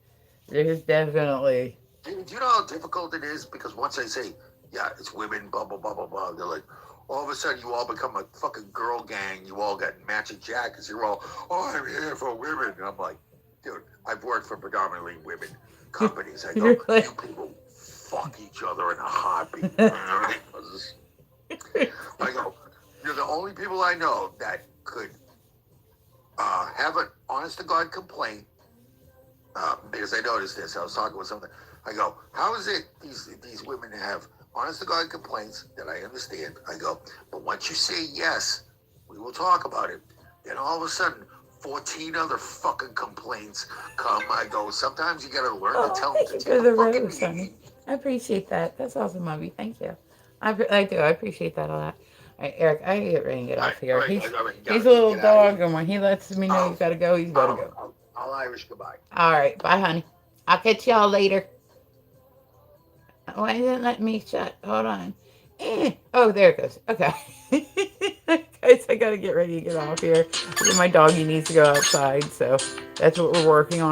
Do you know how difficult it is? Because once I say, yeah, it's women, blah, blah, blah, blah, blah, they're like, all of a sudden you all become a fucking girl gang. You all got matching jackets. You're all, oh, I'm here for women. And I'm like, dude, I've worked for predominantly women companies. I go, You're like- you people fuck each other in a heartbeat. I go, you're the only people I know that could have an honest-to-God complaint, because I noticed this. I was talking with something. I go, how is it these women have honest-to-God complaints that I understand? I go, but once you say yes, we will talk about it. Then all of a sudden, 14 other fucking complaints come. I go, sometimes you got to learn to tell them to thank take you for a the fucking rose, honey. meeting. I appreciate that. That's awesome, Mommy. Thank you. I do. I appreciate that a lot. All right, Eric, I get ready and get off here. He's a little dog, and when he lets me know he's got to go, he's got to go. I'll Irish goodbye. All right. Bye, honey. I'll catch y'all later. Why didn't it let me shut? Hold on. Oh, there it goes. Okay. Guys, I gotta get ready to get off here. My doggy needs to go outside, so that's what we're working on.